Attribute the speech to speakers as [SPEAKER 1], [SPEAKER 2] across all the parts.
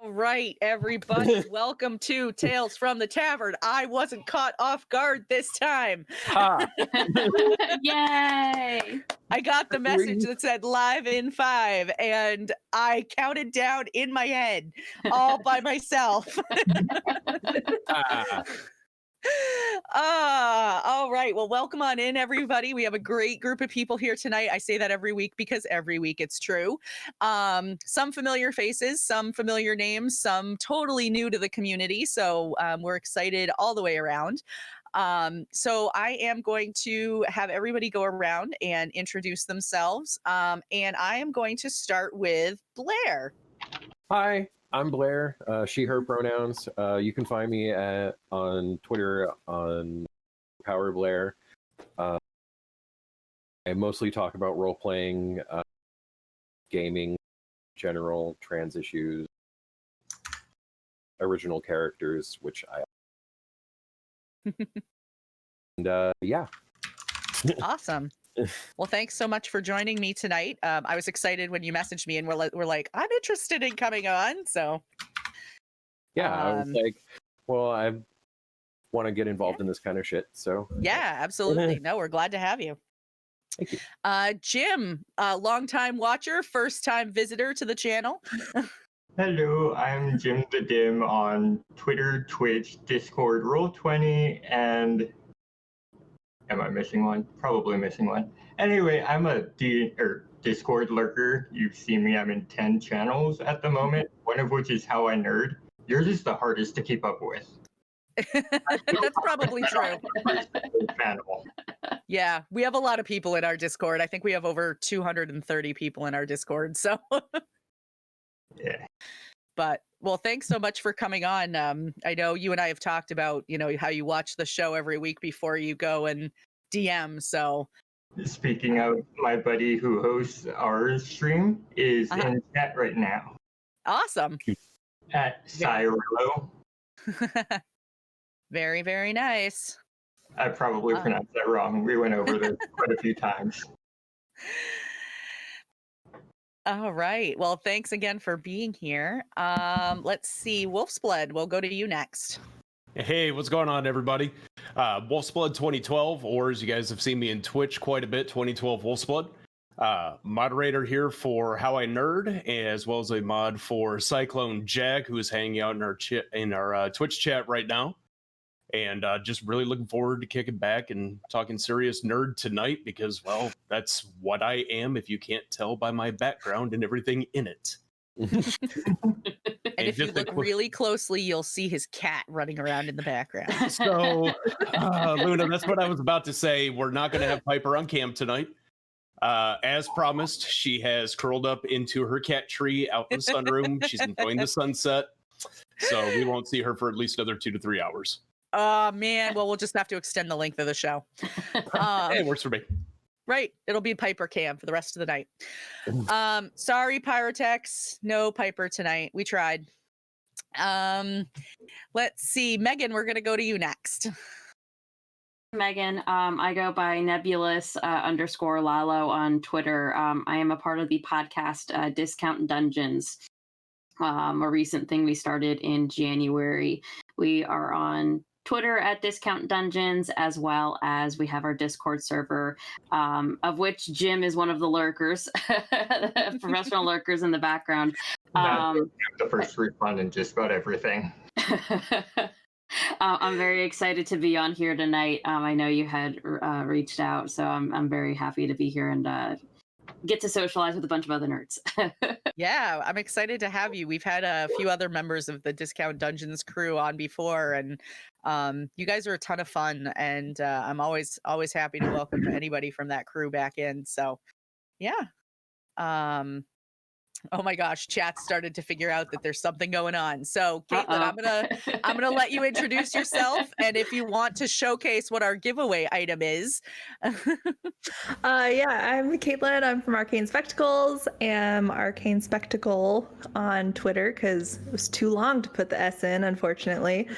[SPEAKER 1] right, everybody, welcome to Tales from the Tavern. I wasn't caught off guard this time.
[SPEAKER 2] Ha!
[SPEAKER 3] Yay!
[SPEAKER 1] I got the message that said live in 5, and I counted down in my head all by myself. All right. Well, welcome on in, everybody. We have a great group of people here tonight. I say that every week because every week it's true. Some familiar faces, some familiar names, some totally new to the community. So we're excited all the way around. So I am going to have everybody go around and introduce themselves. And I am going to start with Blair.
[SPEAKER 2] Hi, I'm Blair. She, her pronouns. You can find me on Twitter on OPBlair. I mostly talk about role-playing, gaming, general trans issues, original characters, which I... and yeah.
[SPEAKER 1] Awesome. Well, thanks so much for joining me tonight. I was excited when you messaged me and we're like, I'm interested in coming on. So
[SPEAKER 2] yeah, I was like, well, I want to get involved in this kind of shit. So
[SPEAKER 1] yeah, absolutely. No, we're glad to have you.
[SPEAKER 2] Thank you.
[SPEAKER 1] Jim, longtime watcher, first time visitor to the channel.
[SPEAKER 4] Hello, I'm JimTheDim on Twitter, Twitch, Discord, Roll20, and am I missing one? Probably missing one. Anyway, I'm a Discord lurker. You've seen me. I'm in 10 channels at the moment, one of which is How I Nerd. Yours is the hardest to keep up with.
[SPEAKER 1] That's probably true.
[SPEAKER 4] Channel.
[SPEAKER 1] Yeah, we have a lot of people in our Discord. I think we have over 230 people in our Discord. So
[SPEAKER 4] yeah.
[SPEAKER 1] But well, thanks so much for coming on. I know you and I have talked about, how you watch the show every week before you go and DM. So
[SPEAKER 4] speaking of, my buddy who hosts our stream is in chat right now.
[SPEAKER 1] Awesome.
[SPEAKER 4] At Cyrilo.
[SPEAKER 1] Very, very nice.
[SPEAKER 4] I probably pronounced that wrong. We went over this quite a few times.
[SPEAKER 1] All right. Well, thanks again for being here. Let's see. Wolfsblood, we'll go to you next.
[SPEAKER 5] Hey, what's going on, everybody? Wolfsblood 2012, or as you guys have seen me in Twitch quite a bit, 2012 Wolfsblood. Moderator here for How I Nerd, as well as a mod for Cyclone Jag, who is hanging out in our Twitch chat right now. And just really looking forward to kicking back and talking serious nerd tonight because, well, that's what I am, if you can't tell by my background and everything in it.
[SPEAKER 1] And if you look really closely, you'll see his cat running around in the background.
[SPEAKER 5] So, Luna, that's what I was about to say. We're not going to have Piper on cam tonight. As promised, she has curled up into her cat tree out in the sunroom. She's enjoying the sunset. So we won't see her for at least another 2 to 3 hours.
[SPEAKER 1] Oh, man. Well, we'll just have to extend the length of the show.
[SPEAKER 5] It works for me.
[SPEAKER 1] Right. It'll be Piper Cam for the rest of the night. Sorry, Pyrotex. No Piper tonight. We tried. Let's see. Megan, we're going to go to you next.
[SPEAKER 3] Megan, I go by Nebulous _ Lalo on Twitter. I am a part of the podcast Discount Dungeons. A recent thing we started in January. We are on Twitter at Discount Dungeons, as well as we have our Discord server, of which Jim is one of the lurkers, professional lurkers in the background.
[SPEAKER 4] I'm the first to respond in just about everything.
[SPEAKER 3] I'm very excited to be on here tonight. I know you had reached out, so I'm very happy to be here and get to socialize with a bunch of other nerds.
[SPEAKER 1] Yeah, I'm excited to have you. We've had a few other members of the Discount Dungeons crew on before, and you guys are a ton of fun, and I'm always happy to welcome anybody from that crew back in. So yeah. Oh my gosh, chat started to figure out that there's something going on. So Caitlin, I'm gonna let you introduce yourself, and if you want to showcase what our giveaway item is.
[SPEAKER 6] Yeah, I'm Caitlin. I'm from ArcaneSpectacles. I'm ArcaneSpectacle on Twitter because it was too long to put the S in, unfortunately.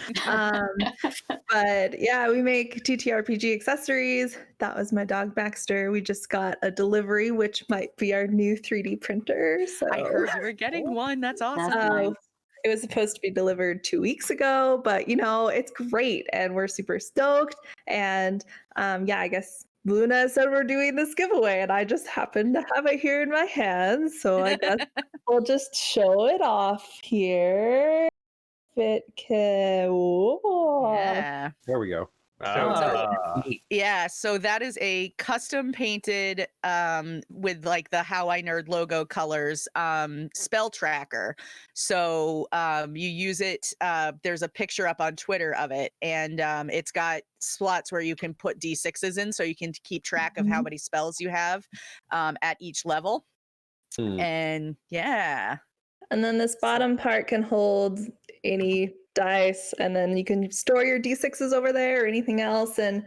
[SPEAKER 6] But yeah, we make TTRPG accessories. That was my dog Baxter. We just got a delivery, which might be our new 3D printer. So
[SPEAKER 1] I heard you were getting one. That's awesome.
[SPEAKER 3] Nice.
[SPEAKER 6] It was supposed to be delivered 2 weeks ago, but it's great and we're super stoked. And I guess Luna said we're doing this giveaway and I just happen to have it here in my hands. So I guess we'll just show it off here. If it can.
[SPEAKER 1] Yeah.
[SPEAKER 2] There we go.
[SPEAKER 1] So that is a custom painted with like the How I Nerd logo colors spell tracker. So you use it, there's a picture up on Twitter of it, and it's got slots where you can put D6s in so you can keep track of how many spells you have at each level. And yeah.
[SPEAKER 6] And then this bottom part can hold any dice, and then you can store your D6s over there or anything else. And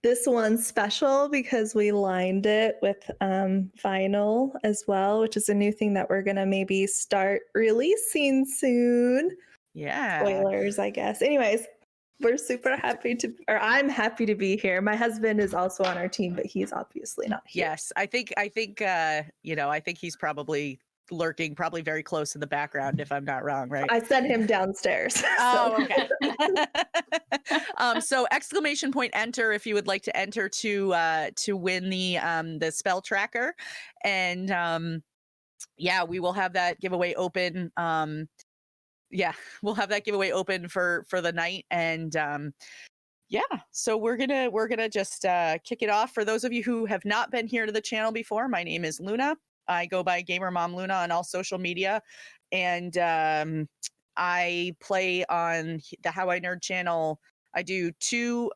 [SPEAKER 6] this one's special because we lined it with vinyl as well, which is a new thing that we're going to maybe start releasing soon.
[SPEAKER 1] Yeah.
[SPEAKER 6] Spoilers, I guess. Anyways, we're super happy I'm happy to be here. My husband is also on our team, but he's obviously not here.
[SPEAKER 1] Yes, I think I think he's probably lurking, probably very close in the background, if I'm not wrong, right?
[SPEAKER 6] I sent him downstairs.
[SPEAKER 1] Oh, okay. So exclamation point enter if you would like to enter to win the spell tracker, and we will have that giveaway open. We'll have that giveaway open for the night, and so we're gonna just kick it off. For those of you who have not been here to the channel before, my name is Luna. I go by Gamer Mom Luna on all social media, and I play on the How I Nerd channel. I do 2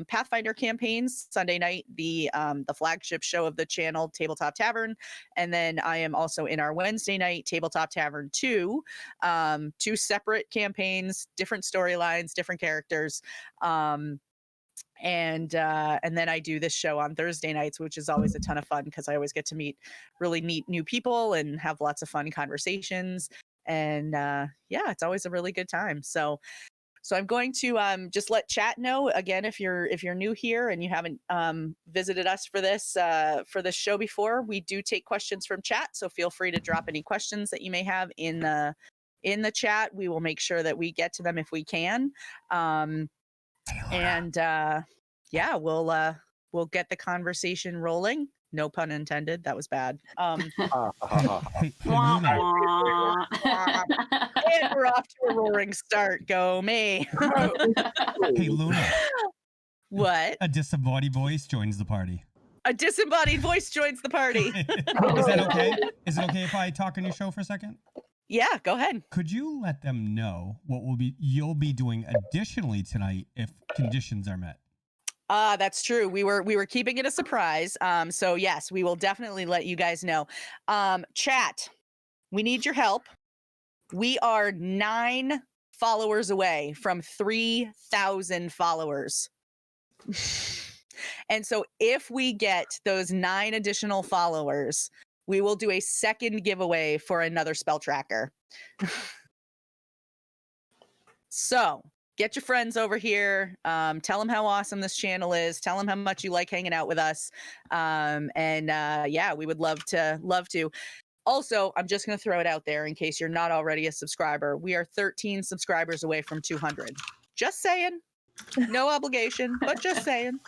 [SPEAKER 1] Pathfinder campaigns. Sunday night, the flagship show of the channel, Tabletop Tavern, and then I am also in our Wednesday night Tabletop Tavern 2. 2 separate campaigns, different storylines, different characters. And then I do this show on Thursday nights, which is always a ton of fun because I always get to meet really neat new people and have lots of fun conversations. And it's always a really good time. So I'm going to just let chat know again, if you're new here and you haven't visited us for this show before, we do take questions from chat. So feel free to drop any questions that you may have in the chat. We will make sure that we get to them if we can. And we'll get the conversation rolling. No pun intended. That was bad.
[SPEAKER 7] Hey, Luna.
[SPEAKER 1] And we're off to a roaring start. Go me.
[SPEAKER 7] Hey, Luna.
[SPEAKER 1] What?
[SPEAKER 7] A disembodied voice joins the party.
[SPEAKER 1] A disembodied voice joins the party.
[SPEAKER 7] Is that okay? Is it okay if I talk on your show for a second?
[SPEAKER 1] Yeah, go ahead.
[SPEAKER 7] Could you let them know what you'll be doing additionally tonight if conditions are met?
[SPEAKER 1] That's true. We were keeping it a surprise. So yes, we will definitely let you guys know. Chat, we need your help. We are 9 followers away from 3,000 followers. And so if we get those 9 additional followers, we will do a second giveaway for another spell tracker. So get your friends over here. Tell them how awesome this channel is. Tell them how much you like hanging out with us. We would love to. Also, I'm just going to throw it out there in case you're not already a subscriber. We are 13 subscribers away from 200. Just saying. No obligation, but just saying.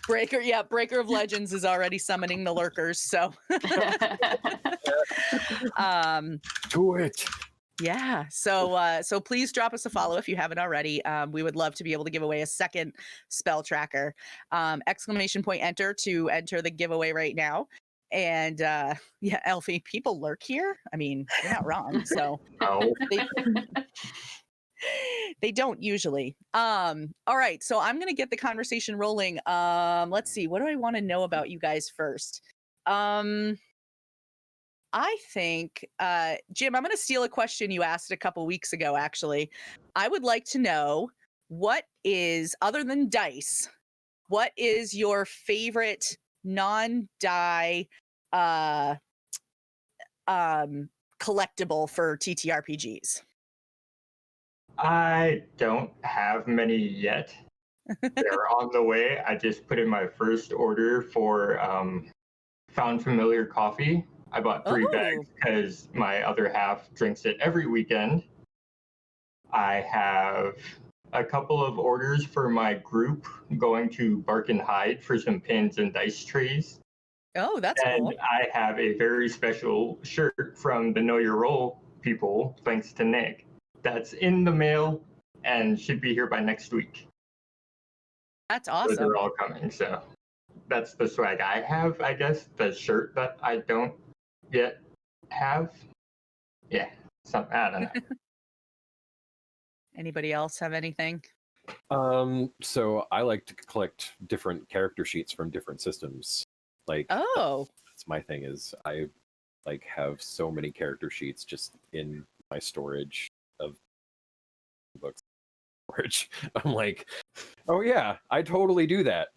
[SPEAKER 1] Breaker of Legends is already summoning the lurkers, so
[SPEAKER 2] do it.
[SPEAKER 1] Yeah, so please drop us a follow if you haven't already. We would love to be able to give away a second spell tracker. Exclamation point enter to enter the giveaway right now. And Elfie, people lurk here. I mean, you're not wrong. So they don't usually. All right, so I'm gonna get the conversation rolling. Let's see, what do I want to know about you guys first? I think, Jim, I'm going to steal a question you asked a couple weeks ago, actually. I would like to know other than dice, what is your favorite non-die collectible for TTRPGs?
[SPEAKER 4] I don't have many yet. They're on the way. I just put in my first order for Found Familiar Coffee, I bought 3 bags because my other half drinks it every weekend. I have a couple of orders for my group going to Bark and Hide for some pins and dice trays.
[SPEAKER 1] Oh, that's
[SPEAKER 4] and
[SPEAKER 1] cool.
[SPEAKER 4] I have a very special shirt from the Know Your Role people, thanks to Nick, that's in the mail and should be here by next week.
[SPEAKER 1] That's
[SPEAKER 4] So
[SPEAKER 1] awesome.
[SPEAKER 4] they're all coming, so that's the swag I have, I guess. The shirt that I don't yet have. Yeah, something, I don't know.
[SPEAKER 1] Anybody else have anything?
[SPEAKER 2] So I like to collect different character sheets from different systems. Like, that's my thing. Is I like have so many character sheets just in my storage of books. Storage. I'm like, oh yeah, I totally do that.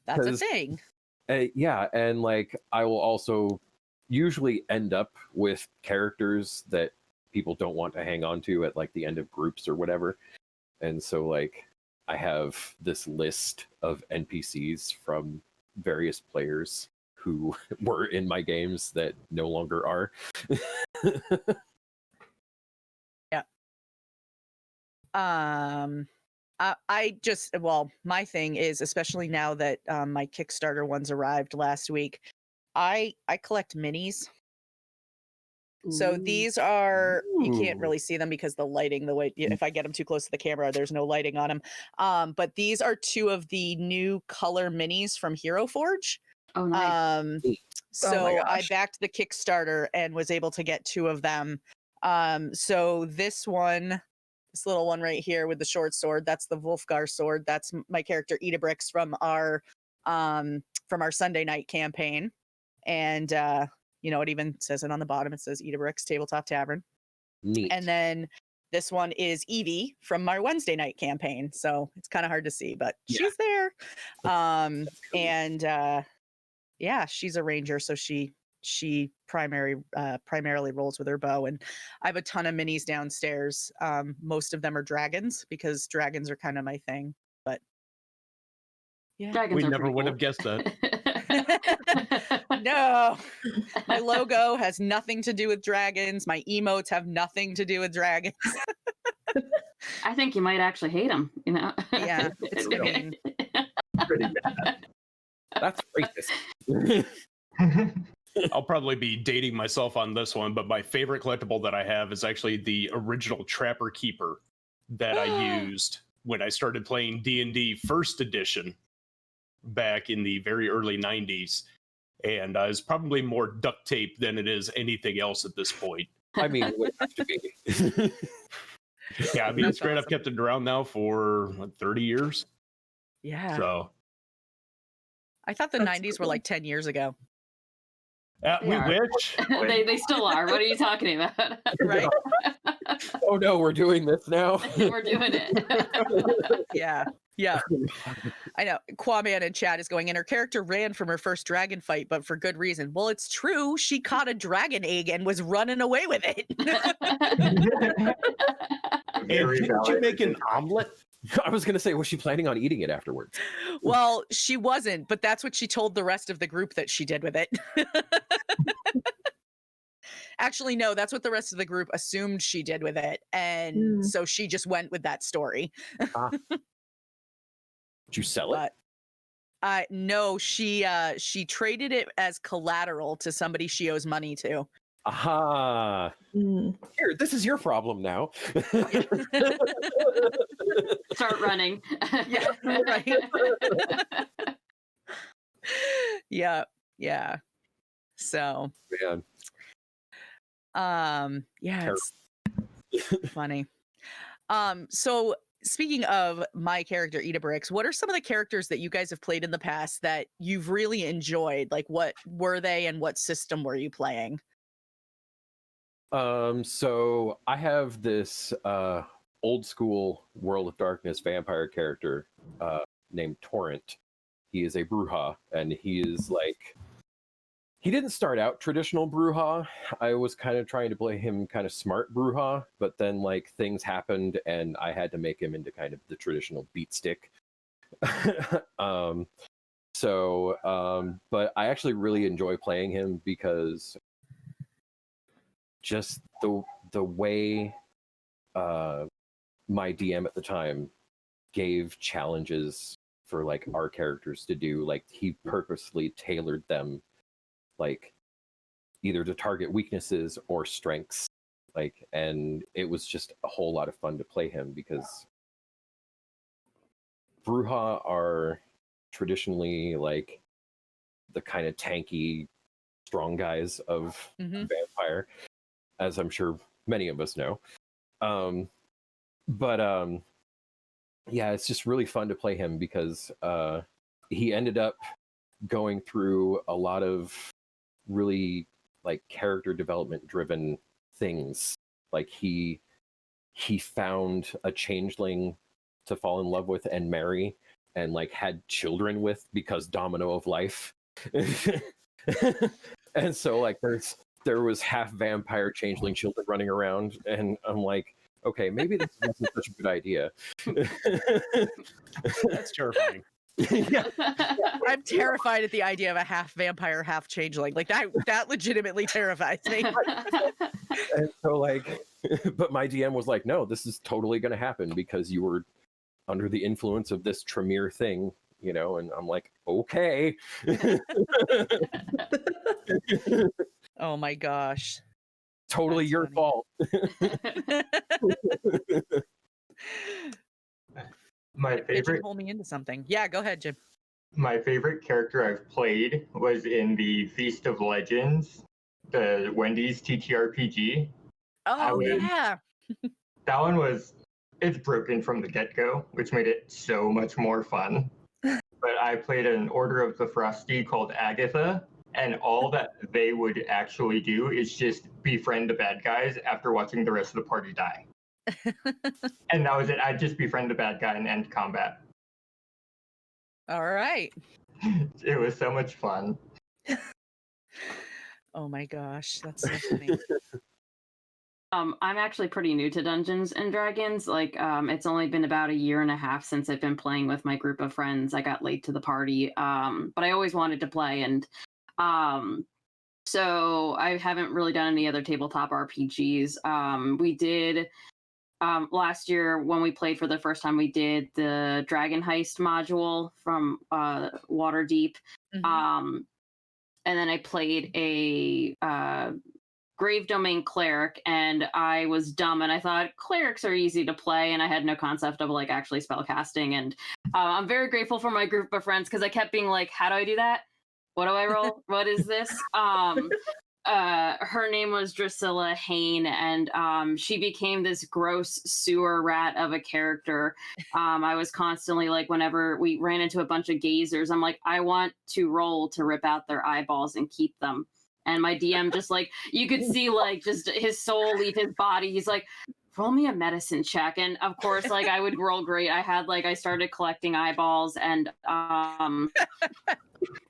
[SPEAKER 1] That's a thing.
[SPEAKER 2] Yeah, and like I will also usually end up with characters that people don't want to hang on to at like the end of groups or whatever. And so like I have this list of NPCs from various players who were in my games that no longer are.
[SPEAKER 1] Yeah. I just, well, my thing is, especially now that my Kickstarter ones arrived last week, I collect minis. So these are, you can't really see them because the lighting, the way, if I get them too close to the camera, there's no lighting on them. But these are 2 of the new color minis from Hero Forge.
[SPEAKER 3] Oh, nice.
[SPEAKER 1] So I backed the Kickstarter and was able to get 2 of them. So this one, this little one right here with the short sword, that's the Wolfgar sword. That's my character Edabrix from our Sunday night campaign. And you know, it even says it on the bottom. It says Edabrix Tabletop Tavern.
[SPEAKER 2] Neat.
[SPEAKER 1] And then this one is Evie from my Wednesday night campaign. So it's kind of hard to see, but she's there. Cool. And yeah, she's a ranger, so she primarily rolls with her bow. And I have a ton of minis downstairs. Most of them are dragons because dragons are kind of my thing. But yeah,
[SPEAKER 3] Dragons
[SPEAKER 5] we
[SPEAKER 3] are
[SPEAKER 5] never would
[SPEAKER 3] cool.
[SPEAKER 5] have guessed that.
[SPEAKER 1] No, my logo has nothing to do with dragons. My emotes have nothing to do with dragons.
[SPEAKER 3] I think you might actually hate them, you know?
[SPEAKER 1] Yeah, it's mean.
[SPEAKER 4] Pretty bad.
[SPEAKER 2] That's racist.
[SPEAKER 5] I'll probably be dating myself on this one, but my favorite collectible that I have is actually the original Trapper Keeper that I used when I started playing D&D First Edition back in the very early 90s. And it's probably more duct tape than it is anything else at this point.
[SPEAKER 2] I mean, it would have to be.
[SPEAKER 5] Yeah, I mean,
[SPEAKER 1] That's
[SPEAKER 5] it's great.
[SPEAKER 1] awesome.
[SPEAKER 5] I've kept it around now for 30 years.
[SPEAKER 1] Yeah.
[SPEAKER 5] So
[SPEAKER 1] I thought the 90s were like 10 years ago.
[SPEAKER 5] we wish.
[SPEAKER 3] They still are. What are you talking about?
[SPEAKER 1] Right?
[SPEAKER 2] Oh no, we're doing this now.
[SPEAKER 3] We're doing it.
[SPEAKER 1] Yeah. Yeah. I know. Quaman in chat is going, and her character ran from her first dragon fight, but for good reason. Well, it's true. She caught a dragon egg and was running away with it.
[SPEAKER 5] And didn't you make an omelet?
[SPEAKER 2] I was going to say, was she planning on eating it afterwards?
[SPEAKER 1] Well, she wasn't, but that's what she told the rest of the group that she did with it. Actually, no, that's what the rest of the group assumed she did with it. And so she just went with that story.
[SPEAKER 2] Did you sell it?
[SPEAKER 1] But no, she traded it as collateral to somebody she owes money to.
[SPEAKER 2] Aha. Here, this is your problem now.
[SPEAKER 3] Start running.
[SPEAKER 1] Yeah, right. Yeah. So
[SPEAKER 2] Man.
[SPEAKER 1] yeah, it's funny. So speaking of my character Edabrix, what are some of the characters that you guys have played in the past that you've really enjoyed? Like, what were they and what system were you playing?
[SPEAKER 2] So I have this old school World of Darkness vampire character named Torrent. He is a Brujah, and he is like, he didn't start out traditional Brujah. I was kind of trying to play him kind of smart Brujah, but then like things happened and I had to make him into kind of the traditional beat stick. So, but I actually really enjoy playing him because just the way my DM at the time gave challenges for like our characters to do, like he purposely tailored them like either to target weaknesses or strengths, like, and it was just a whole lot of fun to play him because Bruja are traditionally like the kind of tanky strong guys of Vampire, as I'm sure many of us know. But yeah, it's just really fun to play him because he ended up going through a lot of really like character development driven things. Like he found a changeling to fall in love with and marry and like had children with because domino of life. And so like there was half vampire changeling children running around, and I'm like, okay, maybe this isn't such a good idea.
[SPEAKER 5] That's terrifying.
[SPEAKER 2] Yeah.
[SPEAKER 1] I'm terrified at the idea of a half vampire, half changeling. Like that legitimately terrifies me.
[SPEAKER 2] And so like, but my DM was like, no, this is totally going to happen because you were under the influence of this Tremere thing, you know, and I'm like, okay.
[SPEAKER 1] Oh my gosh.
[SPEAKER 2] Totally
[SPEAKER 1] That's
[SPEAKER 2] your
[SPEAKER 1] funny.
[SPEAKER 2] fault.
[SPEAKER 4] My
[SPEAKER 1] It
[SPEAKER 4] favorite
[SPEAKER 1] pull me into something. Yeah, go ahead, Jim.
[SPEAKER 4] my favorite character I've played was in the Feast of Legends, the Wendy's TTRPG.
[SPEAKER 1] Oh
[SPEAKER 4] would-
[SPEAKER 1] yeah.
[SPEAKER 4] That one it's broken from the get-go, which made it so much more fun. But I played an Order of the Frosty called Agatha, and all that they would actually do is just befriend the bad guys after watching the rest of the party die. And that was it. I'd just befriend the bad guy and end combat.
[SPEAKER 1] All right.
[SPEAKER 4] It was so much fun.
[SPEAKER 1] Oh my gosh, that's so funny.
[SPEAKER 3] I'm actually pretty new to Dungeons and Dragons. Like, it's only been about a year and a half since I've been playing with my group of friends. I got late to the party, but I always wanted to play, and so I haven't really done any other tabletop RPGs. We did last year when we played for the first time. We did the Dragon Heist module from Waterdeep, and then I played a Grave Domain Cleric, and I was dumb, and I thought clerics are easy to play, and I had no concept of like actually spell casting. And I'm very grateful for my group of friends because I kept being like, how do I do that? What do I roll? What is this? Her name was Drusilla Hain, and she became this gross sewer rat of a character. I was constantly like, whenever we ran into a bunch of gazers, I'm like, I want to roll to rip out their eyeballs and keep them. And my DM just like, you could see like just his soul leave his body. He's like, roll me a medicine check. And of course, like I would roll great. I started collecting eyeballs, and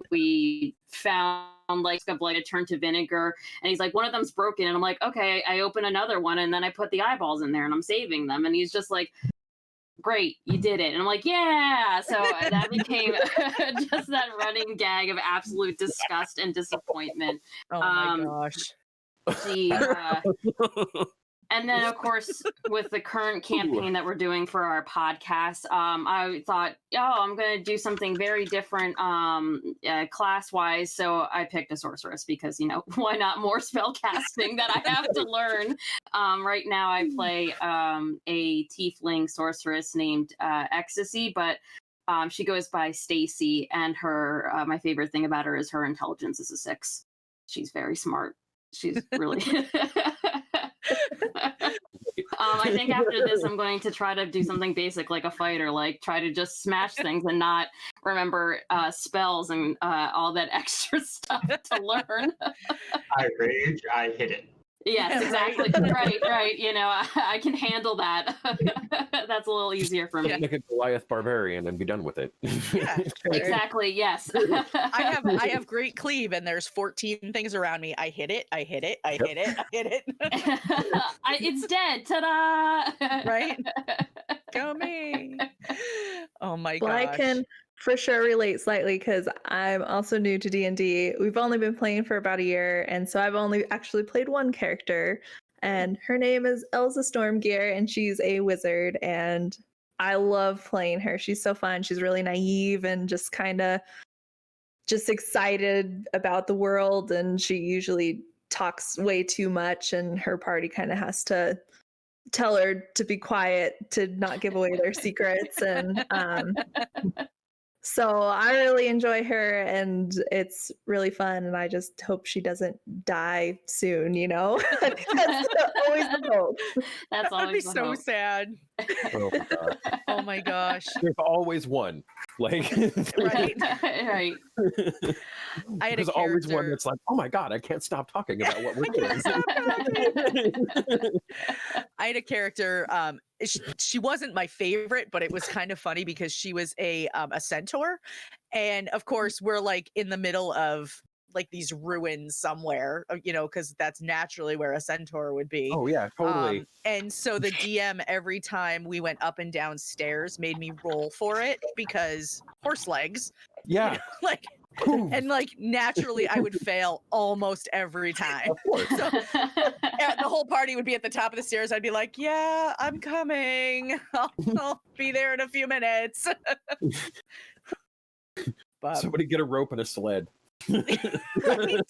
[SPEAKER 3] we found like it turned to vinegar, and he's like, one of them's broken. And I'm like, okay, I open another one, and then I put the eyeballs in there, and I'm saving them. And he's just like, great, you did it. And I'm like, yeah. So that became just that running gag of absolute disgust and disappointment.
[SPEAKER 1] Oh my gosh.
[SPEAKER 3] And then, of course, with the current campaign that we're doing for our podcast, I thought, I'm going to do something very different class-wise. So I picked a sorceress because, why not more spell casting that I have to learn? Right now, I play a tiefling sorceress named Ecstasy, but she goes by Stacy, and her my favorite thing about her is her intelligence is a 6. She's very smart. She's really... I think after this, I'm going to try to do something basic like a fighter, like try to just smash things and not remember spells and all that extra stuff to learn.
[SPEAKER 4] I rage, I hit it.
[SPEAKER 3] Yes, exactly. Right. I can handle that. That's a little easier for me.
[SPEAKER 2] Make a Goliath barbarian and be done with it.
[SPEAKER 1] Yeah,
[SPEAKER 3] exactly. Yes.
[SPEAKER 1] I have great cleave, and there's 14 things around me. I hit it. I hit it. I hit it. I hit it.
[SPEAKER 3] It's dead. Ta-da!
[SPEAKER 1] Right? Go me. Oh my
[SPEAKER 6] Well, I
[SPEAKER 1] gosh.
[SPEAKER 6] can for sure relate slightly because I'm also new to D&D. We've only been playing for about a year, and so I've only actually played one character, and her name is Elsa Stormgear, and she's a wizard, and I love playing her. She's so fun. She's really naive and just kind of just excited about the world, and she usually talks way too much, and her party kind of has to tell her to be quiet to not give away their secrets. And so I really enjoy her, and it's really fun, and I just hope she doesn't die soon, you know? I think that's always the hope.
[SPEAKER 3] That's
[SPEAKER 1] That would be
[SPEAKER 3] always the
[SPEAKER 1] so
[SPEAKER 3] hope.
[SPEAKER 1] sad.
[SPEAKER 2] Oh my god.
[SPEAKER 1] Oh my gosh.
[SPEAKER 2] There's always one. Like
[SPEAKER 1] Right.
[SPEAKER 3] Right.
[SPEAKER 1] I had a
[SPEAKER 2] there's always one
[SPEAKER 1] character.
[SPEAKER 2] that's like, oh my god, I can't stop talking about what we're doing.
[SPEAKER 1] I had a character. She wasn't my favorite, but it was kind of funny because she was a centaur, and of course we're like in the middle of like these ruins somewhere, you know, because that's naturally where a centaur would be.
[SPEAKER 2] Oh yeah, totally.
[SPEAKER 1] And so the DM every time we went up and down stairs made me roll for it because horse legs, you
[SPEAKER 2] Yeah.
[SPEAKER 1] know, like. And like naturally, I would fail almost every time.
[SPEAKER 2] Of course.
[SPEAKER 1] So the whole party would be at the top of the stairs. I'd be like, "Yeah, I'm coming. I'll be there in a few minutes." But
[SPEAKER 2] Somebody get a rope and a sled.
[SPEAKER 1] right?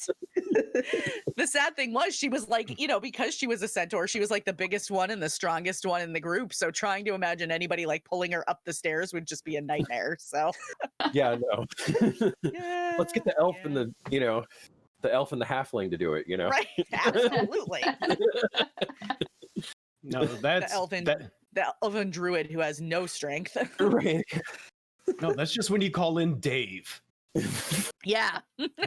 [SPEAKER 1] The sad thing was she was like, you know, because she was a centaur, she was like the biggest one and the strongest one in the group. So trying to imagine anybody like pulling her up the stairs would just be a nightmare. So
[SPEAKER 2] Yeah, no.
[SPEAKER 1] yeah,
[SPEAKER 2] Let's get the elf
[SPEAKER 1] yeah.
[SPEAKER 2] and the elf and the halfling to do it, you know.
[SPEAKER 1] Right, absolutely.
[SPEAKER 5] No, that's
[SPEAKER 1] The elven druid who has no strength.
[SPEAKER 2] Right.
[SPEAKER 5] no, that's just when you call in Dave.
[SPEAKER 1] Yeah.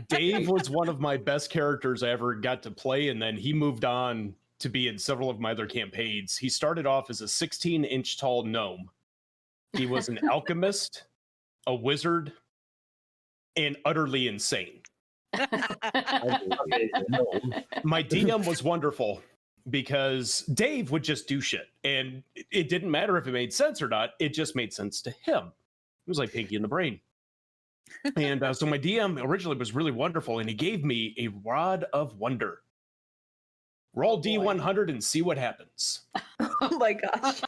[SPEAKER 5] Dave was one of my best characters I ever got to play, and then he moved on to be in several of my other campaigns. He started off as a 16-inch tall gnome. He was an alchemist, a wizard, and utterly insane. My DM was wonderful because Dave would just do shit, and it didn't matter if it made sense or not. It just made sense to him. It was like Pinky in the Brain. And so my DM originally was really wonderful, and he gave me a Rod of Wonder. Roll D100 and see what happens.
[SPEAKER 6] Oh my gosh.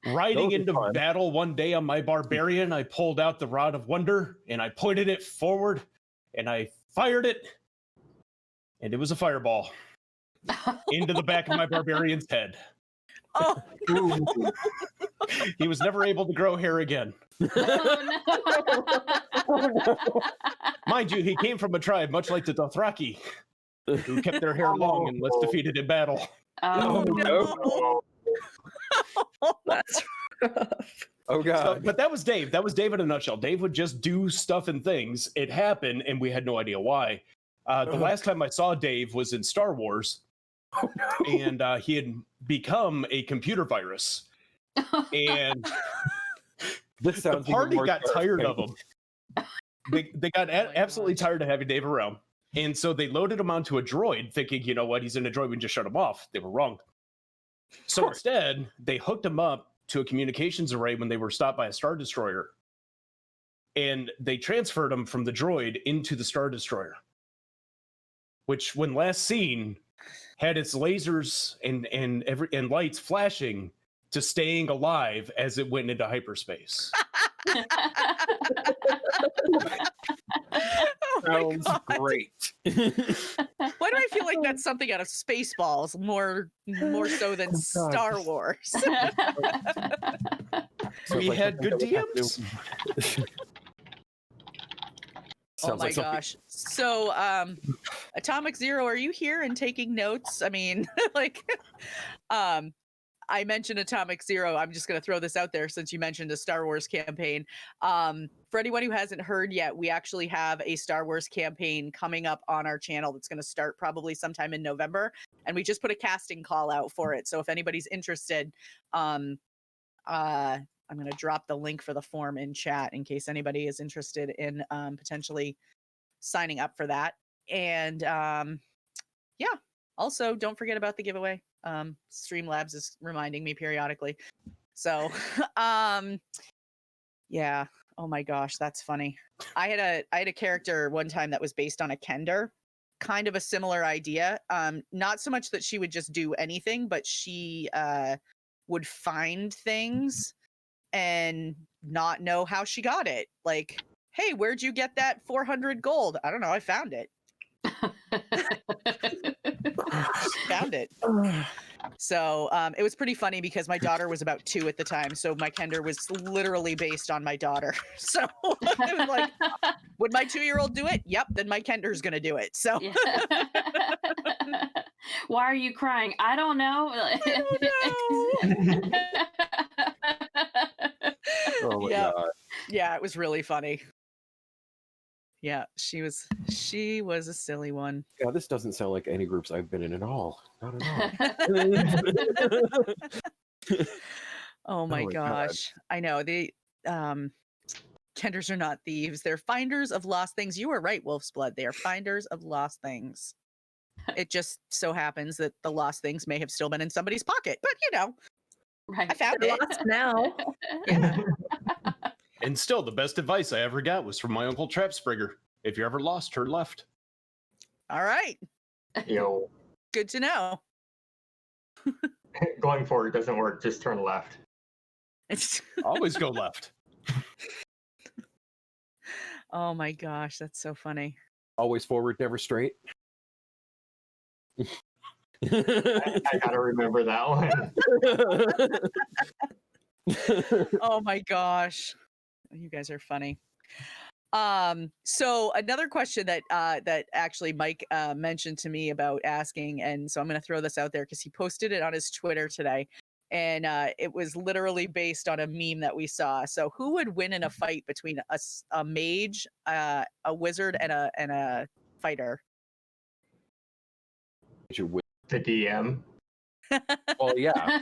[SPEAKER 5] Riding
[SPEAKER 2] Those are
[SPEAKER 5] into
[SPEAKER 2] fun.
[SPEAKER 5] battle one day on my barbarian, I pulled out the Rod of Wonder, and I pointed it forward, and I fired it, and it was a fireball into the back of my barbarian's head.
[SPEAKER 1] Oh, no.
[SPEAKER 5] He was never able to grow hair again.
[SPEAKER 3] Oh,
[SPEAKER 5] Mind you, he came from a tribe much like the Dothraki, who kept their hair long unless defeated in battle.
[SPEAKER 3] Oh,
[SPEAKER 1] no.
[SPEAKER 6] That's rough.
[SPEAKER 2] Oh
[SPEAKER 5] So,
[SPEAKER 2] god.
[SPEAKER 5] but that was Dave. That was Dave in a nutshell. Dave would just do stuff and things. It happened, and we had no idea why. The last time I saw Dave was in Star Wars,
[SPEAKER 2] Oh, no.
[SPEAKER 5] and he had become a computer virus. And
[SPEAKER 2] This
[SPEAKER 5] the
[SPEAKER 2] sounds even
[SPEAKER 5] party
[SPEAKER 2] more
[SPEAKER 5] got tired of
[SPEAKER 2] terrifying.
[SPEAKER 5] him. They got
[SPEAKER 1] Oh my
[SPEAKER 5] absolutely
[SPEAKER 1] gosh.
[SPEAKER 5] tired of having Dave around. And so they loaded him onto a droid, thinking, you know what, he's in a droid, we can just shut him off. They were wrong. So
[SPEAKER 2] course.
[SPEAKER 5] instead, they hooked him up to a communications array when they were stopped by a Star Destroyer. And they transferred him from the droid into the Star Destroyer, which, when last seen, had its lasers and lights flashing to staying alive as it went into hyperspace.
[SPEAKER 1] Oh my
[SPEAKER 2] Sounds
[SPEAKER 1] God.
[SPEAKER 2] great.
[SPEAKER 1] Why do I feel like that's something out of Spaceballs more so than
[SPEAKER 2] Oh, God.
[SPEAKER 1] Star Wars?
[SPEAKER 2] So
[SPEAKER 5] We
[SPEAKER 2] it's like
[SPEAKER 5] had
[SPEAKER 2] something
[SPEAKER 5] good
[SPEAKER 2] that we have
[SPEAKER 5] DMs.
[SPEAKER 1] Oh
[SPEAKER 2] Sounds
[SPEAKER 1] my
[SPEAKER 2] like something-
[SPEAKER 1] gosh. So Atomic Zero, are you here and taking notes? I mean, like I mentioned Atomic Zero. I'm just going to throw this out there since you mentioned a Star Wars campaign. For anyone who hasn't heard yet, we actually have a Star Wars campaign coming up on our channel that's going to start probably sometime in November. And we just put a casting call out for it. So if anybody's interested, I'm going to drop the link for the form in chat in case anybody is interested in potentially signing up for that. And yeah, also don't forget about the giveaway. Streamlabs is reminding me periodically. So, yeah. Oh my gosh, that's funny. I had a character one time that was based on a Kender, kind of a similar idea. Not so much that she would just do anything, but she would find things and not know how she got it. Like, hey, where'd you get that 400 gold? I don't know. I found it. Found it. So it was pretty funny because my daughter was about 2 at the time. So my Kender was literally based on my daughter. So it was like, would my 2-year-old do it? Yep. Then my Kender's going to do it. So
[SPEAKER 3] Yeah. Why are you crying? I don't know.
[SPEAKER 2] Oh my
[SPEAKER 1] Yep.
[SPEAKER 2] god.
[SPEAKER 1] Yeah, it was really funny. Yeah, she was a silly one.
[SPEAKER 2] Yeah, this doesn't sound like any groups I've been in at all. Not at all.
[SPEAKER 1] Oh my
[SPEAKER 2] my God.
[SPEAKER 1] gosh. I know. The Kenders are not thieves. They're finders of lost things. You were right, Wolfsblood. They are finders of lost things. It just so happens that the lost things may have still been in somebody's pocket, but you know,
[SPEAKER 3] Right.
[SPEAKER 1] I found
[SPEAKER 6] They're
[SPEAKER 1] it.
[SPEAKER 6] lost now.
[SPEAKER 1] Yeah.
[SPEAKER 5] And still, the best advice I ever got was from my uncle Trapspringer. If you're ever lost, turn left.
[SPEAKER 1] All right.
[SPEAKER 4] Yo,
[SPEAKER 1] Good to know.
[SPEAKER 4] going forward doesn't work. Just turn left.
[SPEAKER 1] It's
[SPEAKER 5] Always go left.
[SPEAKER 1] oh my gosh, that's so funny.
[SPEAKER 2] Always forward, never straight.
[SPEAKER 4] I gotta remember that one.
[SPEAKER 1] Oh my gosh. You guys are funny. So another question that that actually Mike mentioned to me about asking, and so I'm going to throw this out there because he posted it on his Twitter today, and it was literally based on a meme that we saw. So who would win in a fight between a mage, a wizard, and a fighter?
[SPEAKER 4] The DM.
[SPEAKER 2] Well, yeah,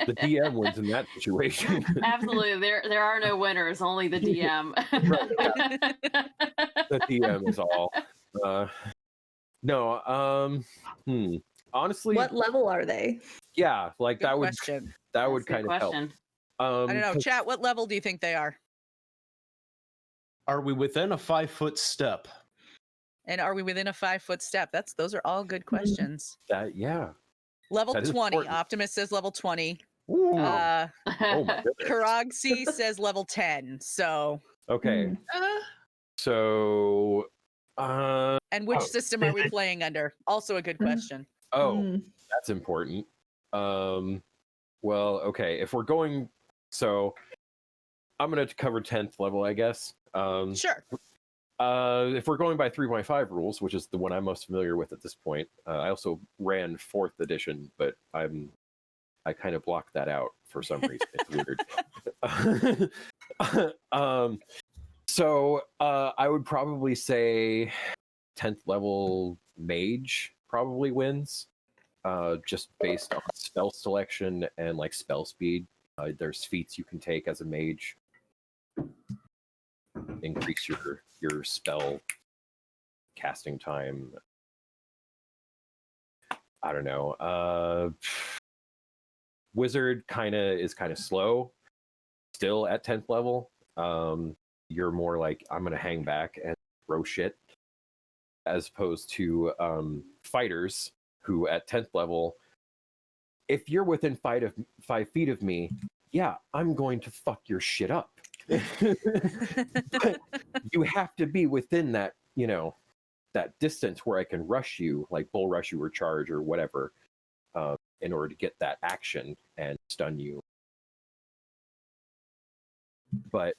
[SPEAKER 2] the DM wins in that situation.
[SPEAKER 3] Absolutely. There are no winners, only the DM.
[SPEAKER 2] The DM is all. No, honestly,
[SPEAKER 6] What level are they?
[SPEAKER 2] yeah, like
[SPEAKER 1] Good
[SPEAKER 2] that
[SPEAKER 1] question.
[SPEAKER 2] would kind of help.
[SPEAKER 3] Question.
[SPEAKER 1] I don't know,
[SPEAKER 2] 'Cause
[SPEAKER 1] chat. What level do you think they are?
[SPEAKER 5] Are we within a 5-foot step?
[SPEAKER 1] And are we within a 5-foot step? Those are all good questions.
[SPEAKER 2] that, yeah.
[SPEAKER 1] Level
[SPEAKER 2] That is
[SPEAKER 1] 20.
[SPEAKER 2] important.
[SPEAKER 1] Optimus says level 20.
[SPEAKER 2] Ooh, oh my goodness.
[SPEAKER 1] Karagsi says level 10. So,
[SPEAKER 2] Okay, so,
[SPEAKER 1] and which
[SPEAKER 4] Oh,
[SPEAKER 1] system are we playing under? Also a good question.
[SPEAKER 2] that's important. Well, okay, if we're going, so I'm gonna cover 10th level, I guess.
[SPEAKER 1] Sure.
[SPEAKER 2] If we're going by 3.5 rules, which is the one I'm most familiar with at this point, I also ran 4th edition, but I kind of blocked that out for some reason. It's weird. So I would probably say 10th level mage probably wins, just based on spell selection and like spell speed. There's feats you can take as a mage, increase your spell casting time. I don't know. Wizard is kind of slow still at 10th level. You're more like, I'm gonna hang back and throw shit, as opposed to fighters who at 10th level, if you're within 5 feet of me, yeah, I'm going to fuck your shit up. But you have to be within that, that distance where I can rush you, like bull rush you or charge or whatever, in order to get that action and stun you. But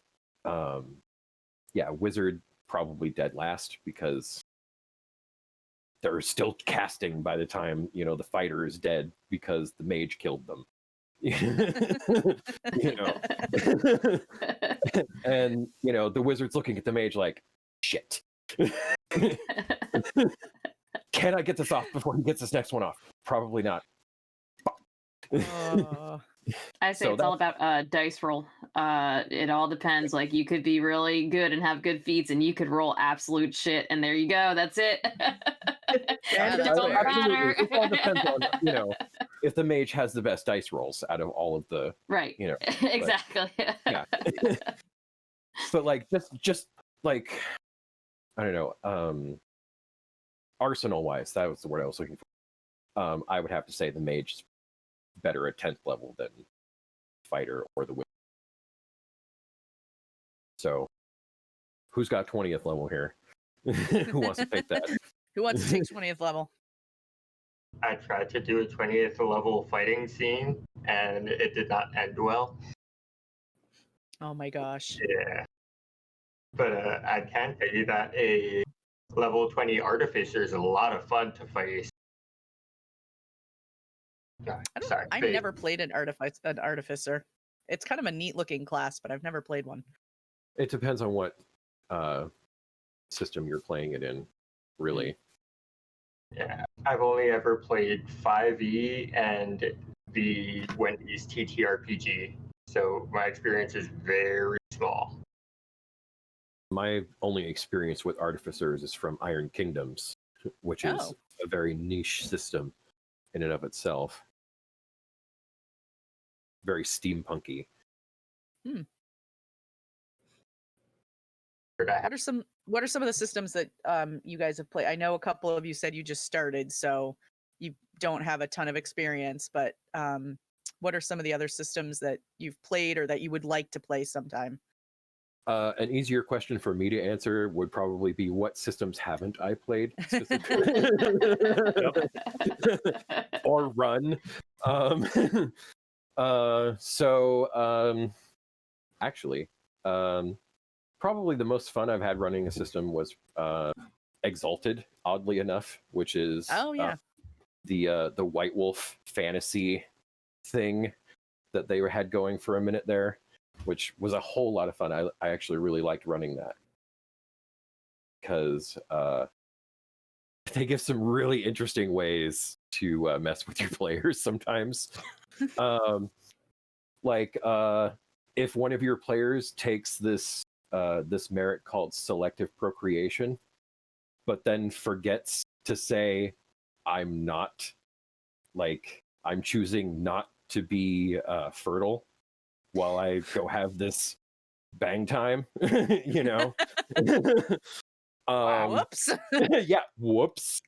[SPEAKER 2] yeah, wizard probably dead last because they're still casting by the time the fighter is dead because the mage killed them. And the wizard's looking at the mage like, shit. Can I get this off before he gets this next one off? Probably not.
[SPEAKER 3] I say
[SPEAKER 2] So
[SPEAKER 3] it's all about dice roll. It all depends. Like you could be really good and have good feats, and you could roll absolute shit, and there you go. That's it.
[SPEAKER 1] Yeah,
[SPEAKER 3] It don't matter.
[SPEAKER 2] It all depends on if the mage has the best dice rolls out of all of the
[SPEAKER 3] Right.
[SPEAKER 2] you know,
[SPEAKER 3] Exactly.
[SPEAKER 2] yeah. But like just like I don't know, arsenal wise, that was the word I was looking for. I would have to say the mage is better at 10th level than fighter or the wizard. So who's got 20th level here? Who wants to take that?
[SPEAKER 1] Who wants to take 20th level?
[SPEAKER 4] I tried to do a 20th level fighting scene, and it did not end well.
[SPEAKER 1] Oh my gosh.
[SPEAKER 4] Yeah. But I can tell you that a level 20 artificer is a lot of fun to fight. Sorry.
[SPEAKER 1] I've never played an artificer. It's kind of a neat looking class, but I've never played one.
[SPEAKER 2] It depends on what system you're playing it in, really.
[SPEAKER 4] Yeah, I've only ever played 5e and the Wendy's TTRPG, so my experience is very small.
[SPEAKER 2] My only experience with artificers is from Iron Kingdoms, which is a very niche system in and of itself. Very steampunky.
[SPEAKER 1] What are some of the systems that you guys have played? I know a couple of you said you just started, so you don't have a ton of experience, but what are some of the other systems that you've played or that you would like to play sometime?
[SPEAKER 2] An easier question for me to answer would probably be, what systems haven't I played or run? Actually, probably the most fun I've had running a system was Exalted, oddly enough, which is the White Wolf fantasy thing that they had going for a minute there, which was a whole lot of fun. I actually really liked running that because they give some really interesting ways to mess with your players sometimes. If one of your players takes this merit called selective procreation, but then forgets to say, I'm choosing not to be fertile while I go have this bang time, you know?
[SPEAKER 1] Whoops.
[SPEAKER 2] Yeah, whoops.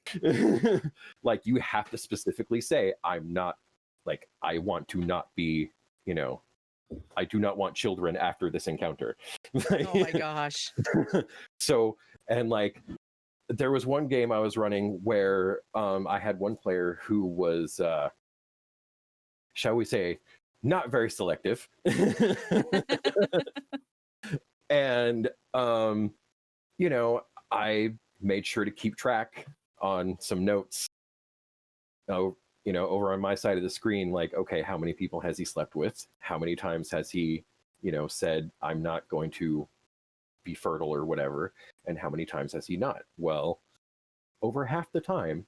[SPEAKER 2] Like, you have to specifically say, I want to not be, I do not want children after this encounter.
[SPEAKER 1] Oh my gosh.
[SPEAKER 2] So, and there was one game I was running where I had one player who was, shall we say, not very selective. And, I made sure to keep track on some notes, over on my side of the screen, okay, how many people has he slept with? How many times has he, said, I'm not going to be fertile or whatever? And how many times has he not? Well, over half the time,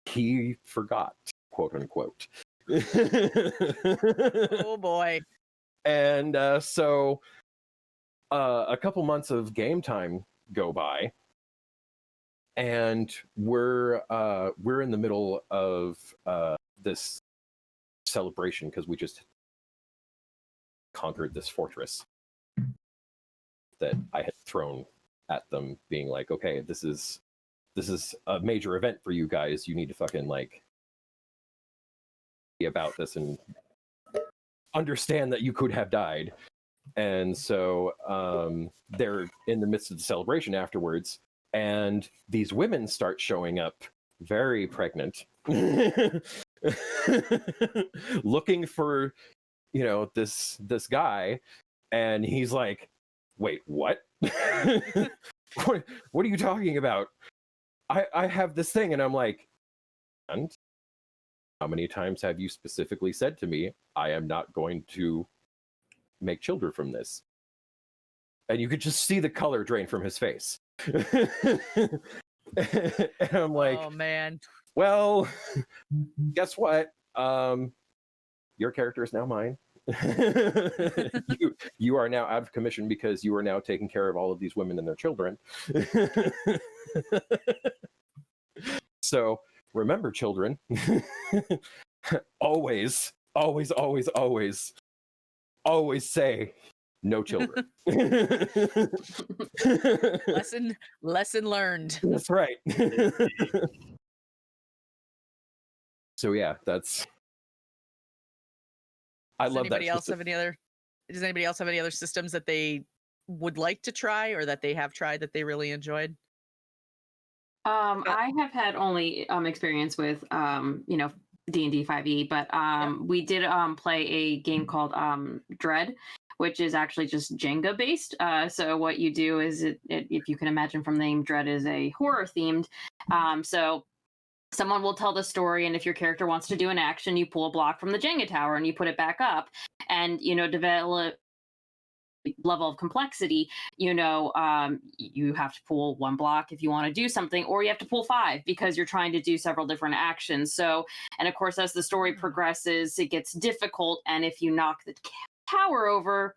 [SPEAKER 2] he forgot, quote unquote.
[SPEAKER 1] Oh boy.
[SPEAKER 2] And so a couple months of game time go by, and we're in the middle of this celebration because we just conquered this fortress that I had thrown at them, being like, okay, this is a major event for you guys. You need to fucking be about this and understand that you could have died. And so they're in the midst of the celebration afterwards, and these women start showing up, very pregnant, looking for, this guy, and he's like, wait, what? what are you talking about? I have this thing. And I'm like, and how many times have you specifically said to me, I am not going to make children from this? And you could just see the color drain from his face. And I'm like,
[SPEAKER 1] oh man.
[SPEAKER 2] Well, guess what? Your character is now mine. you are now out of commission because you are now taking care of all of these women and their children. So remember, children, always say no children.
[SPEAKER 1] Lesson learned.
[SPEAKER 2] That's right. So yeah, that's. I love that.
[SPEAKER 1] Does anybody else have any other systems that they would like to try or that they have tried that they really enjoyed?
[SPEAKER 3] I have had only experience with D&D 5e, but we did play a game called Dread, which is actually just Jenga based. So what you do is, if you can imagine from the name, Dread is a horror themed. So someone will tell the story, and if your character wants to do an action, you pull a block from the Jenga tower and you put it back up, and develop level of complexity. You have to pull one block if you want to do something, or you have to pull 5 because you're trying to do several different actions. So, and of course, as the story progresses, it gets difficult, and if you knock the tower over,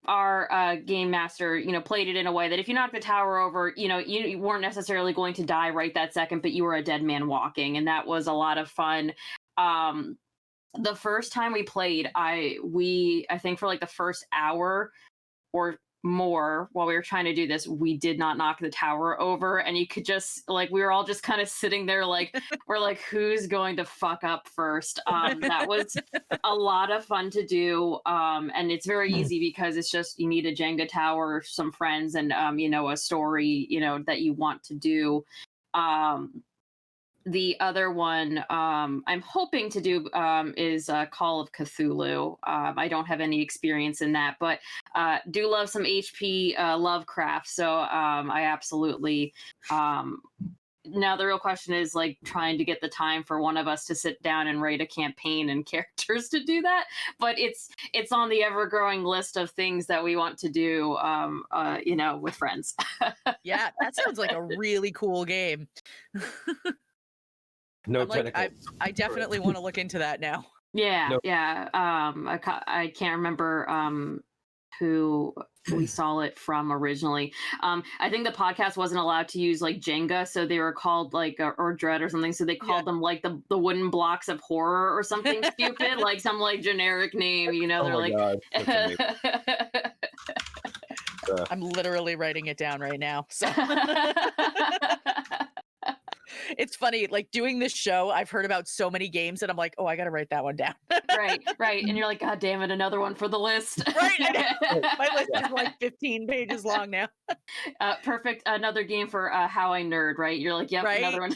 [SPEAKER 3] our game master, played it in a way that if you knock the tower over, you weren't necessarily going to die right that second, but you were a dead man walking, and that was a lot of fun. The first time we played, I think for like the first hour or more while we were trying to do this, we did not knock the tower over, and you could just we were all just kind of sitting there we're like, who's going to fuck up first? That was a lot of fun to do, and it's very easy because it's just you need a Jenga tower, some friends, and a story that you want to do. The other one I'm hoping to do is Call of Cthulhu. I don't have any experience in that, but do love some HP Lovecraft. So I absolutely. Now the real question is trying to get the time for one of us to sit down and write a campaign and characters to do that. But it's on the ever-growing list of things that we want to do, with friends.
[SPEAKER 1] Yeah, that sounds like a really cool game.
[SPEAKER 2] No tentacles.
[SPEAKER 1] I definitely want to look into that now.
[SPEAKER 3] Yeah,
[SPEAKER 2] No.
[SPEAKER 3] yeah. I can't remember who we saw it from originally. I think the podcast wasn't allowed to use Jenga, so they were called or Dread or something. So they called them the wooden blocks of horror or something stupid, some generic name. They're
[SPEAKER 2] God,
[SPEAKER 1] I'm literally writing it down right now. So. It's funny, doing this show, I've heard about so many games and I'm like, oh, I gotta write that one down.
[SPEAKER 3] right. And you're like, God damn it, another one for the list.
[SPEAKER 1] Right. My list is 15 pages long now.
[SPEAKER 3] Perfect. Another game for How I Nerd, right? You're like, yep,
[SPEAKER 1] right?
[SPEAKER 3] Another one.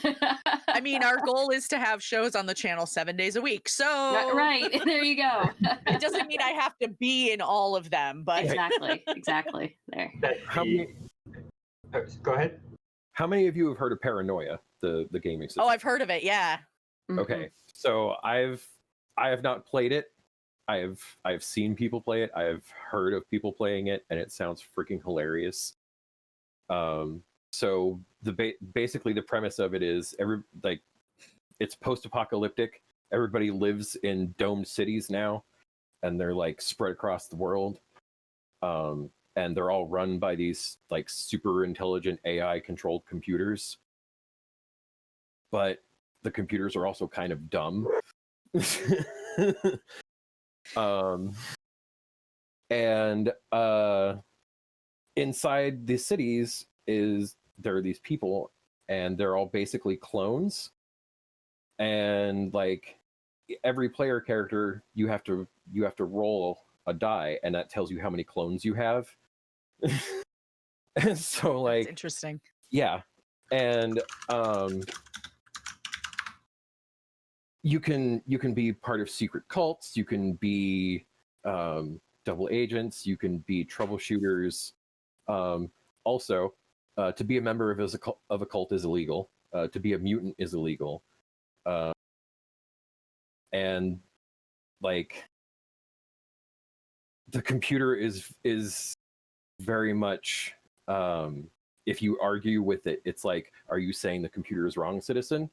[SPEAKER 1] I mean, our goal is to have shows on the channel 7 days a week. So
[SPEAKER 3] right. There you go.
[SPEAKER 1] It doesn't mean I have to be in all of them, but
[SPEAKER 3] exactly. There.
[SPEAKER 4] Go ahead.
[SPEAKER 2] How many of you have heard of Paranoia, the gaming system?
[SPEAKER 1] Oh, I've heard of it. Yeah.
[SPEAKER 2] Okay, so I have not played it. I've seen people play it. I've heard of people playing it, and it sounds freaking hilarious. So basically the premise of it is it's post-apocalyptic. Everybody lives in domed cities now, and they're spread across the world. And they're all run by these super intelligent AI controlled computers. But the computers are also kind of dumb. And inside the cities there are these people, and they're all basically clones. And every player character, you have to roll a die, and that tells you how many clones you have. And so
[SPEAKER 1] That's interesting.
[SPEAKER 2] Yeah. And you can be part of secret cults, you can be double agents, you can be troubleshooters. Also, to be a member of a cult is illegal. To be a mutant is illegal. And the computer is very much, if you argue with it, it's are you saying the computer is wrong, citizen?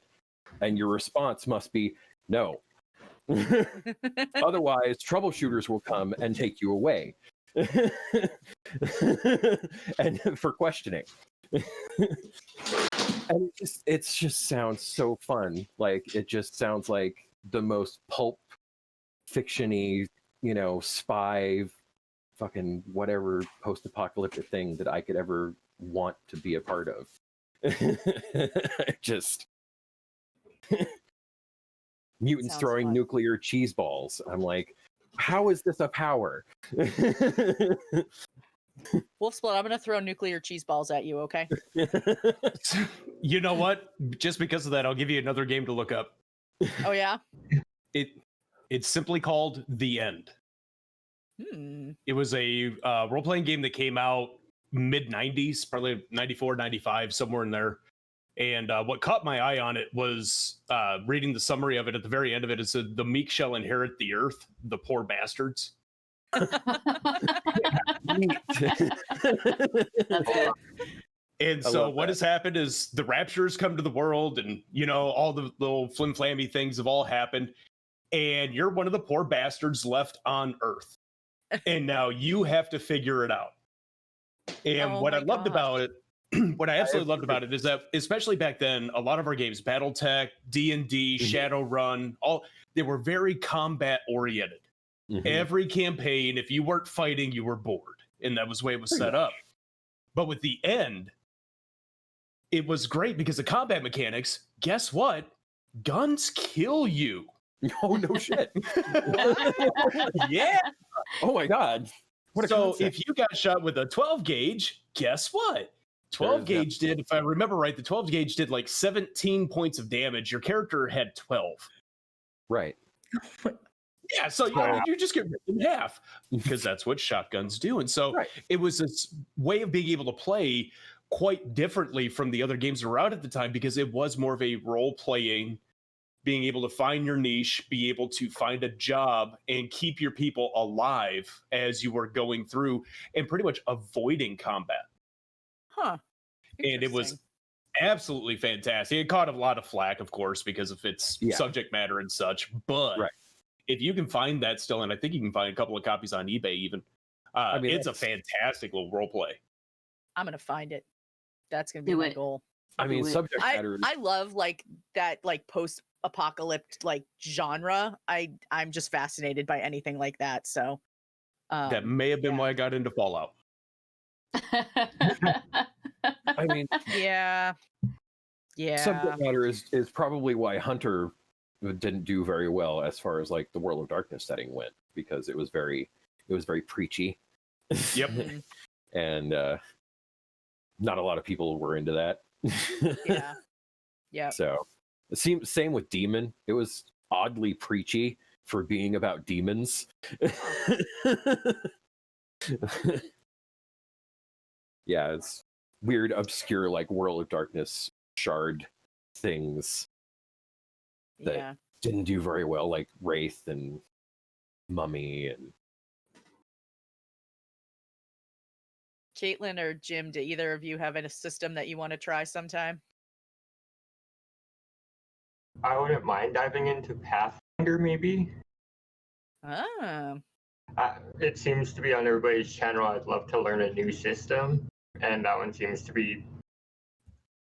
[SPEAKER 2] And your response must be no. Otherwise, troubleshooters will come and take you away. And for questioning. And it just sounds so fun. Like it just sounds like the most pulp fiction-y, spy fucking whatever post-apocalyptic thing that I could ever want to be a part of. Just mutants
[SPEAKER 1] Sounds
[SPEAKER 2] throwing
[SPEAKER 1] fun.
[SPEAKER 2] nuclear cheese balls. I'm like, how is this a power?
[SPEAKER 1] Wolfsblood, I'm gonna throw nuclear cheese balls at you, okay?
[SPEAKER 5] You know what? Just because of that, I'll give you another game to look up.
[SPEAKER 1] Oh yeah?
[SPEAKER 5] It's simply called The End. It was a role-playing game that came out mid-90s, probably 94, 95, somewhere in there. And what caught my eye on it was reading the summary of it. At the very end of it, it said, "The meek shall inherit the earth, the poor bastards." And so what has happened is the raptures come to the world, and all the little flim-flammy things have all happened, and you're one of the poor bastards left on Earth, and now you have to figure it out. And what I loved about it, what I absolutely loved about it, is that especially back then, a lot of our games, BattleTech, D&D, Shadowrun, they were very combat oriented. Every campaign, if you weren't fighting, you were bored, and that was the way it was set up. But with The End, it was great because the combat mechanics, guess what? Guns kill you.
[SPEAKER 2] Oh, no shit.
[SPEAKER 5] Yeah.
[SPEAKER 2] Oh my God.
[SPEAKER 5] So if you got shot with a 12 gauge, guess what? 12 gauge did, if I remember right, the 12 gauge did like 17 points of damage. Your character had 12.
[SPEAKER 2] Right.
[SPEAKER 5] Yeah, so you just get ripped in half because that's what shotguns do. And so it was this way of being able to play quite differently from the other games that were out at the time, because it was more of a role-playing, being able to find your niche, be able to find a job, and keep your people alive as you were going through and pretty much avoiding combat. And it was absolutely fantastic. It caught a lot of flack, of course, because of its subject matter and such. But if you can find that still, and I think you can find a couple of copies on eBay even, it's a fantastic little role play.
[SPEAKER 1] I'm going to find it. That's going to be my goal.
[SPEAKER 2] I mean, subject matter.
[SPEAKER 1] I love that post-apocalyptic genre. I'm just fascinated by anything like that. So
[SPEAKER 2] that may have been why I got into Fallout. I mean,
[SPEAKER 1] yeah.
[SPEAKER 2] Subject matter is probably why Hunter didn't do very well as far as like the World of Darkness setting went, because it was very preachy.
[SPEAKER 5] Yep.
[SPEAKER 2] And not a lot of people were into that.
[SPEAKER 1] Yeah.
[SPEAKER 2] So same with Demon. It was oddly preachy for being about demons. Yeah, it's weird, obscure, like World of Darkness shard things that didn't do very well, like Wraith and Mummy. And
[SPEAKER 1] Caitlin or Jim, do either of you have a system that you want to try sometime?
[SPEAKER 4] I wouldn't mind diving into Pathfinder, maybe. It seems to be on everybody's channel. I'd love to learn a new system, and that one seems to be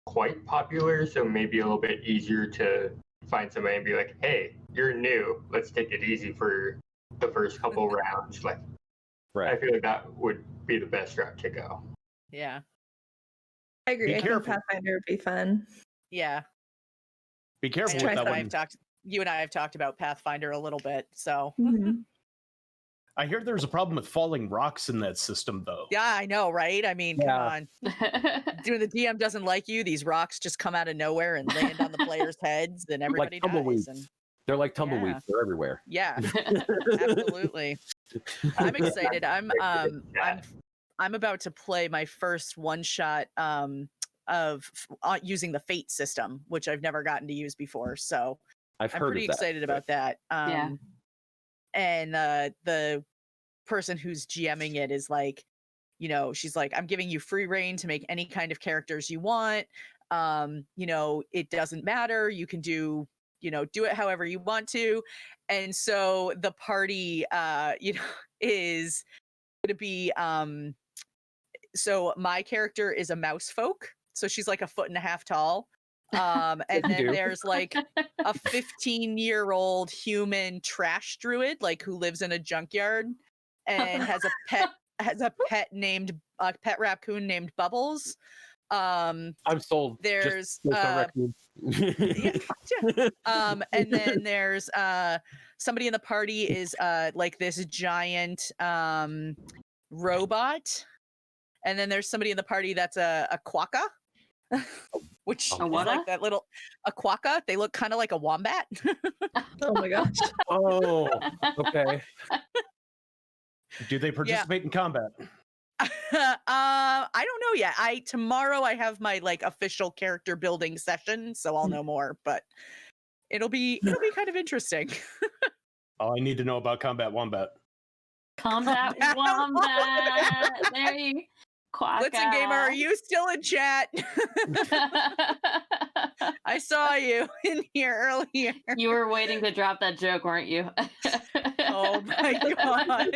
[SPEAKER 4] quite popular, so maybe a little bit easier to find somebody and be like, hey, you're new, let's take it easy for the first couple rounds. Like, I feel like that would be the best route to go.
[SPEAKER 1] Yeah,
[SPEAKER 6] I agree. I think Pathfinder would be fun.
[SPEAKER 1] Yeah,
[SPEAKER 5] be careful with that one.
[SPEAKER 1] You and I have talked about Pathfinder a little bit, so
[SPEAKER 5] I hear there's a problem with falling rocks in that system, though.
[SPEAKER 1] Yeah, I know, right? I mean, come on. Dude, the DM doesn't like you. These rocks just come out of nowhere and land on the players' heads, and everybody dies. And
[SPEAKER 2] they're like tumbleweeds. They're everywhere.
[SPEAKER 1] Yeah, absolutely. I'm excited. I'm about to play my first one shot of using the Fate system, which I've never gotten to use before. So I'm pretty excited about that. And the person who's GMing it is like, she's like, I'm giving you free reign to make any kind of characters you want. It doesn't matter. You can do it however you want to. And so the party, is going to be, so my character is a mouse folk. so she's like 1.5 feet tall. And then there's like a 15-year-old human trash druid, like who lives in a junkyard and has a pet raccoon named Bubbles.
[SPEAKER 2] I'm sold.
[SPEAKER 1] There's
[SPEAKER 2] yeah.
[SPEAKER 1] And then there's somebody in the party is like this giant robot, and then there's somebody in the party that's a quokka. Which is like that little quokka. They look kind of like a wombat.
[SPEAKER 6] Oh my gosh.
[SPEAKER 2] Oh, okay.
[SPEAKER 5] Do they participate in combat?
[SPEAKER 1] I don't know yet. Tomorrow I have my like official character building session, so I'll know more. But it'll be kind of interesting.
[SPEAKER 5] Oh, I need to know about combat wombat.
[SPEAKER 3] Combat wombat. There you
[SPEAKER 1] Blitzen Gamer, are you still in chat? I saw you in here earlier.
[SPEAKER 3] You were waiting to drop that joke, weren't you?
[SPEAKER 1] Oh my god.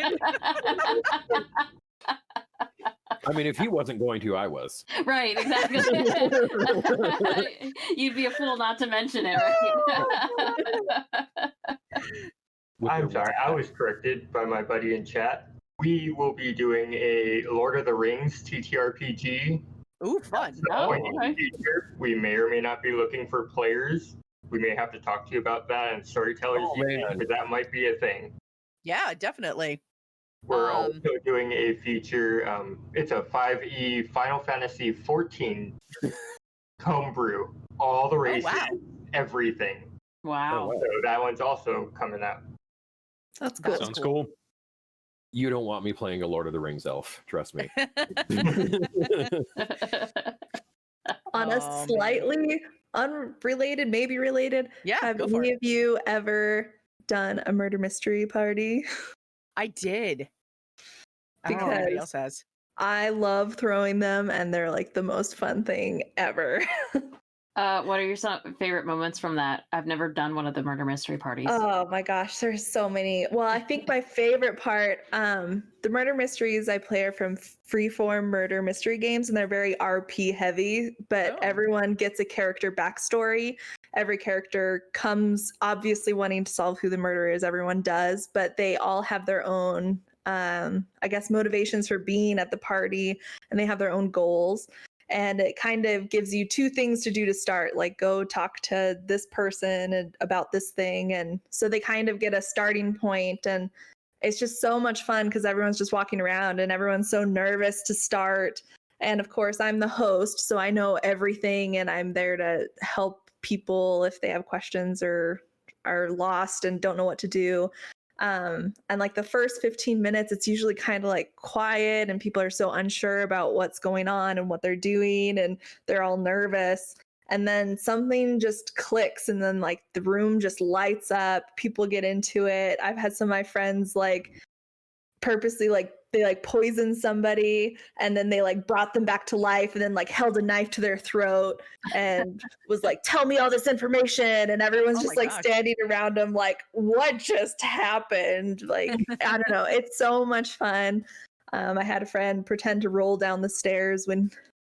[SPEAKER 2] I mean, if he wasn't going to, I was.
[SPEAKER 3] Right, exactly. You'd be a fool not to mention it, right?
[SPEAKER 4] I'm sorry, I was corrected by my buddy in chat. We will be doing a Lord of the Rings TTRPG.
[SPEAKER 1] Ooh, fun.
[SPEAKER 3] Oh,
[SPEAKER 4] In the
[SPEAKER 3] okay.
[SPEAKER 4] future, we may or may not be looking for players. We may have to talk to you about that and storytellers, because that might be a thing.
[SPEAKER 1] Yeah, definitely.
[SPEAKER 4] We're also doing a feature. It's a 5e Final Fantasy 14 homebrew. All the races, everything.
[SPEAKER 3] Wow.
[SPEAKER 4] So that one's also coming out.
[SPEAKER 6] That's cool.
[SPEAKER 5] Sounds cool.
[SPEAKER 2] You don't want me playing a Lord of the Rings elf, trust me.
[SPEAKER 6] On a slightly unrelated, maybe related, have any of you ever done a murder mystery party?
[SPEAKER 1] I did. I don't know if anybody else has.
[SPEAKER 6] I love throwing them, and they're like the most fun thing ever.
[SPEAKER 3] What are your favorite moments from that? I've never done one of the murder mystery parties.
[SPEAKER 6] Oh my gosh, there's so many. Well, I think my favorite part, the murder mysteries I play are from freeform murder mystery games, and they're very RP heavy, but everyone gets a character backstory. Every character comes obviously wanting to solve who the murderer is. Everyone does, but they all have their own, I guess, motivations for being at the party, and they have their own goals. And it kind of gives you two things to do to start, like go talk to this person about this thing. And so they kind of get a starting point, and it's just so much fun because everyone's just walking around and everyone's so nervous to start. And of course, I'm the host, so I know everything, and I'm there to help people if they have questions or are lost and don't know what to do. And like the first 15 minutes, it's usually kind of like quiet, and people are so unsure about what's going on and what they're doing, and they're all nervous. And then something just clicks, and then like the room just lights up. People get into it. I've had some of my friends like purposely like they like poisoned somebody, and then they like brought them back to life, and then like held a knife to their throat and was like, tell me all this information, and everyone's just like standing around them like, what just happened? Like, I don't know, it's so much fun. I had a friend pretend to roll down the stairs when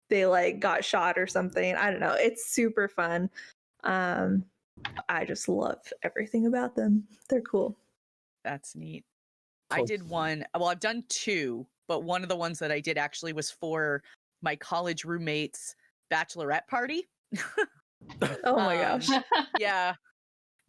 [SPEAKER 6] they like got shot or something. I don't know, it's super fun. I just love everything about them. They're cool.
[SPEAKER 1] That's neat. I did one. Well, I've done two, but one of the ones that I did actually was for my college roommate's bachelorette party.
[SPEAKER 6] Oh my gosh.
[SPEAKER 1] Yeah.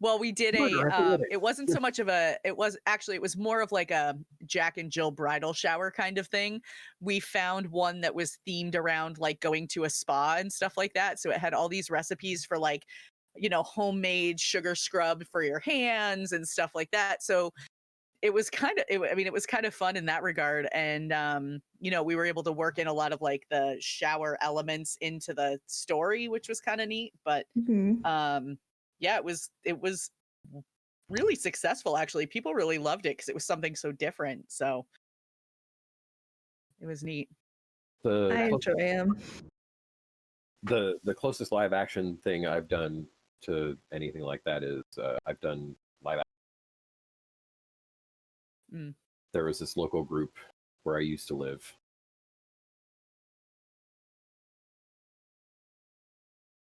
[SPEAKER 1] Well, we did it wasn't so much of it was more of like a Jack and Jill bridal shower kind of thing. We found one that was themed around like going to a spa and stuff like that. So it had all these recipes for like, homemade sugar scrub for your hands and stuff like that. So it was kind of fun in that regard. And, we were able to work in a lot of like the shower elements into the story, which was kind of neat. But yeah, it was really successful, actually. People really loved it because it was something so different. So it was neat.
[SPEAKER 6] I enjoy them.
[SPEAKER 2] The closest live action thing I've done to anything like that is I've done live action. There was this local group where I used to live.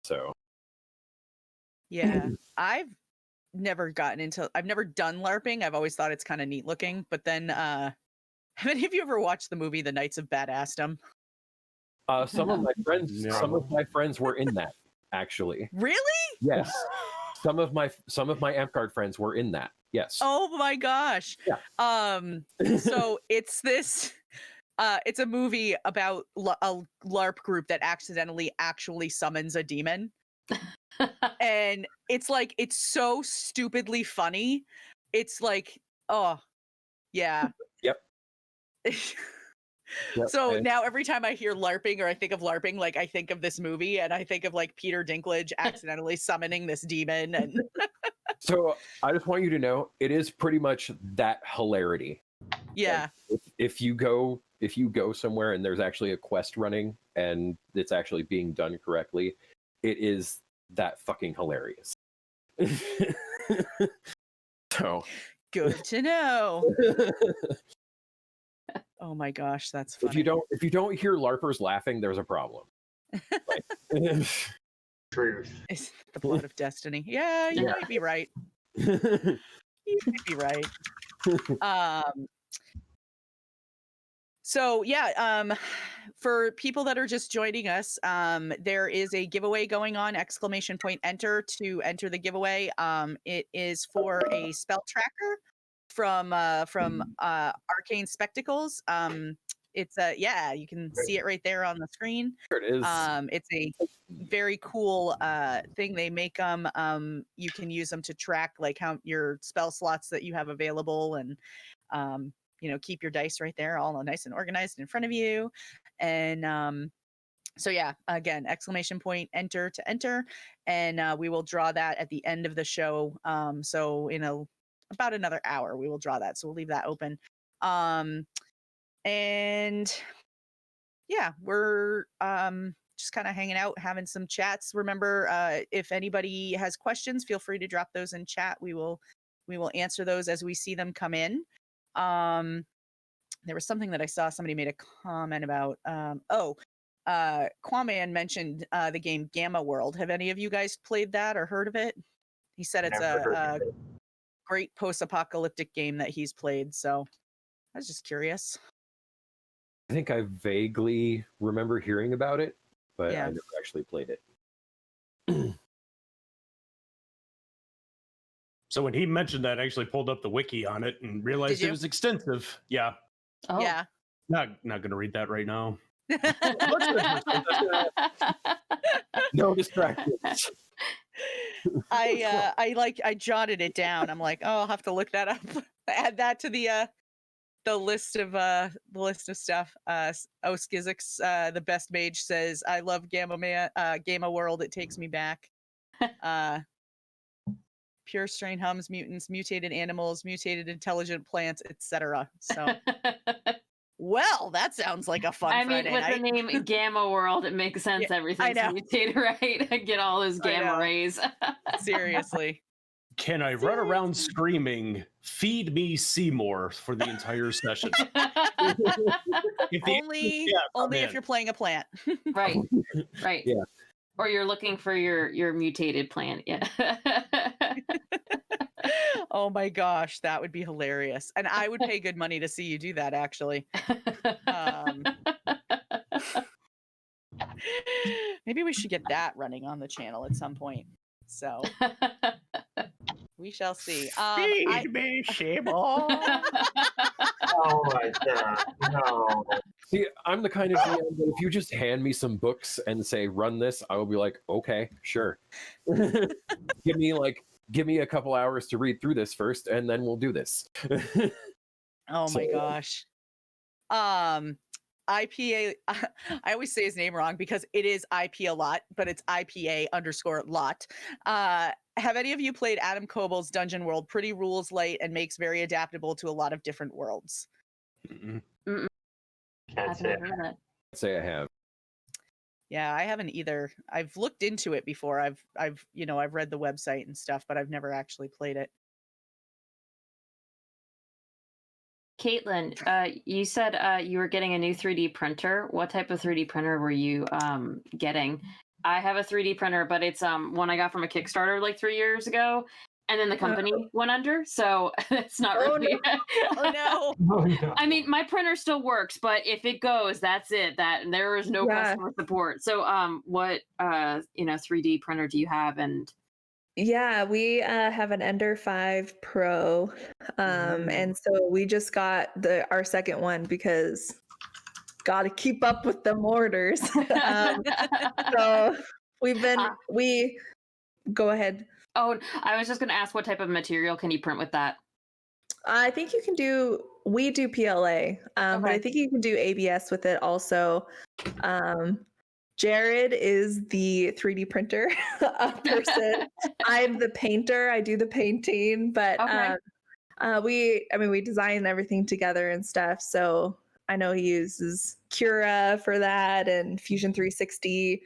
[SPEAKER 2] So
[SPEAKER 1] Yeah, I've never done LARPing. I've always thought it's kind of neat looking. But then, have any of you ever watched the movie The Knights of Badassdom?
[SPEAKER 2] some of my friends,
[SPEAKER 5] No.
[SPEAKER 2] some of my friends were in that actually.
[SPEAKER 1] Really?
[SPEAKER 2] Yes, some of my amp card friends were in that. Yes.
[SPEAKER 1] Oh my gosh.
[SPEAKER 2] Yeah.
[SPEAKER 1] So it's this. It's a movie about a LARP group that accidentally actually summons a demon. And it's like, it's so stupidly funny. It's like, oh, yeah.
[SPEAKER 2] Yep. Yep.
[SPEAKER 1] So
[SPEAKER 2] And
[SPEAKER 1] now every time I hear LARPing or I think of LARPing, like I think of this movie and I think of like Peter Dinklage accidentally summoning this demon. And
[SPEAKER 2] so I just want you to know, it is pretty much that hilarity.
[SPEAKER 1] yeah.
[SPEAKER 2] Like, if you go somewhere and there's actually a quest running and it's actually being done correctly, it is that fucking hilarious. So
[SPEAKER 1] Good to know. Oh my gosh, that's funny.
[SPEAKER 2] if you don't hear LARPers laughing, there's a problem. Like,
[SPEAKER 4] Truth.
[SPEAKER 1] It's the blood of destiny. Yeah, you
[SPEAKER 2] Yeah.
[SPEAKER 1] might be right. You might be right. So yeah, for people that are just joining us, there is a giveaway going on, ! Enter to enter the giveaway. It is for a spell tracker from ArcaneSpectacles. It's yeah, you can see it right there on the screen.
[SPEAKER 2] there it is.
[SPEAKER 1] It's a very cool thing. They make them. You can use them to track like how your spell slots that you have available, and you know, keep your dice right there, all nice and organized in front of you. And so yeah, again, ! Enter to enter, and we will draw that at the end of the show. So in about another hour, we will draw that. So we'll leave that open. And yeah, we're just kind of hanging out, having some chats. Remember, if anybody has questions, feel free to drop those in chat. We will answer those as we see them come in. There was something that I saw somebody made a comment about. Quaman mentioned the game Gamma World. Have any of you guys played that or heard of it? He said it's
[SPEAKER 4] Never heard
[SPEAKER 1] a
[SPEAKER 4] of it.
[SPEAKER 1] great post-apocalyptic game that he's played. So I was just curious.
[SPEAKER 2] I think I vaguely remember hearing about it, but
[SPEAKER 1] Yeah.
[SPEAKER 2] I never actually played it.
[SPEAKER 5] So when he mentioned that, I actually pulled up the wiki on it and realized
[SPEAKER 1] Did you?
[SPEAKER 5] it was extensive. Yeah.
[SPEAKER 3] Oh.
[SPEAKER 1] Yeah.
[SPEAKER 5] Not going to read that right now.
[SPEAKER 2] No distractions.
[SPEAKER 1] I jotted it down. I'm like, oh, I'll have to look that up. Add that to the list of stuff. Skizix, the best mage, says, I love Gamma World, it takes me back. Pure strain hums, mutants, mutated animals, mutated intelligent plants, etc. So well, that sounds like a fun Friday
[SPEAKER 3] with
[SPEAKER 1] night.
[SPEAKER 3] the name Gamma World, it makes sense.
[SPEAKER 1] Yeah,
[SPEAKER 3] Everything's
[SPEAKER 1] know.
[SPEAKER 3] mutated, right? Get all those
[SPEAKER 1] I
[SPEAKER 3] gamma
[SPEAKER 1] know.
[SPEAKER 3] rays.
[SPEAKER 1] Seriously.
[SPEAKER 5] Can I run around screaming, "Feed me Seymour" for the entire session? If the
[SPEAKER 1] Only
[SPEAKER 5] yeah, come
[SPEAKER 1] if
[SPEAKER 5] in.
[SPEAKER 1] you're playing a plant.
[SPEAKER 3] Right. Right.
[SPEAKER 2] Yeah.
[SPEAKER 3] Or you're looking for your mutated plant. Yeah.
[SPEAKER 1] Oh my gosh, that would be hilarious. And I would pay good money to see you do that, actually. Maybe we should get that running on the channel at some point. So we shall see.
[SPEAKER 5] Feed me Seymour.
[SPEAKER 4] Oh my god, no.
[SPEAKER 2] See, I'm the kind of DM that if you just hand me some books and say run this, I will be like, okay, sure. give me a couple hours to read through this first, and then we'll do this.
[SPEAKER 1] Oh my gosh. IPA. I always say his name wrong because it is IP a lot, but it's IPA_lot. Have any of you played Adam Koebel's Dungeon World? Pretty rules light and makes very adaptable to a lot of different worlds.
[SPEAKER 3] Mm-mm.
[SPEAKER 4] Can't
[SPEAKER 3] I've
[SPEAKER 4] say
[SPEAKER 3] never heard it.
[SPEAKER 2] Say I have.
[SPEAKER 1] Yeah, I haven't either. I've looked into it before. I've read the website and stuff, but I've never actually played it.
[SPEAKER 3] Caitlin, you said you were getting a new 3D printer. What type of 3D printer were you getting? I have a 3D printer, but it's one I got from a Kickstarter like 3 years ago, and then the company went under, so it's not really.
[SPEAKER 1] Oh no!
[SPEAKER 4] Oh, no.
[SPEAKER 3] I mean, my printer still works, but if it goes, that's it. That there is no customer support. So, what 3D printer do you have? And
[SPEAKER 6] Yeah, we have an Ender 5 Pro, and so we just got our second one because got to keep up with the orders. So we go ahead.
[SPEAKER 3] Oh, I was just going to ask, what type of material can you print with that?
[SPEAKER 6] I think you can we do PLA, but I think you can do ABS with it also. Jared is the 3D printer person. I'm the painter. I do the painting, but we design everything together and stuff. So I know he uses Cura for that and Fusion 360.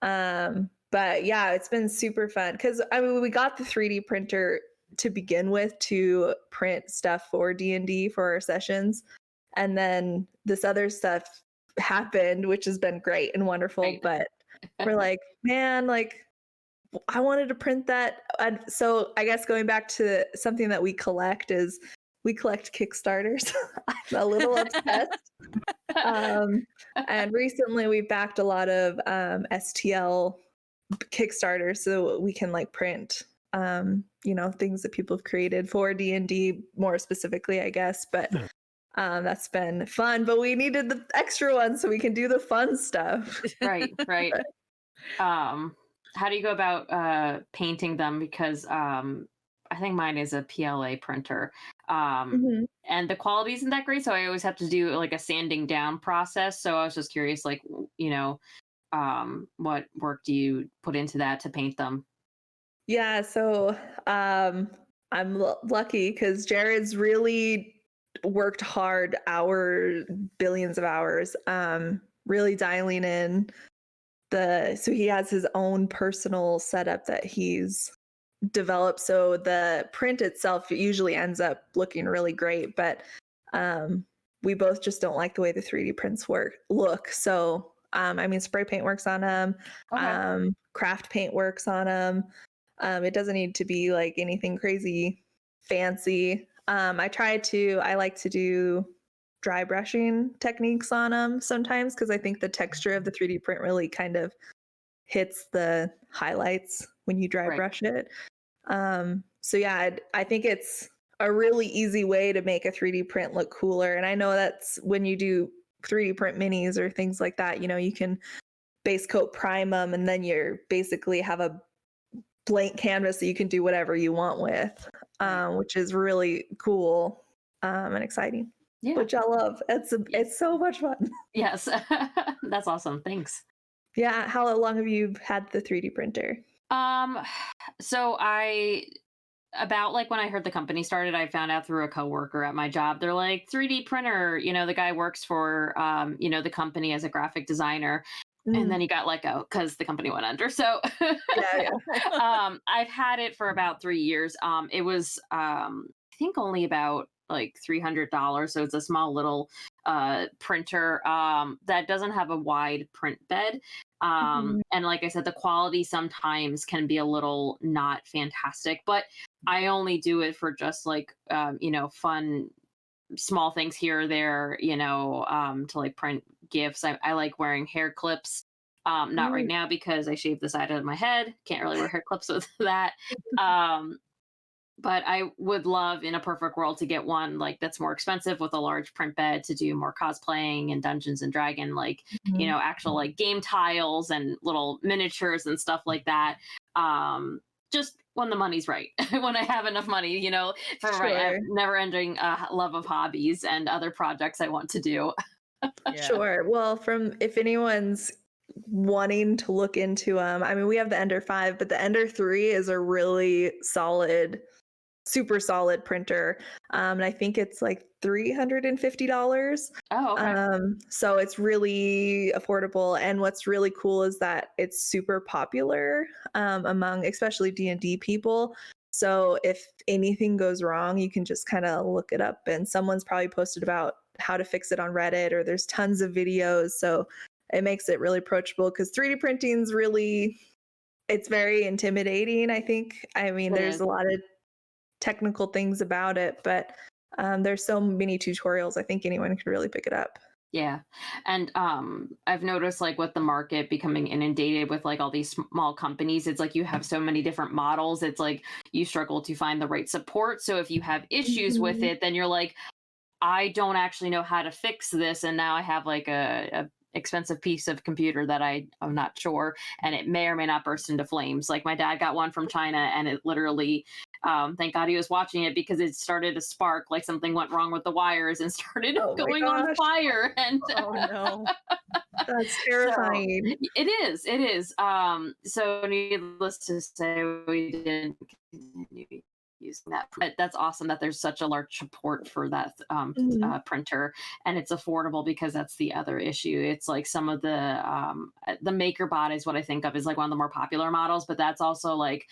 [SPEAKER 6] But yeah, it's been super fun because we got the 3D printer to begin with to print stuff for D&D for our sessions, and then this other stuff happened, which has been great and wonderful. Right. But we're like, man, like I wanted to print that. And so I guess going back to something that we collect is we collect Kickstarters. I'm a little obsessed. And recently we backed a lot of STL Kickstarters so we can like print things that people have created for D&D more specifically, I guess. But that's been fun, but we needed the extra one so we can do the fun stuff.
[SPEAKER 3] Right. How do you go about painting them? Because I think mine is a PLA printer, and the quality isn't that great, so I always have to do like a sanding down process. So I was just curious, like, what work do you put into that to paint them?
[SPEAKER 6] Yeah, so I'm lucky because Jared's really worked hard, billions of hours, really dialing in so he has his own personal setup that he's developed. So the print itself usually ends up looking really great, but we both just don't like the way the 3D prints look. So spray paint works on them, craft paint works on them. It doesn't need to be like anything crazy fancy. I like to do dry brushing techniques on them sometimes because I think the texture of the 3D print really kind of hits the highlights when you dry brush it. So yeah, I think it's a really easy way to make a 3D print look cooler. And I know that's when you do 3D print minis or things like that, you can base coat prime them and then you're basically have a blank canvas that you can do whatever you want with, which is really cool and exciting. Yeah. Which I love. It's so much fun.
[SPEAKER 3] Yes. That's awesome. Thanks.
[SPEAKER 6] Yeah. How long have you had the 3D printer?
[SPEAKER 3] So about like when I heard the company started, I found out through a coworker at my job. They're like, 3D printer, the guy works for the company as a graphic designer. And then he got let go because the company went under. So I've had it for about 3 years. It was I think only about like $300. So it's a small little printer that doesn't have a wide print bed. And like I said, the quality sometimes can be a little not fantastic, but I only do it for just like fun small things here or there, to like print gifts. I like wearing hair clips. Not right now because I shaved the side of my head. Can't really wear hair clips with that. But I would love in a perfect world to get one like that's more expensive with a large print bed to do more cosplaying and Dungeons and Dragon, like, actual like game tiles and little miniatures and stuff like that. Just when the money's right, when I have enough money, for right, never ending love of hobbies and other projects I want to do.
[SPEAKER 6] Sure. Well, if anyone's wanting to look into we have the Ender 5, but the Ender 3 is a really solid, super solid printer. And I think it's like $350.
[SPEAKER 3] Oh, okay.
[SPEAKER 6] So it's really affordable. And what's really cool is that it's super popular among especially D&D people. So if anything goes wrong, you can just kind of look it up and someone's probably posted about how to fix it on Reddit, or there's tons of videos. So it makes it really approachable, because 3D printing is really, it's very intimidating, I think. I mean,
[SPEAKER 3] It
[SPEAKER 6] there's
[SPEAKER 3] is.
[SPEAKER 6] a lot of technical things about it, but there's so many tutorials. I think anyone could really pick it up.
[SPEAKER 3] Yeah. And I've noticed, like, with the market becoming inundated with like all these small companies, it's like you have so many different models. It's like you struggle to find the right support. So if you have issues with
[SPEAKER 6] Mhm.
[SPEAKER 3] it, then you're like, I don't actually know how to fix this, and now I have like a expensive piece of computer that I'm not sure, and it may or may not burst into flames. Like, my dad got one from China, and it literally, thank God he was watching it, because it started to spark, like something went wrong with the wires and started
[SPEAKER 6] Oh my
[SPEAKER 3] going on
[SPEAKER 6] gosh.
[SPEAKER 3] fire. And
[SPEAKER 1] Oh no.
[SPEAKER 6] That's
[SPEAKER 3] so
[SPEAKER 6] terrifying.
[SPEAKER 3] it is. So needless to say, we didn't continue using that. But that's awesome that there's such a large support for that
[SPEAKER 6] Mhm.
[SPEAKER 3] printer, and it's affordable, because that's the other issue. It's like some of the MakerBot is what I think of as like one of the more popular models, but that's also like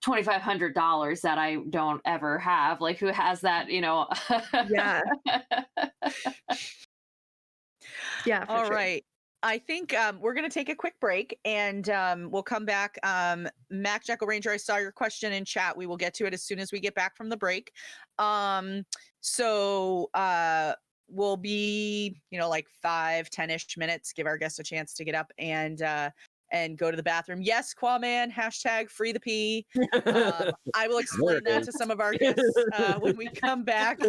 [SPEAKER 3] $2,500 that I don't ever have. Like, who has that?
[SPEAKER 6] Yeah. Yeah, for
[SPEAKER 1] All
[SPEAKER 6] sure.
[SPEAKER 1] right. I think we're going to take a quick break, and we'll come back. Mac Jekyll Ranger, I saw your question in chat. We will get to it as soon as we get back from the break. So we'll be, like 5-10-ish minutes, give our guests a chance to get up and go to the bathroom. Yes, Quaman, hashtag free the pee. I will explain that to some of our guests when we come back.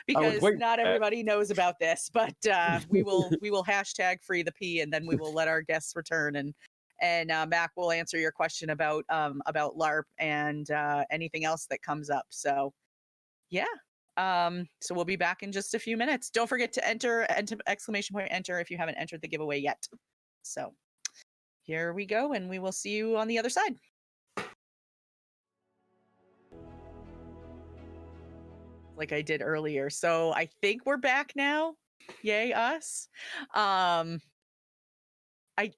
[SPEAKER 1] Because
[SPEAKER 2] wait
[SPEAKER 1] not
[SPEAKER 2] for that.
[SPEAKER 1] everybody knows about this, but we will hashtag free the pee, and then we will let our guests return, and Mac will answer your question about LARP and anything else that comes up. So yeah. So we'll be back in just a few minutes. Don't forget to enter !enter if you haven't entered the giveaway yet. So here we go, and we will see you on the other side. Like I did earlier. So I think we're back now. Yay, us. I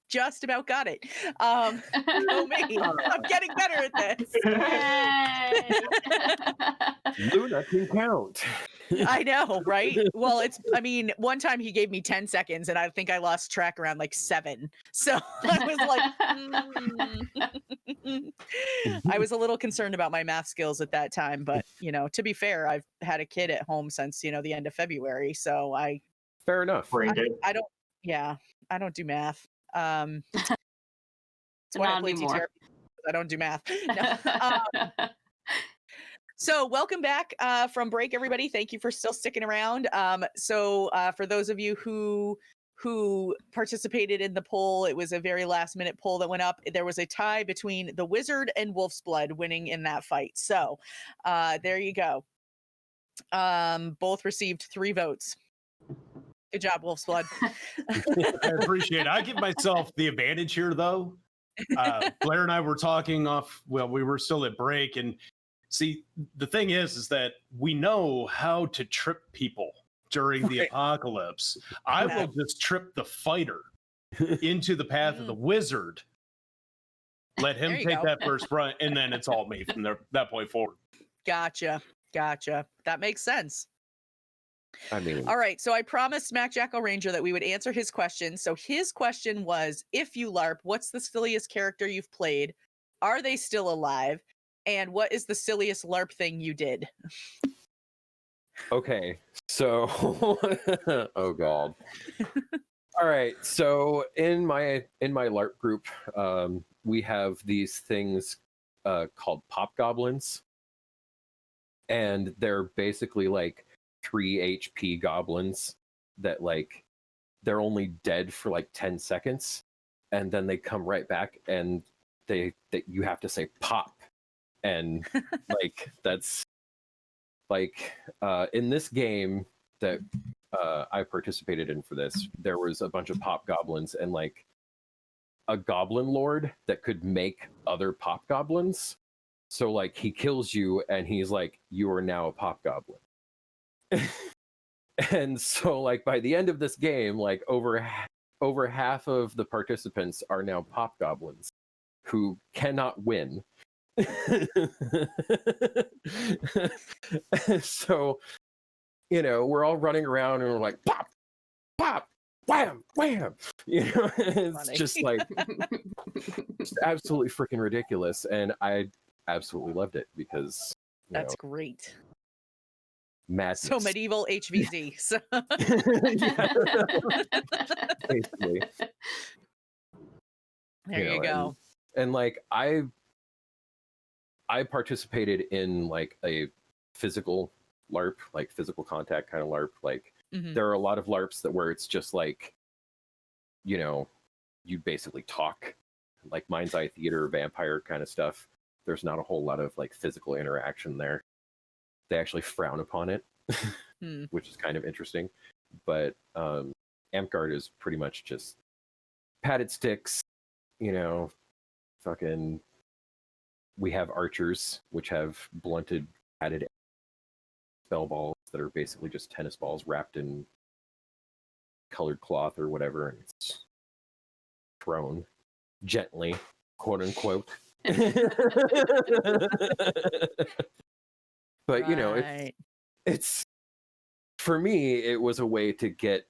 [SPEAKER 1] just about got it. Go me. I'm getting better at this.
[SPEAKER 3] Yay!
[SPEAKER 2] Luna can count.
[SPEAKER 1] I know, right? Well, one time he gave me 10 seconds, and I think I lost track around like 7. So I was like, I was a little concerned about my math skills at that time. But, to be fair, I've had a kid at home since, the end of February. So
[SPEAKER 2] Fair enough.
[SPEAKER 4] Brain dead.
[SPEAKER 1] I don't do math. That's why I
[SPEAKER 3] Not
[SPEAKER 1] play
[SPEAKER 3] anymore.
[SPEAKER 1] TTRPG. I don't do math. No. So welcome back from break, everybody. Thank you for still sticking around. So for those of you who participated in the poll, it was a very last minute poll that went up. There was a tie between the Wizard and Wolfsblood winning in that fight. So there you go. Both received 3 votes. Good job, Wolfsblood.
[SPEAKER 5] I appreciate it. I give myself the advantage here, though. Blair and I were talking we were still at break, and see, the thing is that we know how to trip people during the
[SPEAKER 1] Right.
[SPEAKER 5] apocalypse. I will just trip the fighter into the path of the wizard, let him
[SPEAKER 1] There you
[SPEAKER 5] take
[SPEAKER 1] go.
[SPEAKER 5] that first brunt, and then it's all me from that point forward.
[SPEAKER 1] Gotcha. That makes sense.
[SPEAKER 2] I mean,
[SPEAKER 1] All right. So I promised Mac Jackal Ranger that we would answer his question. So his question was, if you LARP, what's the silliest character you've played? Are they still alive? And what is the silliest LARP thing you did?
[SPEAKER 2] okay, so oh god. All right, so in my LARP group, we have these things called pop goblins, and they're basically like 3 HP goblins that like they're only dead for like 10 seconds, and then they come right back, and you have to say pop, and like that's like in this game that I participated in for this, there was a bunch of pop goblins and like a goblin lord that could make other pop goblins. So like he kills you and he's like, you are now a pop goblin. And so like by the end of this game, like over half of the participants are now pop goblins who cannot win. So, we're all running around and we're like, pop, pop, wham, wham. You know, it's
[SPEAKER 1] Funny.
[SPEAKER 2] just like just absolutely freaking ridiculous, and I absolutely loved it because
[SPEAKER 1] That's great.
[SPEAKER 2] madness.
[SPEAKER 1] So medieval HVZ. So
[SPEAKER 2] Basically.
[SPEAKER 1] there you
[SPEAKER 2] know,
[SPEAKER 1] go.
[SPEAKER 2] And like I participated in like a physical LARP, like physical contact kind of LARP. Like
[SPEAKER 1] Mhm.
[SPEAKER 2] there are a lot of LARPs that where it's just like, you know, you basically talk, like Mind's Eye Theater, vampire kind of stuff. There's not a whole lot of like physical interaction there. They actually frown upon it, which is kind of interesting. But Amtgard is pretty much just padded sticks, you know, fucking. We have archers, which have blunted, padded spell balls that are basically just tennis balls wrapped in colored cloth or whatever, and it's thrown gently, quote unquote. But you know, it's for me, it was a way to get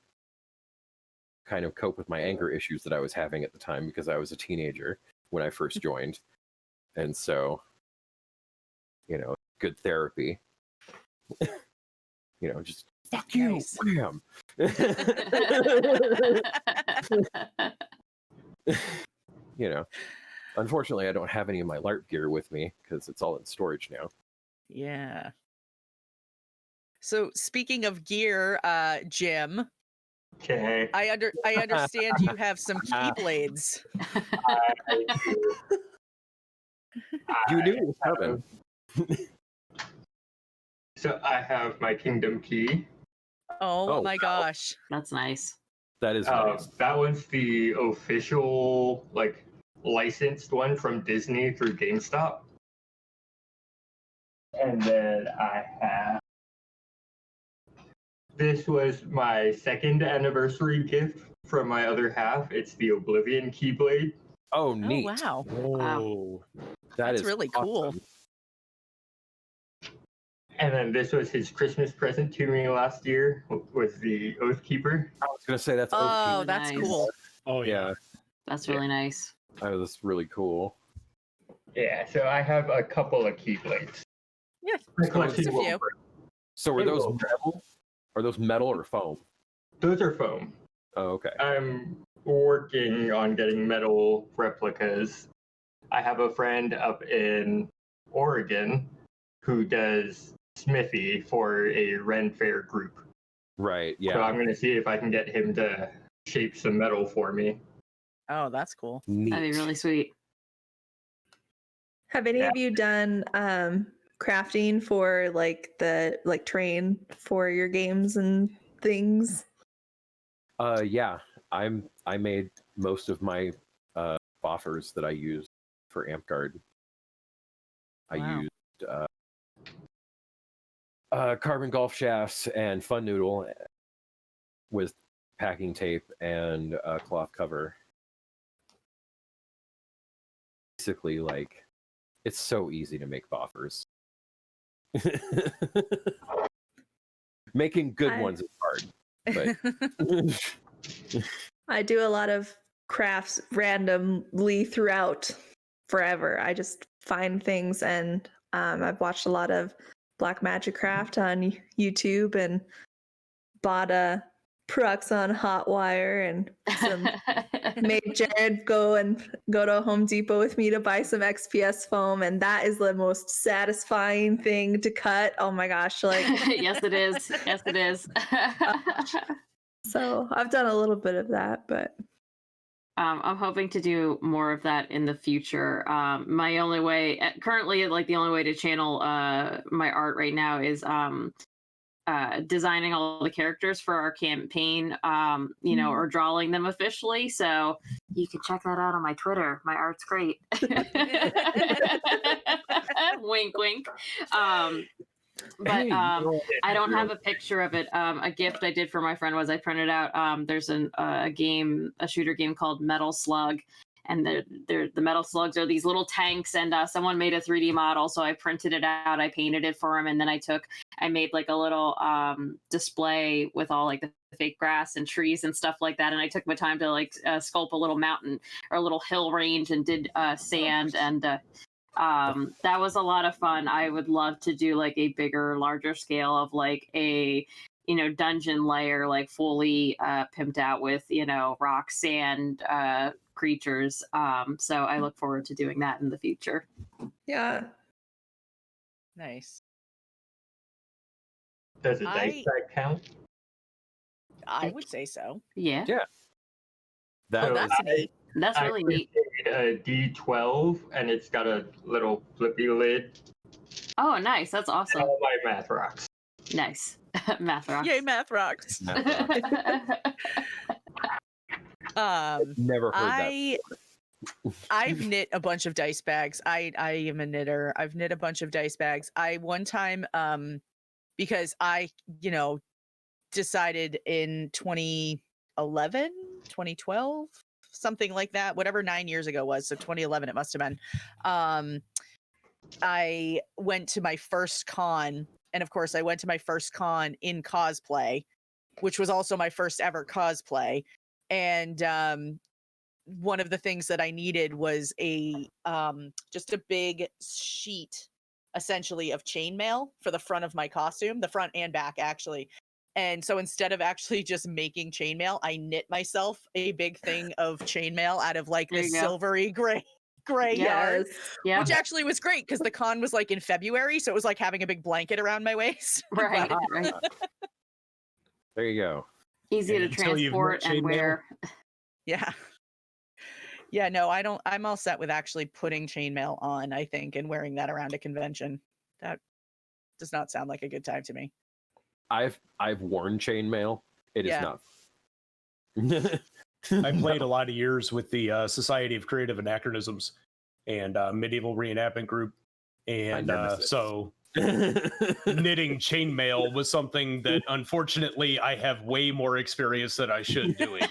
[SPEAKER 2] kind of cope with my anger issues that I was having at the time because I was a teenager when I first joined. And so, you know, good therapy. You know, just fuck you,
[SPEAKER 1] Nice.
[SPEAKER 2] wham. You know, unfortunately, I don't have any of my LARP gear with me because it's all in storage now.
[SPEAKER 1] Yeah. So speaking of gear, Jim,
[SPEAKER 4] Okay.
[SPEAKER 1] I understand you have some keyblades.
[SPEAKER 4] I do.
[SPEAKER 2] You knew it was coming.
[SPEAKER 4] So I have my Kingdom Key.
[SPEAKER 1] Oh my gosh.
[SPEAKER 3] That's nice.
[SPEAKER 2] That is nice.
[SPEAKER 4] That one's the official, like, licensed one from Disney through GameStop. And then I have. This was my second anniversary gift from my other half. It's the Oblivion Keyblade.
[SPEAKER 2] Oh, neat.
[SPEAKER 1] Oh, wow.
[SPEAKER 5] Whoa.
[SPEAKER 1] That's really cool.
[SPEAKER 2] awesome.
[SPEAKER 4] And then this was his Christmas present to me last year, was the Oathkeeper.
[SPEAKER 2] I was going to say that's
[SPEAKER 1] Oh,
[SPEAKER 2] Oathkeeper.
[SPEAKER 1] that's
[SPEAKER 3] Nice.
[SPEAKER 1] cool.
[SPEAKER 5] Oh yeah.
[SPEAKER 3] That's really nice.
[SPEAKER 2] That was really cool.
[SPEAKER 4] Yeah, so I have a couple of Keyblades.
[SPEAKER 1] Yeah,
[SPEAKER 4] My
[SPEAKER 1] just
[SPEAKER 4] collection
[SPEAKER 1] a
[SPEAKER 4] will
[SPEAKER 1] few.
[SPEAKER 4] break.
[SPEAKER 2] So are
[SPEAKER 4] It
[SPEAKER 2] those
[SPEAKER 4] will.
[SPEAKER 2] metal? Are those metal or foam?
[SPEAKER 4] Those are foam.
[SPEAKER 2] Oh, okay.
[SPEAKER 4] I'm working on getting metal replicas. I have a friend up in Oregon who does smithy for a Ren Fair group.
[SPEAKER 2] Right,
[SPEAKER 4] So
[SPEAKER 2] yeah.
[SPEAKER 4] I'm going to see if I can get him to shape some metal for me.
[SPEAKER 1] Oh, that's cool.
[SPEAKER 2] Neat.
[SPEAKER 3] That'd be really sweet.
[SPEAKER 6] Have any of you done crafting for like the train for your games and things?
[SPEAKER 2] Yeah. I made most of my buffers that I used for Amtgard.
[SPEAKER 1] Wow.
[SPEAKER 2] I used carbon golf shafts and Fun Noodle with packing tape and a cloth cover. Basically, like, it's so easy to make buffers. Making good ones is hard, but
[SPEAKER 6] I do a lot of crafts randomly throughout forever. I just find things, and I've watched a lot of Black Magic Craft on YouTube and bought a Proxon hot wire and made Jared go to Home Depot with me to buy some XPS foam, and that is the most satisfying thing to cut. Oh my gosh, like
[SPEAKER 3] Yes it is. Yes it is.
[SPEAKER 6] so I've done a little bit of that, but
[SPEAKER 3] I'm hoping to do more of that in the future. My only way currently, like the only way to channel my art right now is designing all the characters for our campaign, you know, or drawing them officially. So you can check that out on my Twitter. My art's great. Wink, wink. But I don't have a picture of it. A gift I did for my friend was I printed out. There's a shooter game called Metal Slug, and the metal slugs are these little tanks, and someone made a 3D model, so I printed it out, I painted it for him, and then I made like a little display with all like the fake grass and trees and stuff like that, and I took my time to like sculpt a little mountain or a little hill range and did sand, and that was a lot of fun. I would love to do like a bigger, larger scale of like a dungeon layer, like fully pimped out with rock, sand, creatures. So I look forward to doing that in the future.
[SPEAKER 6] Yeah.
[SPEAKER 1] Nice.
[SPEAKER 4] Does a dice bag count?
[SPEAKER 1] I would say so.
[SPEAKER 3] Yeah.
[SPEAKER 2] Yeah.
[SPEAKER 4] So
[SPEAKER 1] That's neat.
[SPEAKER 3] That's really neat.
[SPEAKER 4] A D12, and it's got a little flippy lid.
[SPEAKER 3] Oh, nice. That's awesome.
[SPEAKER 4] All my math rocks.
[SPEAKER 3] Nice. Math rocks.
[SPEAKER 1] Yay, math rocks.
[SPEAKER 2] Never heard that.
[SPEAKER 1] I've knit a bunch of dice bags. I am a knitter. I've knit a bunch of dice bags. I one time because I decided in 2011, 2012, something like that, whatever 9 years ago was, so 2011 it must have been. I went to my first con, and of course I went to my first con in cosplay, which was also my first ever cosplay. And one of the things that I needed was a just a big sheet, essentially, of chainmail for the front of my costume, the front and back actually. And so instead of actually just making chainmail, I knit myself a big thing of chainmail out of like this silvery gray yarn, which actually was great because the con was like in February, so it was like having a big blanket around my waist.
[SPEAKER 3] Right.
[SPEAKER 2] There you go.
[SPEAKER 3] Easy to transport and wear.
[SPEAKER 1] Yeah, no, I don't. I'm all set with actually putting chainmail on, I think, and wearing that around a convention. That does not sound like a good time to me.
[SPEAKER 2] I've worn chainmail. It is not.
[SPEAKER 5] I played a lot of years with the Society of Creative Anachronisms and Medieval Reenactment Group, and so knitting chainmail was something that unfortunately I have way more experience than I should doing.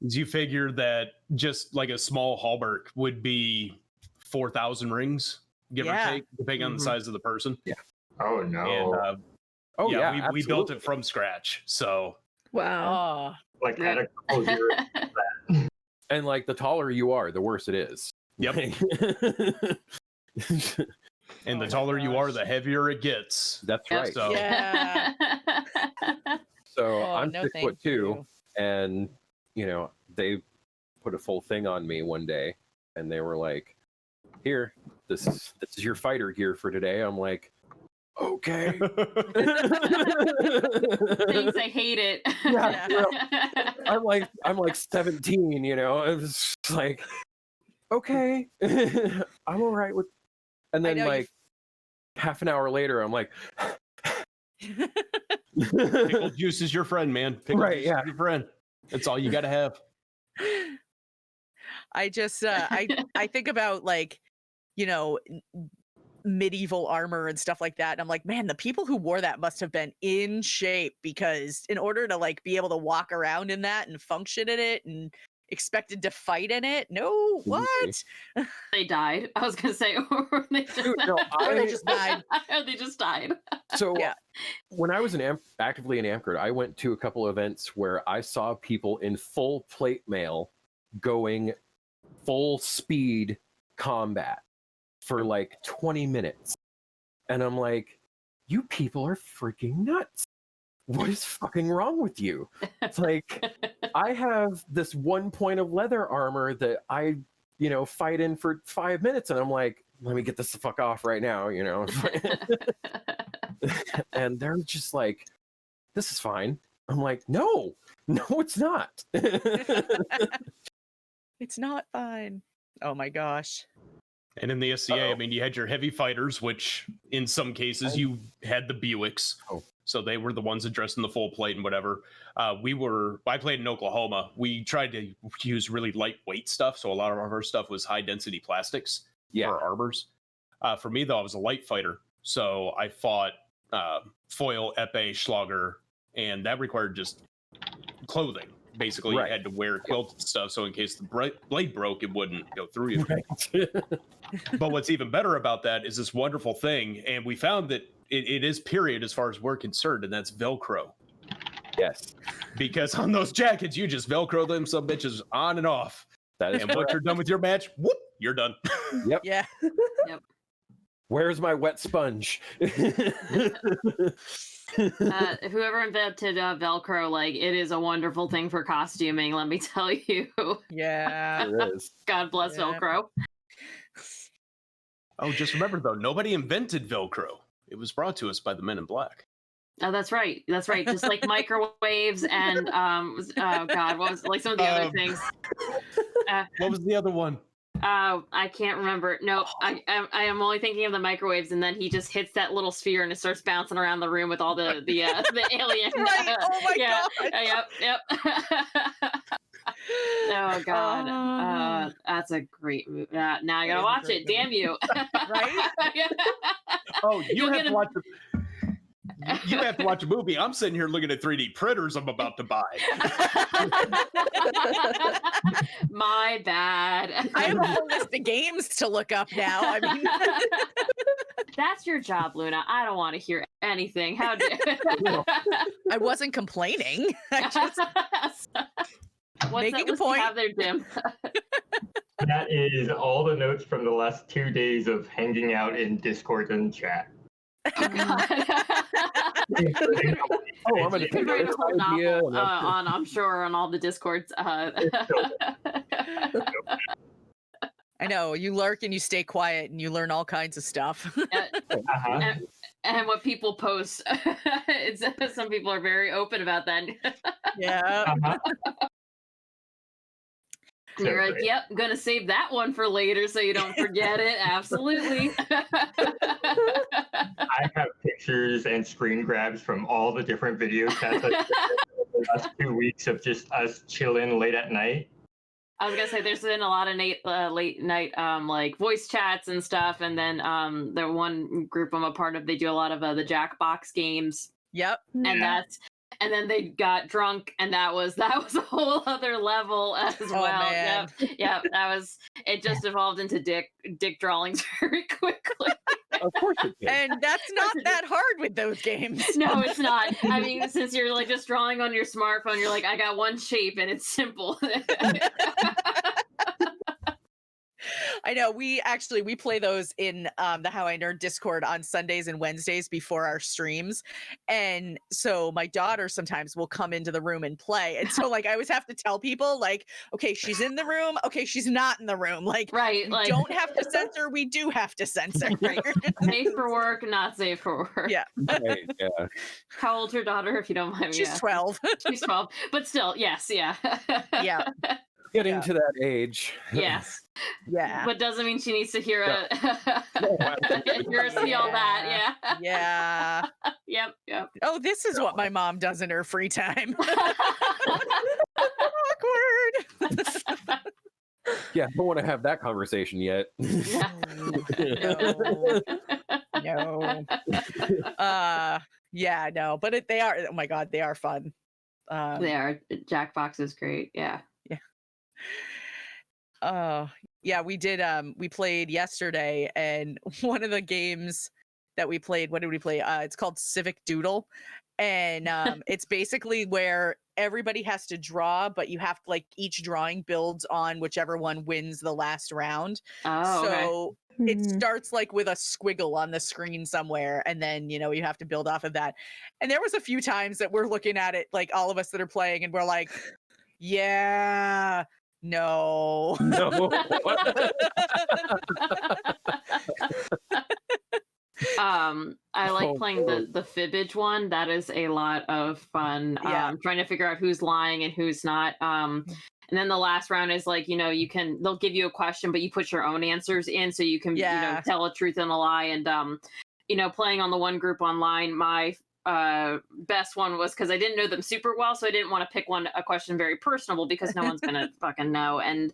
[SPEAKER 5] You figure that just like a small halberd would be 4,000 rings, give or take, depending on the size of the person.
[SPEAKER 2] Yeah.
[SPEAKER 4] Oh no.
[SPEAKER 5] And we built it from scratch. So
[SPEAKER 6] wow.
[SPEAKER 4] Like had a couple years of that.
[SPEAKER 2] And like the taller you are, the worse it is.
[SPEAKER 5] Yep. And the taller you are, the heavier it gets.
[SPEAKER 2] That's right.
[SPEAKER 5] So,
[SPEAKER 2] so I'm 6'2", and they put a full thing on me one day, and they were like, "Here, this is your fighter gear for today." I'm like, "Okay."
[SPEAKER 3] Thanks, I hate it.
[SPEAKER 2] I'm like 17, It was like, okay, I'm all right with. And then like half an hour later, I'm like,
[SPEAKER 5] pickle juice is your friend, man. Pickle juice is your friend. That's all you got to have.
[SPEAKER 1] I just I think about like medieval armor and stuff like that, and I'm like, man, the people who wore that must have been in shape, because in order to like be able to walk around in that and function in it and expected to fight in it, what?
[SPEAKER 3] They died. I was gonna say, or they just died. Or they just died.
[SPEAKER 2] So when I was actively in Amcard, I went to a couple events where I saw people in full plate mail going full speed combat for like 20 minutes. And I'm like, you people are freaking nuts. What is fucking wrong with you? It's like, I have this 1 point of leather armor that I, fight in for 5 minutes, and I'm like, let me get this the fuck off right now, And they're just like, this is fine. I'm like, no, it's not.
[SPEAKER 1] It's not fine. Oh my gosh.
[SPEAKER 5] And in the SCA, I mean, you had your heavy fighters, which in some cases you had the Buicks. So they were the ones that dressed in the full plate and whatever. I played in Oklahoma. We tried to use really lightweight stuff. So a lot of our stuff was high density plastics for armors. For me, though, I was a light fighter. So I fought foil, epee, schlager, and that required just clothing. Basically,
[SPEAKER 2] Right.
[SPEAKER 5] you had to wear quilted stuff, so in case the blade broke, it wouldn't go through you.
[SPEAKER 2] Right.
[SPEAKER 5] But what's even better about that is this wonderful thing, and we found that it is period as far as we're concerned, and that's Velcro.
[SPEAKER 2] Yes.
[SPEAKER 5] Because on those jackets, you just Velcro them some bitches on and off.
[SPEAKER 2] That is
[SPEAKER 5] And once you're done with your match, whoop, you're done.
[SPEAKER 2] Yep.
[SPEAKER 1] Yeah.
[SPEAKER 2] Where's my wet sponge?
[SPEAKER 3] Whoever invented Velcro, like, it is a wonderful thing for costuming, let me tell you.
[SPEAKER 1] Yeah.
[SPEAKER 2] It is.
[SPEAKER 3] God bless
[SPEAKER 1] Yeah.
[SPEAKER 3] Velcro.
[SPEAKER 5] Oh, just remember though, nobody invented Velcro. It was brought to us by the Men in Black.
[SPEAKER 3] Oh, that's right. That's right. Just like microwaves and oh god, what was like some of the other things?
[SPEAKER 5] What was the other one?
[SPEAKER 3] I can't remember. No, I am only thinking of the microwaves, and then he just hits that little sphere and it starts bouncing around the room with all the alien.
[SPEAKER 1] Right. Oh my
[SPEAKER 3] God. Yep. Oh god. That's a great movie. Now I gotta watch it. Damn you.
[SPEAKER 1] Right?
[SPEAKER 5] Oh, you
[SPEAKER 3] You'll
[SPEAKER 5] have
[SPEAKER 3] get
[SPEAKER 5] to
[SPEAKER 3] a-
[SPEAKER 5] watch. You have to watch a movie. I'm sitting here looking at 3D printers I'm about to buy.
[SPEAKER 3] My bad.
[SPEAKER 1] I have a whole list of games to look up now. I mean,
[SPEAKER 3] That's your job, Luna. I don't want to hear anything. How dare
[SPEAKER 1] I wasn't complaining. I just,
[SPEAKER 3] What's
[SPEAKER 1] Making
[SPEAKER 3] that
[SPEAKER 1] a
[SPEAKER 3] list you
[SPEAKER 1] point.
[SPEAKER 3] have there, Jim?
[SPEAKER 4] That is all the notes from the last 2 days of hanging out in Discord and chat.
[SPEAKER 3] Oh, God.
[SPEAKER 2] Oh, I'm gonna
[SPEAKER 3] You could
[SPEAKER 2] take
[SPEAKER 3] write a
[SPEAKER 2] this
[SPEAKER 3] whole
[SPEAKER 2] idea
[SPEAKER 3] novel
[SPEAKER 2] and I'm-
[SPEAKER 3] I'm sure, on all the Discords.
[SPEAKER 1] I know you lurk and you stay quiet and you learn all kinds of stuff.
[SPEAKER 4] Uh-huh.
[SPEAKER 3] And what people post, some people are very open about that.
[SPEAKER 1] Yeah.
[SPEAKER 4] Uh-huh.
[SPEAKER 3] And you're
[SPEAKER 4] So
[SPEAKER 3] like,
[SPEAKER 4] great.
[SPEAKER 3] yep, I'm gonna save that one for later so you don't forget it. Absolutely.
[SPEAKER 4] I have pictures and screen grabs from all the different video chats I've done the last 2 weeks of just us chilling late at night.
[SPEAKER 3] I was gonna say there's been a lot of late night like voice chats and stuff, and then the one group I'm a part of, they do a lot of the Jackbox games,
[SPEAKER 1] Yep.
[SPEAKER 4] Yeah.
[SPEAKER 3] and then they got drunk, and that was a whole other level as
[SPEAKER 1] Oh,
[SPEAKER 3] well.
[SPEAKER 1] man.
[SPEAKER 3] Yep, it just evolved into dick drawings very quickly.
[SPEAKER 2] Of course it did.
[SPEAKER 1] And that's not that hard with those games.
[SPEAKER 3] No, it's not. I mean, since you're like just drawing on your smartphone, you're like, I got one shape and it's simple.
[SPEAKER 1] I know we play those in the How I Nerd Discord on Sundays and Wednesdays before our streams. And so my daughter sometimes will come into the room and play. And so like I always have to tell people like, okay, she's in the room. Okay, she's not in the room. Like,
[SPEAKER 3] Right,
[SPEAKER 1] we
[SPEAKER 3] like
[SPEAKER 1] don't have to censor. We do have to censor.
[SPEAKER 3] Right. Safe for work, not safe for work.
[SPEAKER 1] Yeah.
[SPEAKER 2] Right, yeah.
[SPEAKER 3] How old's your daughter, if you don't mind me
[SPEAKER 1] She's
[SPEAKER 3] asking?
[SPEAKER 1] 12.
[SPEAKER 3] She's 12. But still, yes, yeah.
[SPEAKER 1] Yeah.
[SPEAKER 2] Getting
[SPEAKER 1] Yeah.
[SPEAKER 2] to that age.
[SPEAKER 3] Yes.
[SPEAKER 1] Yeah.
[SPEAKER 3] But doesn't mean she needs to hear
[SPEAKER 2] absolutely.
[SPEAKER 3] see all that, yeah.
[SPEAKER 1] Yeah.
[SPEAKER 3] Yep.
[SPEAKER 1] Oh, this is what my mom does in her free time. Awkward.
[SPEAKER 2] Yeah, I don't want to have that conversation yet.
[SPEAKER 3] Yeah.
[SPEAKER 1] No. Yeah, no, but they are, oh my God, they are fun.
[SPEAKER 3] They are. Jackbox is great, yeah.
[SPEAKER 1] Yeah, we did we played yesterday, and one of the games that we played, what did we play? It's called Civic Doodle. And it's basically where everybody has to draw, but you have to like each drawing builds on whichever one wins the last round.
[SPEAKER 3] Oh, okay.
[SPEAKER 1] So it starts like with a squiggle on the screen somewhere, and then you have to build off of that. And there was a few times that we're looking at it, like all of us that are playing, and we're like, yeah, no.
[SPEAKER 2] No.
[SPEAKER 3] I like
[SPEAKER 2] Oh,
[SPEAKER 3] playing
[SPEAKER 2] boy.
[SPEAKER 3] the fibbage one. That is a lot of fun.
[SPEAKER 1] Yeah.
[SPEAKER 3] Trying to figure out who's lying and who's not. And then the last round is like, they'll give you a question, but you put your own answers in so you can,
[SPEAKER 1] Yeah.
[SPEAKER 3] tell a truth and a lie. And, playing on the one group online, my best one was because I didn't know them super well. So I didn't want to pick a question very personable because no one's going to fucking know. And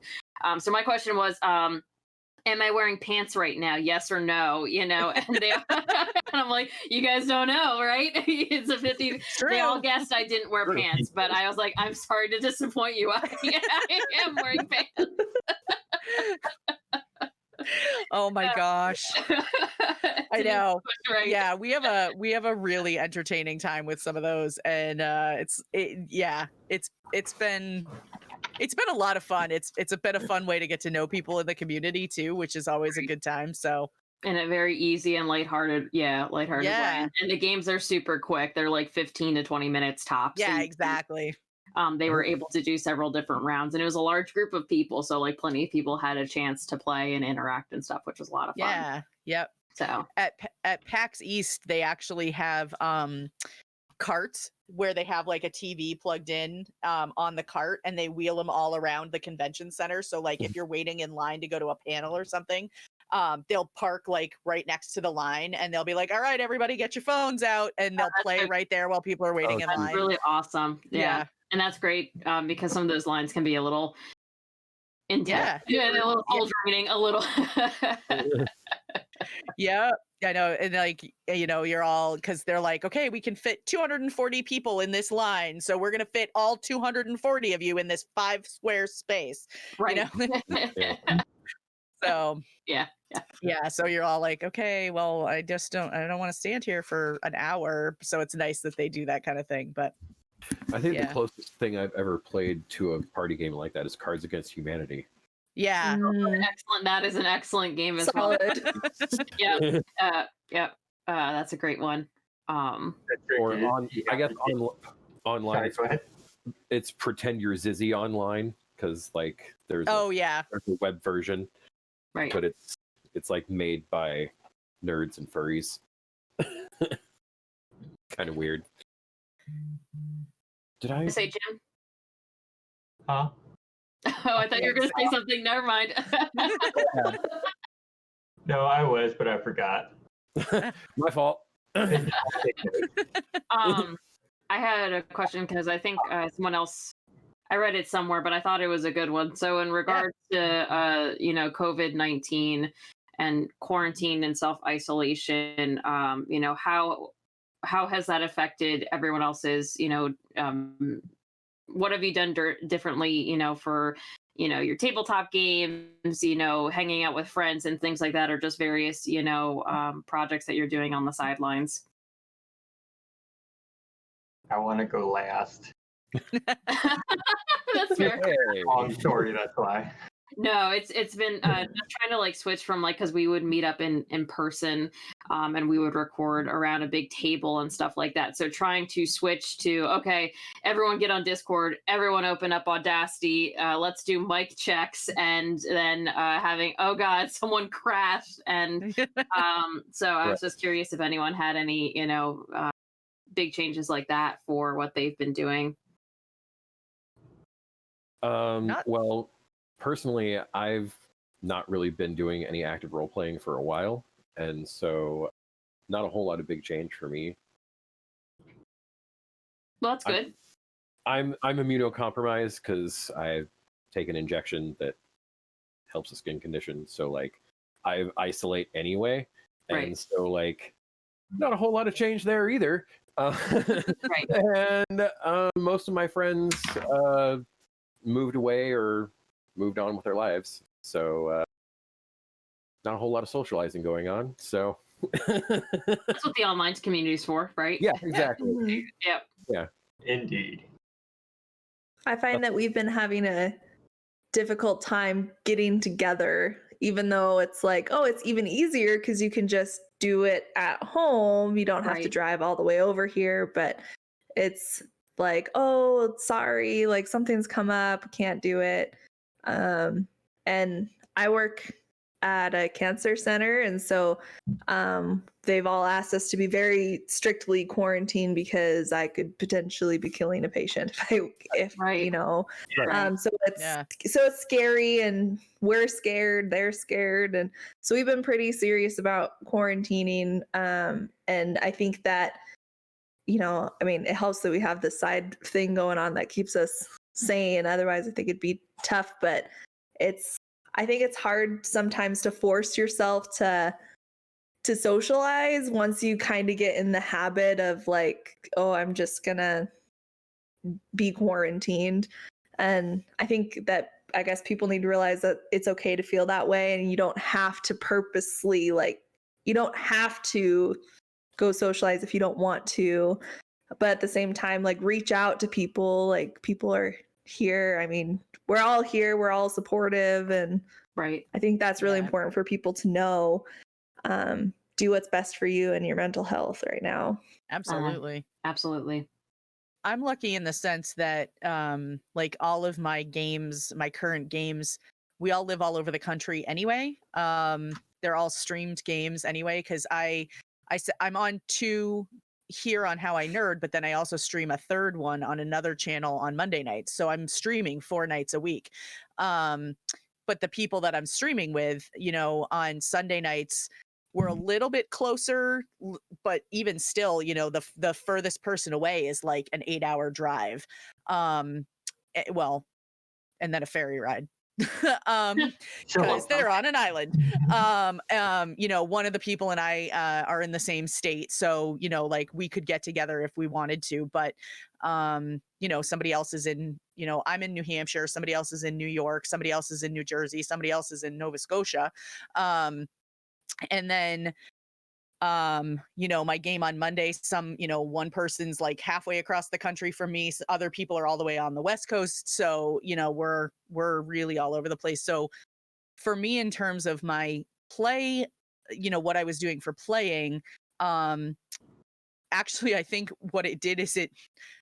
[SPEAKER 3] so my question was, am I wearing pants right now? Yes or no? You know, and they and I'm like, you guys don't know, right? It's a 50. They all guessed I didn't wear pants, but I was like, I'm sorry to disappoint you. I am wearing pants.
[SPEAKER 1] Oh my gosh. I know.
[SPEAKER 3] Right.
[SPEAKER 1] Yeah, we have a really entertaining time with some of those, and it's been a lot of fun. It's been a fun way to get to know people in the community too, which is always a good time. So
[SPEAKER 3] in a very easy and lighthearted way. And the games are super quick. They're like 15 to 20 minutes tops.
[SPEAKER 1] Yeah, exactly.
[SPEAKER 3] They were able to do several different rounds, and it was a large group of people, so like plenty of people had a chance to play and interact and stuff, which was a lot of fun.
[SPEAKER 1] Yeah. Yep.
[SPEAKER 3] So
[SPEAKER 1] at PAX East, they actually have carts where they have like a TV plugged in on the cart, and they wheel them all around the convention center. So like if you're waiting in line to go to a panel or something, they'll park like right next to the line, and they'll be like, all right, everybody get your phones out, and they'll play right there while people are waiting in line.
[SPEAKER 3] That's really awesome. Yeah. And that's great because some of those lines can be a little intense. Yeah, a little soul draining, a little.
[SPEAKER 1] Yeah, I know. And like, you know, you're all, because they're like, okay, we can fit 240 people in this line, so we're gonna fit all 240 of you in this 5 square space.
[SPEAKER 3] Right.
[SPEAKER 1] You know? So yeah. So you're all like, okay, well, I don't want to stand here for an hour. So it's nice that they do that kind of thing. But
[SPEAKER 2] I think the closest thing I've ever played to a party game like that is Cards Against Humanity.
[SPEAKER 1] Yeah.
[SPEAKER 3] Excellent. That is an excellent game as well. Yeah. That's a great one.
[SPEAKER 2] Or I guess online.
[SPEAKER 4] Sorry,
[SPEAKER 2] it's Pretend You're Zizzy online, because like there's a web version,
[SPEAKER 3] right?
[SPEAKER 2] But it's like made by nerds and furries. Kind of weird. Did I
[SPEAKER 3] say Jim?
[SPEAKER 4] Huh?
[SPEAKER 3] Oh, I thought you were going to say something. Never mind.
[SPEAKER 4] No, I was, but I forgot.
[SPEAKER 2] My fault.
[SPEAKER 3] I had a question because I think someone else, I read it somewhere, but I thought it was a good one. So in regards to COVID-19 and quarantine and self-isolation, how has that affected everyone else's, what have you done differently, for, your tabletop games, hanging out with friends and things like that, or just various, projects that you're doing on the sidelines?
[SPEAKER 4] I want to go last.
[SPEAKER 3] That's fair.
[SPEAKER 4] Long story, that's why.
[SPEAKER 3] No, it's been just trying to like switch from like, because we would meet up in person and we would record around a big table and stuff like that. So trying to switch to, okay, everyone get on Discord, everyone open up Audacity, let's do mic checks, and then having, oh God, someone crashed. And so I was just curious if anyone had any, big changes like that for what they've been doing.
[SPEAKER 2] Well, personally, I've not really been doing any active role playing for a while, and so not a whole lot of big change for me.
[SPEAKER 3] Well, that's good.
[SPEAKER 2] I'm immunocompromised because I take an injection that helps a skin condition, so like I isolate anyway, and so like not a whole lot of change there either. And most of my friends moved away or moved on with their lives, so not a whole lot of socializing going on. So
[SPEAKER 3] that's what the online community is for, right?
[SPEAKER 2] Yeah, exactly.
[SPEAKER 3] Yeah.
[SPEAKER 4] Indeed.
[SPEAKER 6] I find that we've been having a difficult time getting together, even though it's like, oh, it's even easier because you can just do it at home. You don't have to drive all the way over here, but it's like, oh, sorry, like something's come up, can't do it. And I work at a cancer center, and so they've all asked us to be very strictly quarantined because I could potentially be killing a patient if so it's scary, and we're scared, they're scared, and so we've been pretty serious about quarantining. And I think that it helps that we have this side thing going on that keeps us sane. Otherwise, I think it'd be tough, but I think it's hard sometimes to force yourself to socialize once you kind of get in the habit of like, oh, I'm just gonna be quarantined. And I think that, I guess, people need to realize that it's okay to feel that way, and you don't have to purposely, like, you don't have to go socialize if you don't want to. But at the same time, like, reach out to people. Like, people are here. I mean, we're all here. We're all supportive. And
[SPEAKER 3] Right.
[SPEAKER 6] I think that's really
[SPEAKER 1] Yeah.
[SPEAKER 6] important for people to know. Do what's best for you and your mental health right now.
[SPEAKER 1] Absolutely.
[SPEAKER 3] Absolutely.
[SPEAKER 1] I'm lucky in the sense that like all of my games, my current games, we all live all over the country anyway. They're all streamed games anyway, because I'm on 2 here on How I Nerd, but then I also stream a 3rd one on another channel on Monday nights. So I'm streaming 4 nights a week. But the people that I'm streaming with, on Sunday nights, we're a little bit closer, but even still, the furthest person away is like an 8-hour drive. Well, and then a ferry ride. Because they're on an island. One of the people and I are in the same state, so like we could get together if we wanted to, but somebody else is in, I'm in New Hampshire, somebody else is in New York, somebody else is in New Jersey, somebody else is in Nova Scotia. And then my game on Monday, one person's like halfway across the country from me, other people are all the way on the West Coast, so we're really all over the place. So for me, in terms of my play, what I was doing for playing, actually I think what it did is it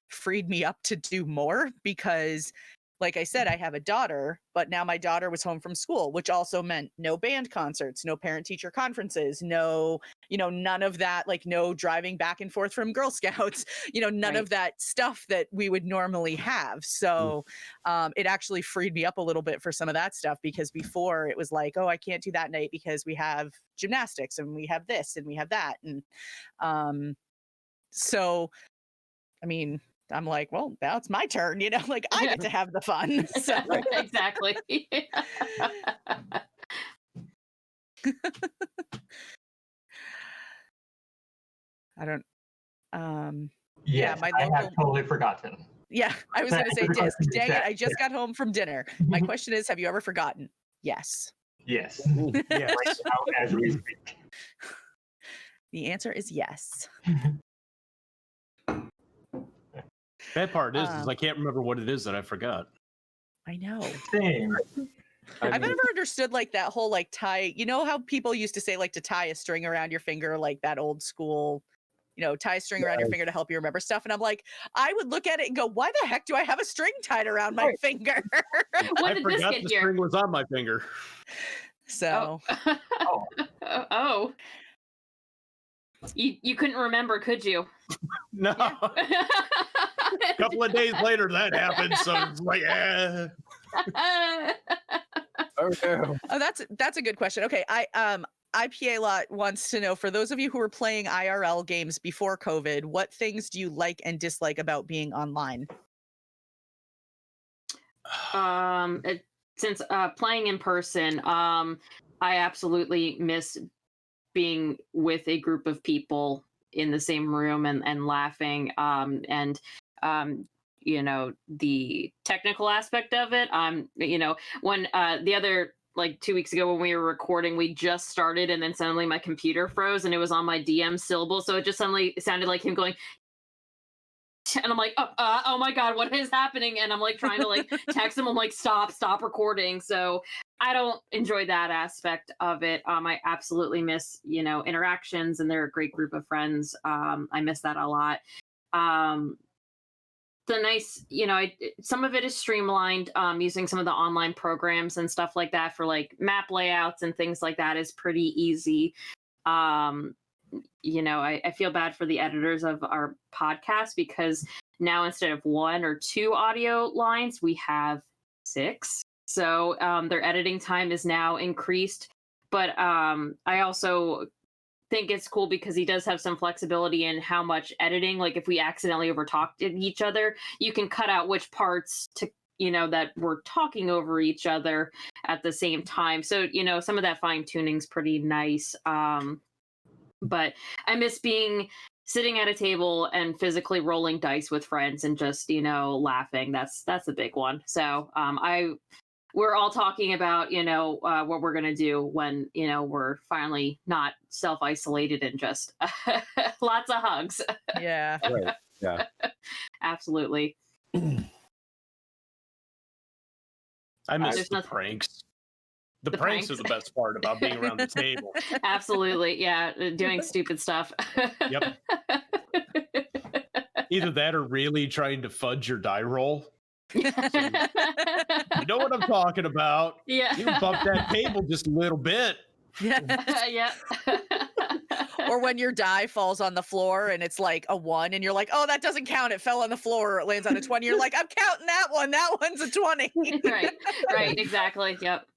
[SPEAKER 1] freed me up to do more, because like I said, I have a daughter, but now my daughter was home from school, which also meant no band concerts, no parent-teacher conferences, no, none of that, like no driving back and forth from Girl Scouts, none of that stuff that we would normally have. So it actually freed me up a little bit for some of that stuff, because before it was like, oh, I can't do that night because we have gymnastics and we have this and we have that. And so, I mean, I'm like, well, now it's my turn, like I get to have the fun. So.
[SPEAKER 3] Exactly.
[SPEAKER 1] I don't,
[SPEAKER 4] Yes,
[SPEAKER 1] my
[SPEAKER 4] I
[SPEAKER 1] local,
[SPEAKER 4] have totally forgotten.
[SPEAKER 1] yeah, I was going to say,
[SPEAKER 4] The
[SPEAKER 1] Disc,
[SPEAKER 4] question is
[SPEAKER 1] dang it,
[SPEAKER 4] that-
[SPEAKER 1] I just got home from dinner. My question is, have you ever forgotten? Yes.
[SPEAKER 4] Yes,
[SPEAKER 5] Yes.
[SPEAKER 4] right now as we speak.
[SPEAKER 1] The answer is yes.
[SPEAKER 5] Bad part is I can't remember what it is that I forgot.
[SPEAKER 1] I know.
[SPEAKER 4] Same.
[SPEAKER 1] I've never understood like that whole like tie, how people used to say like to tie a string around your finger, like that old school, tie a string around your finger to help you remember stuff. And I'm like, I would look at it and go, why the heck do I have a string tied around my finger?
[SPEAKER 3] When
[SPEAKER 5] I
[SPEAKER 3] did this
[SPEAKER 5] forgot
[SPEAKER 3] get
[SPEAKER 5] the
[SPEAKER 3] here?
[SPEAKER 5] string was on my finger.
[SPEAKER 1] So,
[SPEAKER 3] Oh. You couldn't remember, could you?
[SPEAKER 5] No. A couple of days later that happened, so it's like,
[SPEAKER 2] Oh no.
[SPEAKER 1] oh, that's a good question. Okay, IPA Lot wants to know, for those of you who were playing IRL games before COVID, what things do you like and dislike about being online?
[SPEAKER 3] Since playing in person, I absolutely miss being with a group of people in the same room and laughing, and the technical aspect of it. When the other, like 2 weeks ago when we were recording, we just started and then suddenly my computer froze and it was on my DM syllable, so it just suddenly sounded like him going, and I'm like, oh my god, what is happening? And I'm like trying to like text him, I'm like, stop recording. So I don't enjoy that aspect of it. I absolutely miss, interactions, and they're a great group of friends. I miss that a lot. The nice, some of it is streamlined, using some of the online programs and stuff like that for like map layouts and things like that is pretty easy. I feel bad for the editors of our podcast, because now instead of 1 or 2 audio lines, we have 6. So their editing time is now increased. But I also think it's cool because he does have some flexibility in how much editing, like if we accidentally overtalked each other, you can cut out which parts to that we're talking over each other at the same time. So, some of that fine tuning's pretty nice. But I miss sitting at a table and physically rolling dice with friends and just, laughing. That's a big one. So we're all talking about, what we're going to do when, we're finally not self-isolated and just lots of hugs.
[SPEAKER 1] Yeah.
[SPEAKER 2] Right. Yeah.
[SPEAKER 3] Absolutely.
[SPEAKER 5] I miss
[SPEAKER 3] There's
[SPEAKER 5] the
[SPEAKER 3] nothing-
[SPEAKER 5] pranks. The
[SPEAKER 3] The
[SPEAKER 5] pranks
[SPEAKER 3] pranks.
[SPEAKER 5] are the best part about being around the table.
[SPEAKER 3] Absolutely. Yeah. Doing stupid stuff.
[SPEAKER 5] Yep. Either that or really trying to fudge your die roll. You know what I'm talking about.
[SPEAKER 3] Yeah.
[SPEAKER 5] You bump that table just a little bit.
[SPEAKER 1] Yeah.
[SPEAKER 3] Yeah.
[SPEAKER 1] Or when your die falls on the floor and it's like a 1 and you're like, oh, that doesn't count. It fell on the floor, or it lands on a 20. You're like, I'm counting that one. That one's a 20.
[SPEAKER 3] Right. Exactly. Yep.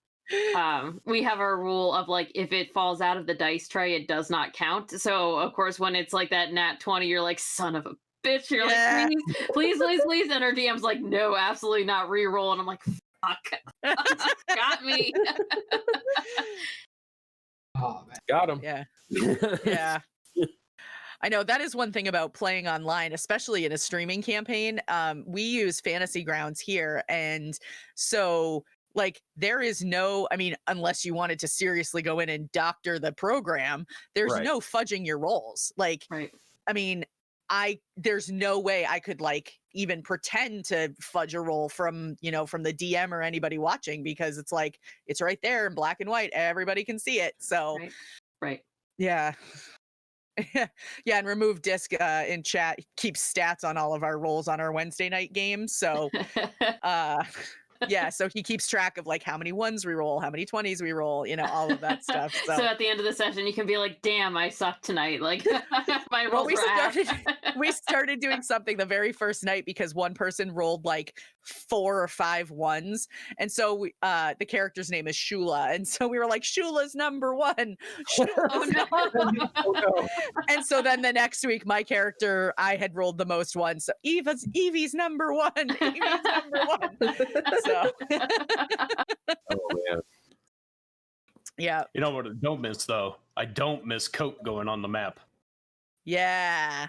[SPEAKER 3] We have our rule of like, if it falls out of the dice tray, it does not count. So of course, when it's like that nat 20, you're like, son of a bitch. You're
[SPEAKER 1] Yeah.
[SPEAKER 3] like, please. And our DM's like, no, absolutely not, re-roll. And I'm like, fuck. Got me.
[SPEAKER 4] Oh man.
[SPEAKER 2] Got him.
[SPEAKER 1] Yeah. Yeah. I know that is one thing about playing online, especially in a streaming campaign. We use Fantasy Grounds here. And so like there is no, I mean, unless you wanted to seriously go in and doctor the program, there's
[SPEAKER 2] Right.
[SPEAKER 1] no fudging your rolls. Like,
[SPEAKER 3] Right.
[SPEAKER 1] I mean, there's no way I could like even pretend to fudge a roll from the DM or anybody watching, because it's like, it's right there in black and white. Everybody can see it. So
[SPEAKER 3] Right.
[SPEAKER 1] yeah. Yeah, and Remove Disc in chat keeps stats on all of our rolls on our Wednesday night games. So yeah, so he keeps track of like how many 1s we roll, how many 20s we roll, all of that stuff.
[SPEAKER 3] So at the end of the session, you can be like, damn, I sucked tonight. Like my rolls were ass.
[SPEAKER 1] we started doing something the very first night because one person rolled like 4 or 5 1s. And so the character's name is Shula. And so we were like, Shula's number 1.
[SPEAKER 3] Oh no.
[SPEAKER 2] Oh, no.
[SPEAKER 1] And so then the next week, my character, I had rolled the most ones. So Evie's number 1. Evie's number 1. So
[SPEAKER 2] Oh man.
[SPEAKER 1] yeah.
[SPEAKER 5] You know what I don't miss though? I don't miss Coke going on the map.
[SPEAKER 1] Yeah.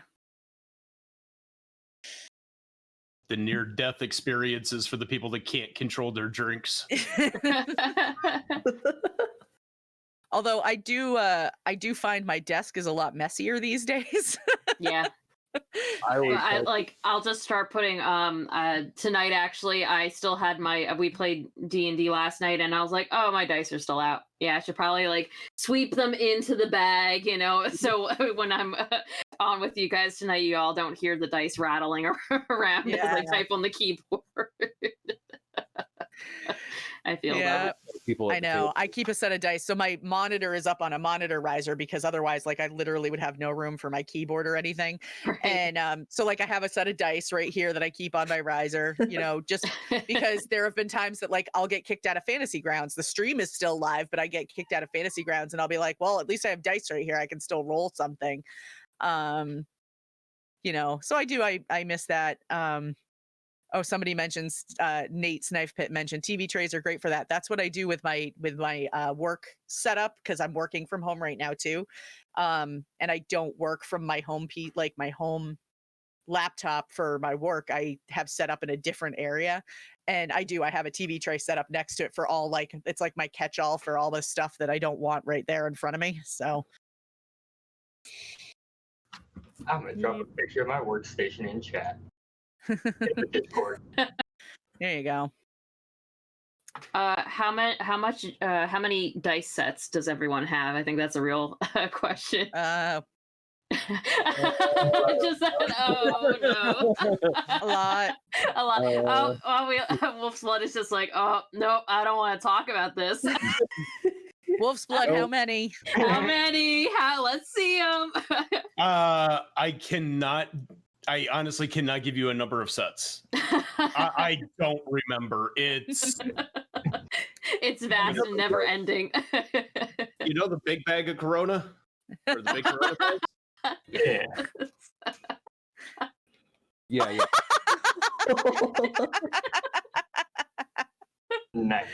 [SPEAKER 5] The near-death experiences for the people that can't control their drinks.
[SPEAKER 1] Although I do find my desk is a lot messier these days.
[SPEAKER 3] Yeah. I'll just start putting tonight actually I still had we played D&D last night and I was like, oh, my dice are still out. Yeah, I should probably like sweep them into the bag, so when I'm on with you guys tonight, you all don't hear the dice rattling around as I type on the keyboard. I feel that.
[SPEAKER 2] People
[SPEAKER 1] I know. I keep a set of dice. So my monitor is up on a monitor riser because otherwise, like, I literally would have no room for my keyboard or anything.
[SPEAKER 3] Right.
[SPEAKER 1] And so, like, I have a set of dice right here that I keep on my riser, just because there have been times that, like, I'll get kicked out of Fantasy Grounds. The stream is still live, but I get kicked out of Fantasy Grounds and I'll be like, well, at least I have dice right here. I can still roll something. So I miss that. Oh, somebody mentions Nate's Knife Pit mentioned TV trays are great for that. That's what I do with my work setup because I'm working from home right now too, and I don't work from my home my home laptop for my work. I have set up in a different area, and I have a TV tray set up next to it for all it's like my catch-all for all the stuff that I don't want right there in front of me. So
[SPEAKER 4] I'm gonna drop a picture of my workstation in chat. In the Discord.
[SPEAKER 1] There you go.
[SPEAKER 3] How many dice sets does everyone have? I think that's a real question. Just oh no.
[SPEAKER 1] A lot.
[SPEAKER 3] A lot. Wolfsblood is just like, oh no, I don't want to talk about this.
[SPEAKER 1] Wolfsblood, how many?
[SPEAKER 3] How many? Let's see them.
[SPEAKER 5] I honestly cannot give you a number of sets. I don't remember. It's
[SPEAKER 3] vast and never ending.
[SPEAKER 5] You know the big bag of Corona? Or the big Corona bag?
[SPEAKER 4] Yeah.
[SPEAKER 2] Yeah.
[SPEAKER 4] Nice.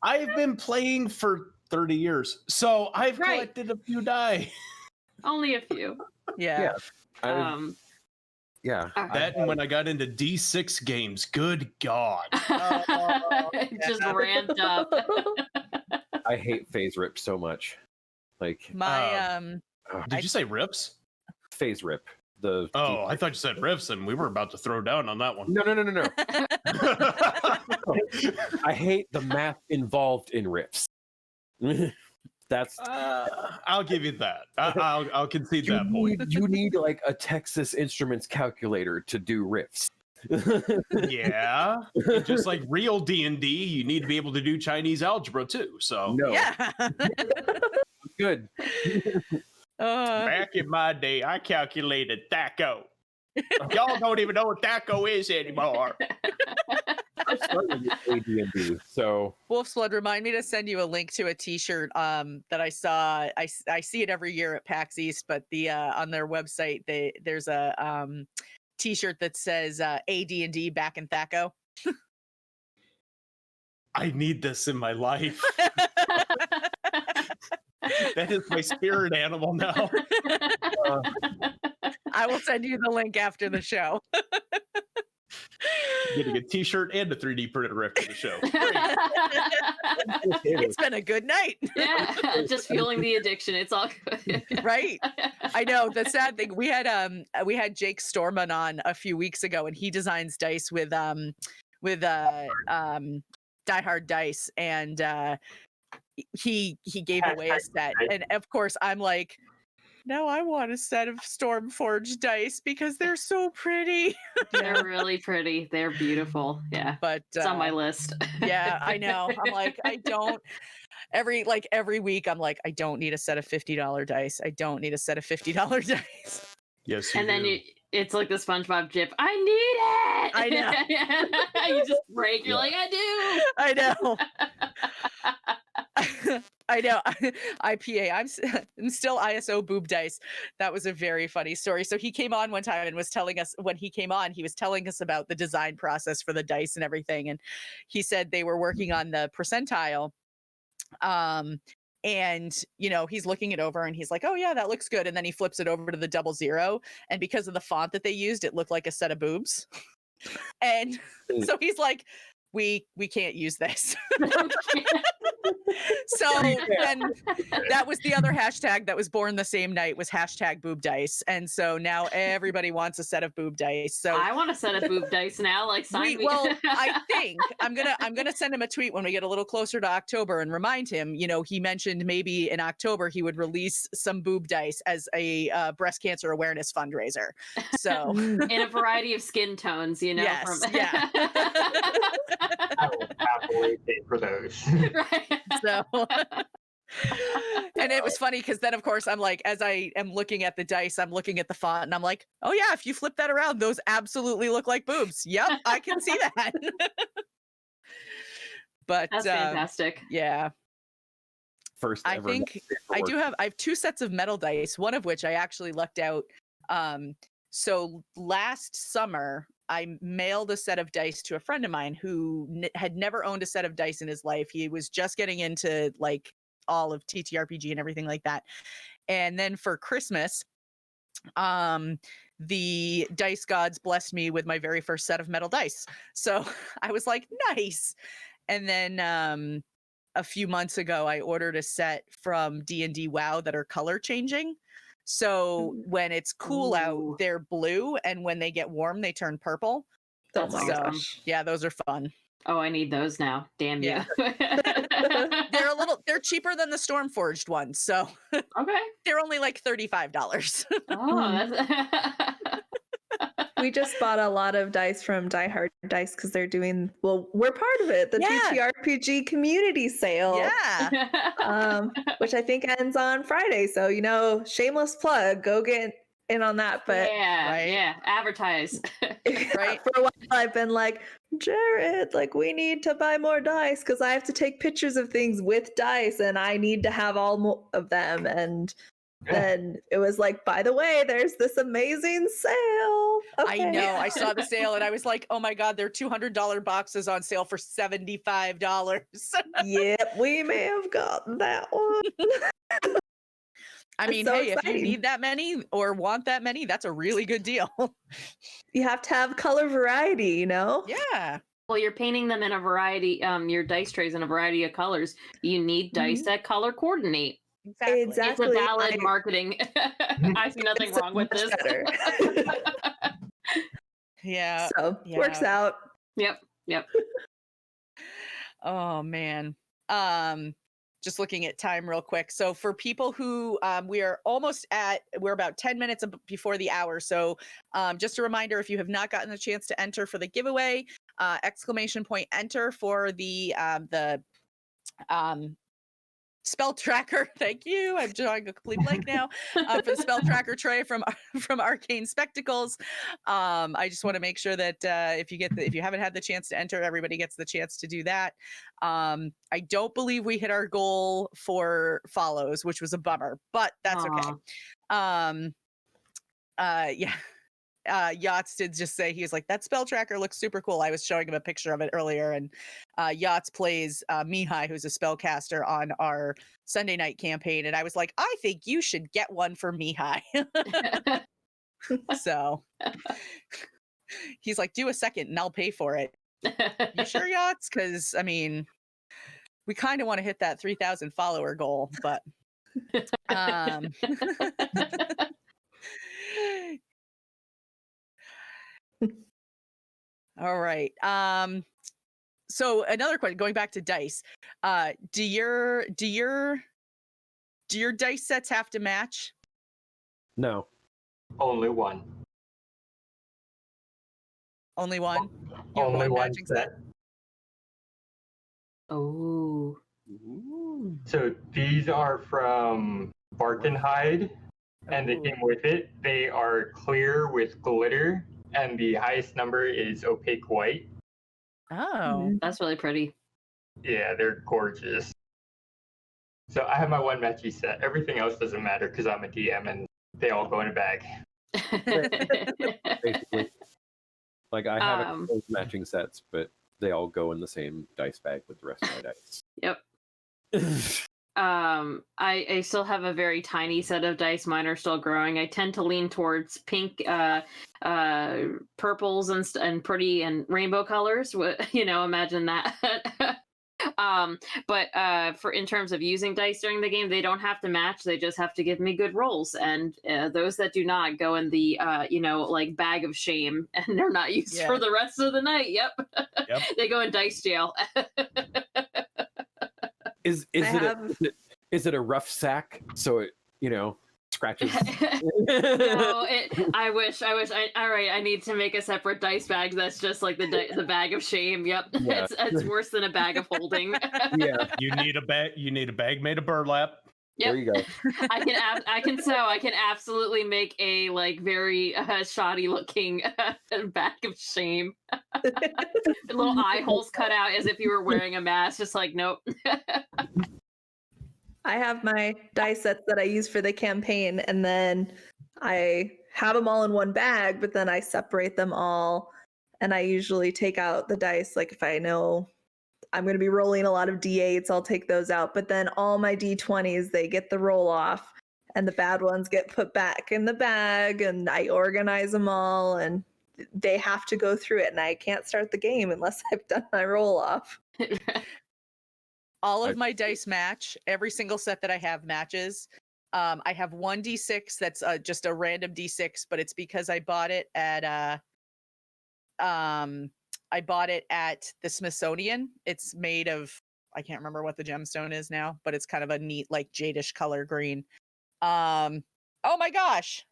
[SPEAKER 5] I've been playing for 30 years, so I've
[SPEAKER 3] Right.
[SPEAKER 5] collected a few die.
[SPEAKER 3] Only a few.
[SPEAKER 1] Yeah.
[SPEAKER 2] Yeah.
[SPEAKER 5] That and when I got into D6 games, good God.
[SPEAKER 3] It just ramped up.
[SPEAKER 2] I hate phase rip so much. Like
[SPEAKER 1] My
[SPEAKER 5] Did you say rips?
[SPEAKER 2] phase rip. The
[SPEAKER 5] Oh, I thought you said riffs, and we were about to throw down on that one.
[SPEAKER 2] no. I hate the math involved in rips. That's
[SPEAKER 5] I'll give you that. I'll concede that point.
[SPEAKER 2] You need like a Texas Instruments calculator to do riffs.
[SPEAKER 5] Yeah, and just like real D&D, you need to be able to do Chinese algebra too. So
[SPEAKER 2] No,
[SPEAKER 1] yeah.
[SPEAKER 2] good.
[SPEAKER 5] back in my day, I calculated THACO. Y'all don't even know what THACO is anymore.
[SPEAKER 2] I started with AD&D, so
[SPEAKER 1] Wolfsblood, remind me to send you a link to a T-shirt that I saw. I see it every year at PAX East, but the on their website there's a T-shirt that says AD&D back in THACO.
[SPEAKER 5] I need this in my life. That is my spirit animal now.
[SPEAKER 1] I will send you the link after the show.
[SPEAKER 5] Getting a T-shirt and a 3D printer after the show. Great.
[SPEAKER 1] It's been a good night.
[SPEAKER 3] Yeah, just fueling the addiction. It's all good.
[SPEAKER 1] Right. I know. The sad thing, we had Jake Storman on a few weeks ago, and he designs dice with Die Hard Dice, and he gave away a set, and of course I'm like, no, I want a set of Stormforged dice because they're so pretty.
[SPEAKER 3] They're really pretty. They're beautiful. Yeah.
[SPEAKER 1] But
[SPEAKER 3] It's on my list.
[SPEAKER 1] yeah, I know. I'm like, I don't. Every week, I'm like, I don't need a set of $50 dice. I don't need a set of $50 dice.
[SPEAKER 5] Yes,
[SPEAKER 3] And then it's like the SpongeBob GIF. I need it.
[SPEAKER 1] I know.
[SPEAKER 3] You just break. You're like, I do.
[SPEAKER 1] I know. I know. IPA. I'm still ISO boob dice. That was a very funny story. So he came on one time and was telling us, when he came on, he was telling us about the design process for the dice and everything. And he said they were working on the percentile. And he's looking it over and he's like, oh yeah, that looks good. And then he flips it over to the 00. And because of the font that they used, it looked like a set of boobs. And so he's like, we can't use this. So then that was the other hashtag that was born the same night, was hashtag boob dice. And so now everybody wants a set of boob dice. So
[SPEAKER 3] I want a set of boob dice now. Like, sign me.
[SPEAKER 1] Well, I think I'm gonna send him a tweet when we get a little closer to October and remind him, he mentioned maybe in October he would release some boob dice as a breast cancer awareness fundraiser. So
[SPEAKER 3] in a variety of skin tones,
[SPEAKER 1] yes, yeah.
[SPEAKER 4] I will happily pay for those.
[SPEAKER 3] Right.
[SPEAKER 1] So, and it was funny because then, of course, I'm like, as I am looking at the dice, I'm looking at the font, and I'm like, oh yeah, if you flip that around, those absolutely look like boobs. Yep, I can see that. But
[SPEAKER 3] that's fantastic.
[SPEAKER 1] Yeah.
[SPEAKER 2] First
[SPEAKER 1] I
[SPEAKER 2] ever
[SPEAKER 1] think I have 2 sets of metal dice, one of which I actually lucked out. So last summer, I mailed a set of dice to a friend of mine who had never owned a set of dice in his life. He was just getting into like all of TTRPG and everything like that. And then for Christmas, the dice gods blessed me with my very first set of metal dice. So I was like, nice. And then a few months ago, I ordered a set from D&D WoW that are color changing. So when it's cool out, they're blue, and when they get warm, they turn purple.
[SPEAKER 3] That's
[SPEAKER 1] So,
[SPEAKER 3] awesome.
[SPEAKER 1] yeah, those are fun.
[SPEAKER 3] Oh, I need those now. Damn you.
[SPEAKER 1] Yeah. They're cheaper than the Stormforged ones, so
[SPEAKER 3] Okay.
[SPEAKER 1] they're only like $35.
[SPEAKER 3] Oh, that's
[SPEAKER 6] We just bought a lot of dice from Die Hard Dice because they're doing, we're part of it, the
[SPEAKER 1] Yeah.
[SPEAKER 6] TTRPG community sale.
[SPEAKER 1] Yeah.
[SPEAKER 6] Which I think ends on Friday. So, shameless plug, go get in on that. But
[SPEAKER 3] yeah,
[SPEAKER 1] Right.
[SPEAKER 3] yeah, advertise.
[SPEAKER 1] Right.
[SPEAKER 6] for a while, I've been like, Jared, like, we need to buy more dice because I have to take pictures of things with dice and I need to have all of them. And then it was like, by the way, there's this amazing sale.
[SPEAKER 1] I
[SPEAKER 6] Okay.
[SPEAKER 1] know. I saw the sale and I was like, oh my God, there are $200 boxes on sale for $75.
[SPEAKER 6] Yep, we may have gotten that one.
[SPEAKER 1] I
[SPEAKER 6] It's
[SPEAKER 1] mean,
[SPEAKER 6] so
[SPEAKER 1] hey, if you
[SPEAKER 6] exciting.
[SPEAKER 1] need that many or want that many, that's a really good deal.
[SPEAKER 6] You have to have color variety, you know?
[SPEAKER 1] Yeah.
[SPEAKER 3] Well, you're painting them in a variety, your dice trays in a variety of colors. You need dice that color coordinate.
[SPEAKER 1] Exactly.
[SPEAKER 6] Exactly.
[SPEAKER 3] It's a valid marketing. I see nothing
[SPEAKER 6] It's
[SPEAKER 3] wrong with
[SPEAKER 6] much
[SPEAKER 3] this.
[SPEAKER 6] better.
[SPEAKER 1] Yeah.
[SPEAKER 6] So works out.
[SPEAKER 3] Yep.
[SPEAKER 1] Oh man. Just looking at time real quick. So for people who we're about 10 minutes before the hour. So just a reminder, if you have not gotten the chance to enter for the giveaway, !enter for the spell tracker. Thank you. I'm drawing a complete blank now. For the spell tracker tray from ArcaneSpectacles. I just want to make sure that if you haven't had the chance to enter, everybody gets the chance to do that. I don't believe we hit our goal for follows, which was a bummer, but that's okay. Yeah. Yachts did just say, he was like, that spell tracker looks super cool. I was showing him a picture of it earlier, and Yachts plays Mihai, who's a spellcaster on our Sunday night campaign, and I was like, I think you should get one for Mihai. So he's like, do a second and I'll pay for it. You sure, Yachts? Because I mean, we kind of want to hit that 3,000 follower goal, but all right. So another question, going back to dice. Do your dice sets have to match?
[SPEAKER 2] No.
[SPEAKER 4] Only one.
[SPEAKER 1] Only one? You have
[SPEAKER 4] Only one
[SPEAKER 1] matching
[SPEAKER 4] set.
[SPEAKER 3] Oh.
[SPEAKER 4] So these are from Barkenhide, and they came with it. They are clear with glitter, and the highest number is opaque white.
[SPEAKER 1] Oh.
[SPEAKER 3] That's really pretty.
[SPEAKER 4] Yeah, they're gorgeous. So I have my one matchy set. Everything else doesn't matter because I'm a DM and they all go in a bag.
[SPEAKER 2] Basically. Like I have a couple of matching sets, but they all go in the same dice bag with the rest of my dice.
[SPEAKER 3] Yep. I still have a very tiny set of dice. Mine are still growing. I tend to lean towards pink, purples and pretty and rainbow colors. Imagine that. But for in terms of using dice during the game, they don't have to match. They just have to give me good rolls. And those that do not go in the like bag of shame, and they're not used for the rest of the night. Yep. They go in dice jail.
[SPEAKER 2] Is it a rough sack? So it scratches.
[SPEAKER 3] No, I wish. All right, I need to make a separate dice bag that's just like the bag of shame. Yep, yeah. It's worse than a bag of holding.
[SPEAKER 2] Yeah,
[SPEAKER 5] you need a bag. You need a bag made of burlap.
[SPEAKER 3] Yep.
[SPEAKER 2] There you go.
[SPEAKER 3] I can sew. I can absolutely make a like very shoddy looking bag of shame. Little eye holes cut out as if you were wearing a mask. Just like nope.
[SPEAKER 6] I have my dice sets that I use for the campaign, and then I have them all in one bag, but then I separate them all, and I usually take out the dice. Like if I know I'm going to be rolling a lot of D8s, I'll take those out. But then all my D20s, they get the roll off, and the bad ones get put back in the bag, and I organize them all, and they have to go through it, and I can't start the game unless I've done my roll off.
[SPEAKER 1] All of my dice match. Every single set that I have matches. I have one D6 that's just a random D6, but it's because I bought it at the Smithsonian. It's made of, I can't remember what the gemstone is now, but it's kind of a neat like jadish color green. Oh my gosh.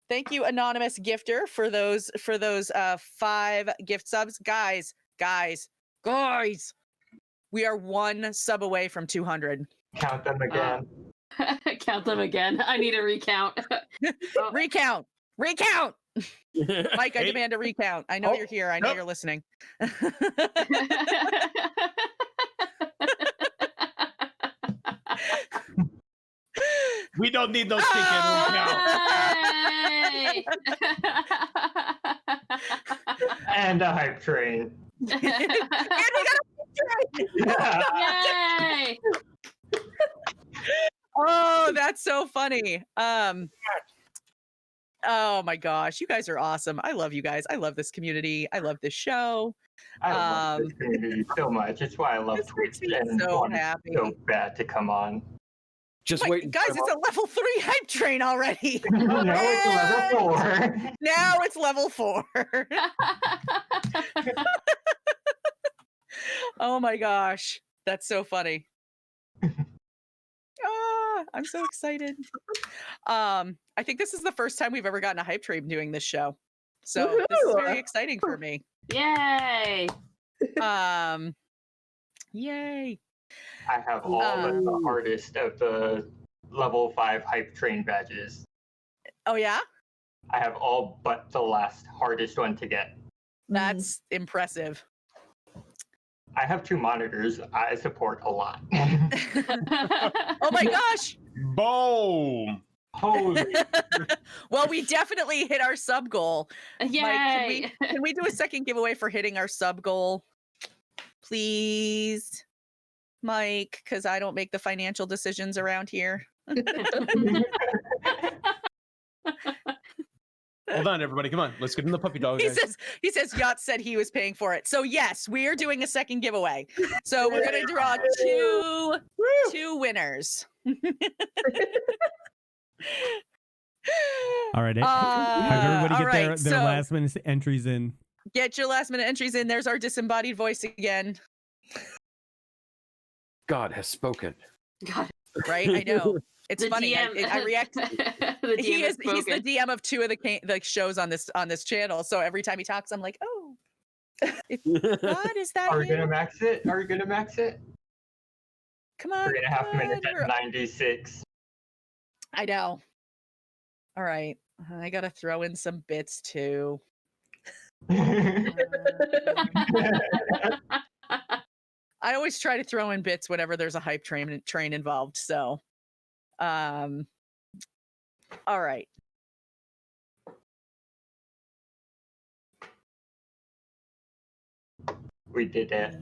[SPEAKER 1] Thank you, anonymous gifter, for those 5 gift subs. Guys. We are 1 sub away from 200.
[SPEAKER 4] Count them again.
[SPEAKER 3] Count them again. I need a recount.
[SPEAKER 1] Recount. Mike, I demand a recount. I know you're here. I know you're listening.
[SPEAKER 5] We don't need those stinking
[SPEAKER 3] Yay!
[SPEAKER 4] And a hype train.
[SPEAKER 1] And we got
[SPEAKER 4] Yeah.
[SPEAKER 3] Yay!
[SPEAKER 1] Oh, that's so funny. Oh my gosh, you guys are awesome. I love you guys. I love this community. I love this show.
[SPEAKER 4] I love this community so much. It's why I love
[SPEAKER 1] This makes
[SPEAKER 4] Twitch
[SPEAKER 1] me
[SPEAKER 4] and
[SPEAKER 1] so
[SPEAKER 4] want
[SPEAKER 1] happy.
[SPEAKER 4] so bad to come on.
[SPEAKER 2] Just
[SPEAKER 1] Wait,
[SPEAKER 2] wait,
[SPEAKER 1] guys, it's a level 3 hype train already.
[SPEAKER 4] No, it's level 4.
[SPEAKER 1] Now it's level 4. Oh my gosh, that's so funny. I'm so excited. I think this is the first time we've ever gotten a hype train doing this show, so this is very exciting for me.
[SPEAKER 3] Yay!
[SPEAKER 1] Yay!
[SPEAKER 4] I have all but the hardest of the level 5 hype train badges.
[SPEAKER 1] Oh yeah,
[SPEAKER 4] I have all but the last hardest one to get.
[SPEAKER 1] that's impressive.
[SPEAKER 4] I have 2 monitors. I support a lot.
[SPEAKER 1] Oh my gosh!
[SPEAKER 5] Boom!
[SPEAKER 4] Holy.
[SPEAKER 1] Well, we definitely hit our sub goal.
[SPEAKER 3] Yay!
[SPEAKER 1] Mike, can we do a second giveaway for hitting our sub goal, please, Mike? Because I don't make the financial decisions around here.
[SPEAKER 5] Hold on, everybody. Come on. Let's get in the puppy dog.
[SPEAKER 1] He
[SPEAKER 5] guys.
[SPEAKER 1] says Yacht said he was paying for it. So yes, we are doing a second giveaway. So we're gonna draw two winners.
[SPEAKER 7] All right. Have everybody
[SPEAKER 1] all
[SPEAKER 7] get
[SPEAKER 1] right,
[SPEAKER 7] their
[SPEAKER 1] so-
[SPEAKER 7] last minute entries in.
[SPEAKER 1] Get your last minute entries in. There's our disembodied voice again.
[SPEAKER 2] God has spoken.
[SPEAKER 3] God.
[SPEAKER 1] Right? I know. It's
[SPEAKER 3] The
[SPEAKER 1] funny.
[SPEAKER 3] DM,
[SPEAKER 1] I react.
[SPEAKER 3] the DM
[SPEAKER 1] He's
[SPEAKER 3] has
[SPEAKER 1] the
[SPEAKER 3] spoken.
[SPEAKER 1] DM of 2 of the shows on this channel. So every time he talks, I'm like, oh, God, is that
[SPEAKER 4] Are we
[SPEAKER 1] you?
[SPEAKER 4] gonna max it? Are we gonna max it?
[SPEAKER 1] Come on.
[SPEAKER 4] 3.5
[SPEAKER 1] come
[SPEAKER 4] minutes
[SPEAKER 1] on,
[SPEAKER 4] at 96.
[SPEAKER 1] I know. All right. I gotta throw in some bits too. I always try to throw in bits whenever there's a hype train involved. So, all right.
[SPEAKER 4] We did it.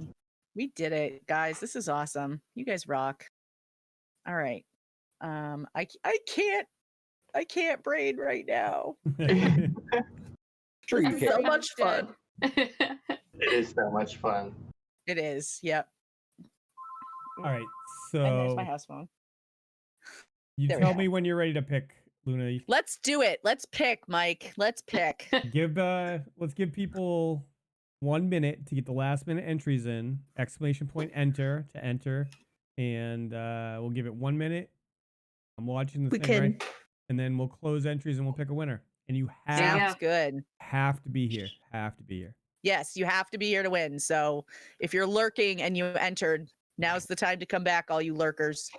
[SPEAKER 1] We did it, guys. This is awesome. You guys rock. All right. I can't braid right now.
[SPEAKER 2] Sure you
[SPEAKER 6] This is so
[SPEAKER 2] can.
[SPEAKER 6] much fun.
[SPEAKER 4] It is so much fun.
[SPEAKER 1] It is. Yep.
[SPEAKER 7] All right.
[SPEAKER 1] And there's
[SPEAKER 7] So
[SPEAKER 1] my house phone.
[SPEAKER 7] you
[SPEAKER 1] There we
[SPEAKER 7] tell
[SPEAKER 1] go.
[SPEAKER 7] me when you're ready to pick, Luna.
[SPEAKER 1] Let's do it. Let's pick, Mike. Let's pick.
[SPEAKER 7] Let's give people 1 minute to get the last minute entries in. Exclamation point enter to enter. And we'll give it 1 minute. I'm watching the
[SPEAKER 6] We
[SPEAKER 7] thing,
[SPEAKER 6] can.
[SPEAKER 7] right? And then we'll close entries and we'll pick a winner. And you
[SPEAKER 3] There you
[SPEAKER 1] Sounds good.
[SPEAKER 7] have to be here. Have to be here.
[SPEAKER 1] Yes, you have to be here to win. So if you're lurking and you entered, now's the time to come back, all you lurkers.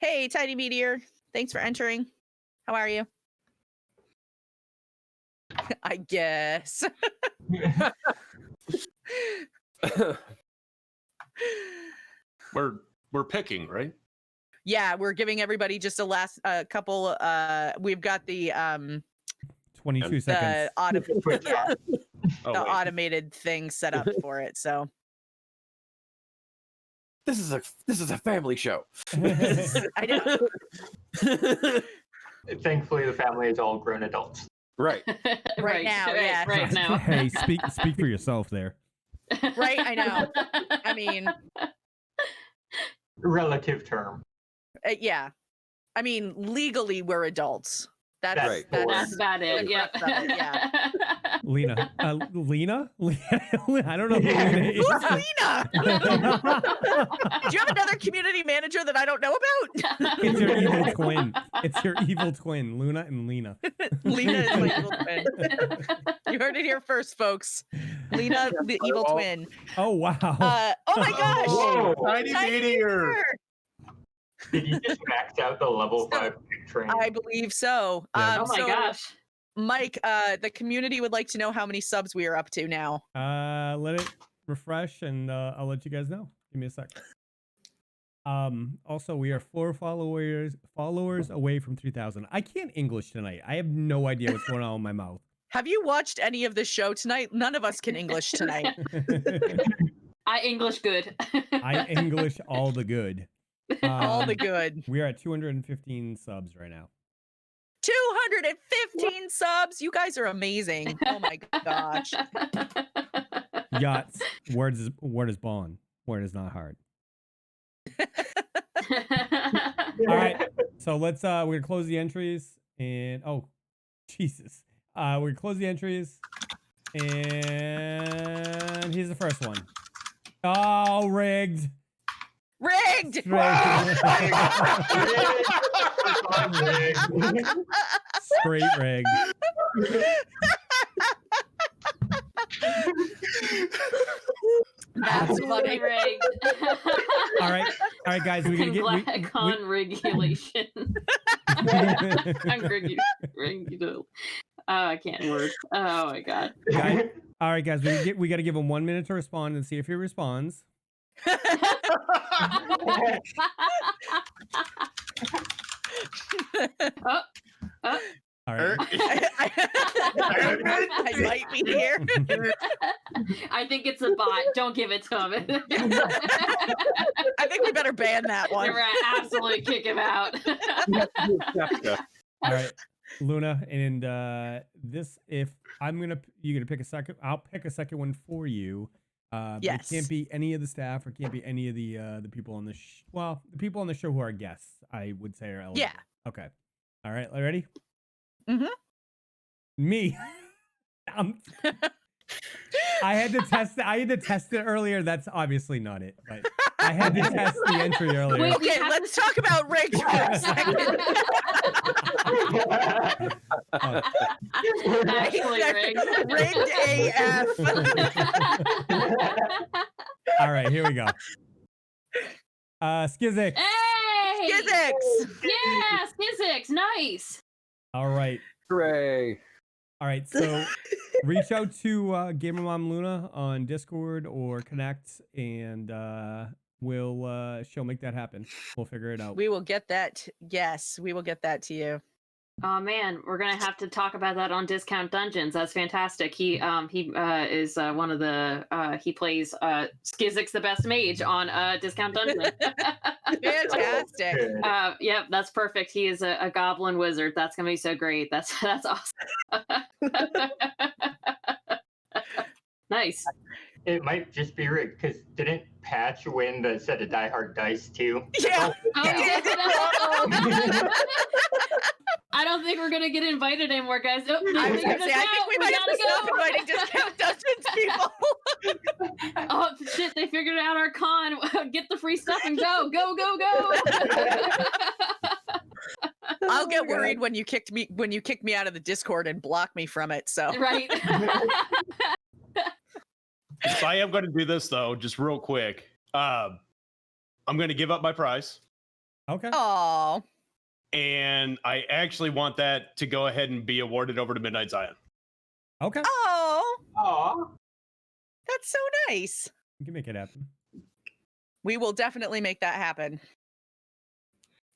[SPEAKER 1] Hey, Tiny Meteor. Thanks for entering. How are you? I guess.
[SPEAKER 5] We're picking, right?
[SPEAKER 1] Yeah, we're giving everybody just a last couple. We've got the
[SPEAKER 7] 22 seconds.
[SPEAKER 1] yeah,
[SPEAKER 5] Oh,
[SPEAKER 1] the
[SPEAKER 5] wait.
[SPEAKER 1] automated thing set up for it. So
[SPEAKER 2] This is a family show.
[SPEAKER 1] I know.
[SPEAKER 4] Thankfully, the family is all grown adults.
[SPEAKER 2] Right.
[SPEAKER 1] Right now, yeah.
[SPEAKER 3] Right now.
[SPEAKER 7] Hey, speak for yourself there.
[SPEAKER 1] Right, I know. I mean,
[SPEAKER 4] Relative term.
[SPEAKER 1] yeah. I mean, legally we're adults. That's
[SPEAKER 2] Right.
[SPEAKER 3] That's about it.
[SPEAKER 1] the
[SPEAKER 3] Yeah.
[SPEAKER 1] crux of it, yeah.
[SPEAKER 7] Lena. Lena? I don't know who Lena is.
[SPEAKER 1] Who's Lena? Do you have another community manager that I don't know about?
[SPEAKER 7] It's your evil twin. It's your evil twin, Luna and Lena.
[SPEAKER 1] Lena is my evil twin. You heard it here first, folks. Lena, the evil twin.
[SPEAKER 7] Oh wow.
[SPEAKER 1] Oh my gosh!
[SPEAKER 4] Whoa.
[SPEAKER 5] Tiny
[SPEAKER 1] Tiny
[SPEAKER 5] meteor.
[SPEAKER 1] meteor!
[SPEAKER 4] Did you just max out the level 5 train?
[SPEAKER 1] I believe so.
[SPEAKER 7] Yeah.
[SPEAKER 3] Oh my
[SPEAKER 1] so,
[SPEAKER 3] gosh.
[SPEAKER 1] Mike, the community would like to know how many subs we are up to now.
[SPEAKER 7] Let it refresh and I'll let you guys know. Give me a sec. Also, we are 4 followers away from 3,000. I can't English tonight. I have no idea what's going on with my mouth.
[SPEAKER 1] Have you watched any of the show tonight? None of us can English tonight.
[SPEAKER 3] I English good.
[SPEAKER 7] I English all the good.
[SPEAKER 1] All the good.
[SPEAKER 7] We are at 215 subs right now.
[SPEAKER 1] 215 subs. You guys are amazing. Oh my gosh.
[SPEAKER 7] Yachts. Word is bond. Word is not hard. All right. So let's we're gonna close the entries and Jesus. We're gonna close the entries and here's the first one. Oh, rigged.
[SPEAKER 1] Rigged.
[SPEAKER 7] Straight rigged.
[SPEAKER 1] That's funny.
[SPEAKER 3] Rigged.
[SPEAKER 7] All right, guys. We're gonna get
[SPEAKER 3] con regulation. Oh, I can't word. Oh my god.
[SPEAKER 7] Guys, all right, guys. We got to give him 1 minute to respond and see if he responds. All right.
[SPEAKER 1] I might be here.
[SPEAKER 3] I think it's a bot. Don't give it to him.
[SPEAKER 1] I think we better ban that one.
[SPEAKER 3] Right, absolutely kick him out.
[SPEAKER 7] All right, Luna, and this, if you're gonna pick a second, I'll pick a second one for you.
[SPEAKER 1] Yes.
[SPEAKER 7] It can't be any of the staff, or can't be any of the people on the the people on the show who are guests. I would say are eligible.
[SPEAKER 1] Yeah.
[SPEAKER 7] Okay. All right. Ready?
[SPEAKER 1] Mm-hmm.
[SPEAKER 7] Me. I had to test it. I had to test it earlier. That's obviously not it, but I had to test the entry earlier.
[SPEAKER 3] Wait,
[SPEAKER 1] Okay, let's talk about rigged for a second.
[SPEAKER 3] Actually rigged.
[SPEAKER 1] Rigged AF.
[SPEAKER 7] All right, here we go. Skizix.
[SPEAKER 3] Hey!
[SPEAKER 1] Skizix.
[SPEAKER 3] Yeah, Skizix. Nice.
[SPEAKER 7] All right.
[SPEAKER 2] Hooray!
[SPEAKER 7] All right, so reach out to Gamer Mom Luna on Discord or Connect, and she'll make that happen. We'll figure it out.
[SPEAKER 1] We will get that. Yes, we will get that to you.
[SPEAKER 3] Oh man, we're gonna have to talk about that on Discount Dungeons. That's fantastic. He is one of the he plays Skizix the Best Mage on Discount Dungeons.
[SPEAKER 1] Fantastic.
[SPEAKER 3] Yep, that's perfect. He is a goblin wizard. That's gonna be so great. That's awesome. Nice.
[SPEAKER 4] It might just be rigged because didn't Patch win the set of Die Hard dice too?
[SPEAKER 1] Yeah.
[SPEAKER 3] I don't think we're gonna get invited anymore, guys. Oh,
[SPEAKER 1] I was gonna say, I think we might have to stop inviting Discount Dungeons people.
[SPEAKER 3] Oh shit! They figured out our con. Get the free stuff and go.
[SPEAKER 1] I'll get worried when you kick me out of the Discord and block me from it. So
[SPEAKER 3] Right.
[SPEAKER 5] If I am going to do this though, just real quick, I'm going to give up my prize,
[SPEAKER 7] Okay.
[SPEAKER 1] Oh,
[SPEAKER 5] and I actually want that to go ahead and be awarded over to Midnight Zion.
[SPEAKER 7] Okay.
[SPEAKER 1] oh,
[SPEAKER 4] Aw.
[SPEAKER 1] that's so nice.
[SPEAKER 7] We can make it happen.
[SPEAKER 1] We will definitely make that happen.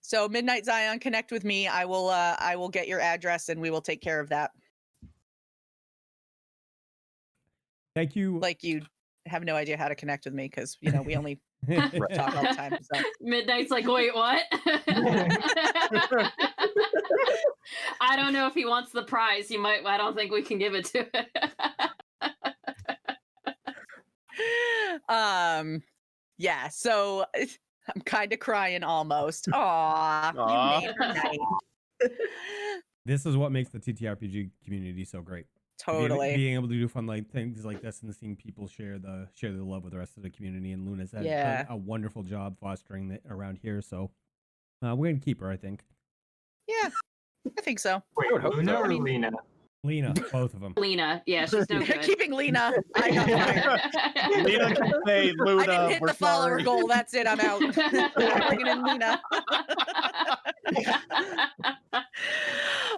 [SPEAKER 1] So Midnight Zion, connect with me. I will get your address and we will take care of that.
[SPEAKER 7] Thank you.
[SPEAKER 1] Like, you have no idea how to connect with me because we only talk all the time. So.
[SPEAKER 3] Midnight's like, wait, what? I don't know if he wants the prize. I don't think we can give it to him.
[SPEAKER 1] Yeah, so I'm kind of crying almost. Aw,
[SPEAKER 5] Aw.
[SPEAKER 1] you made her night.
[SPEAKER 7] This is what makes the TTRPG community so great.
[SPEAKER 1] Totally.
[SPEAKER 7] Being able to do fun things like this and seeing people share the love with the rest of the community, and Luna's done a wonderful job fostering it around here. So we're gonna keep her, I think.
[SPEAKER 1] Yeah, I think so.
[SPEAKER 4] Wait, Luna or Lena?
[SPEAKER 7] Lena, both of them.
[SPEAKER 3] Lena, yeah, she's no good.
[SPEAKER 1] Keeping Lena. I got fired.
[SPEAKER 5] Lena can say, Luna,
[SPEAKER 1] I didn't hit
[SPEAKER 5] we're
[SPEAKER 1] the follower
[SPEAKER 5] sorry.
[SPEAKER 1] goal. That's it. I'm out. Bringing in Lena.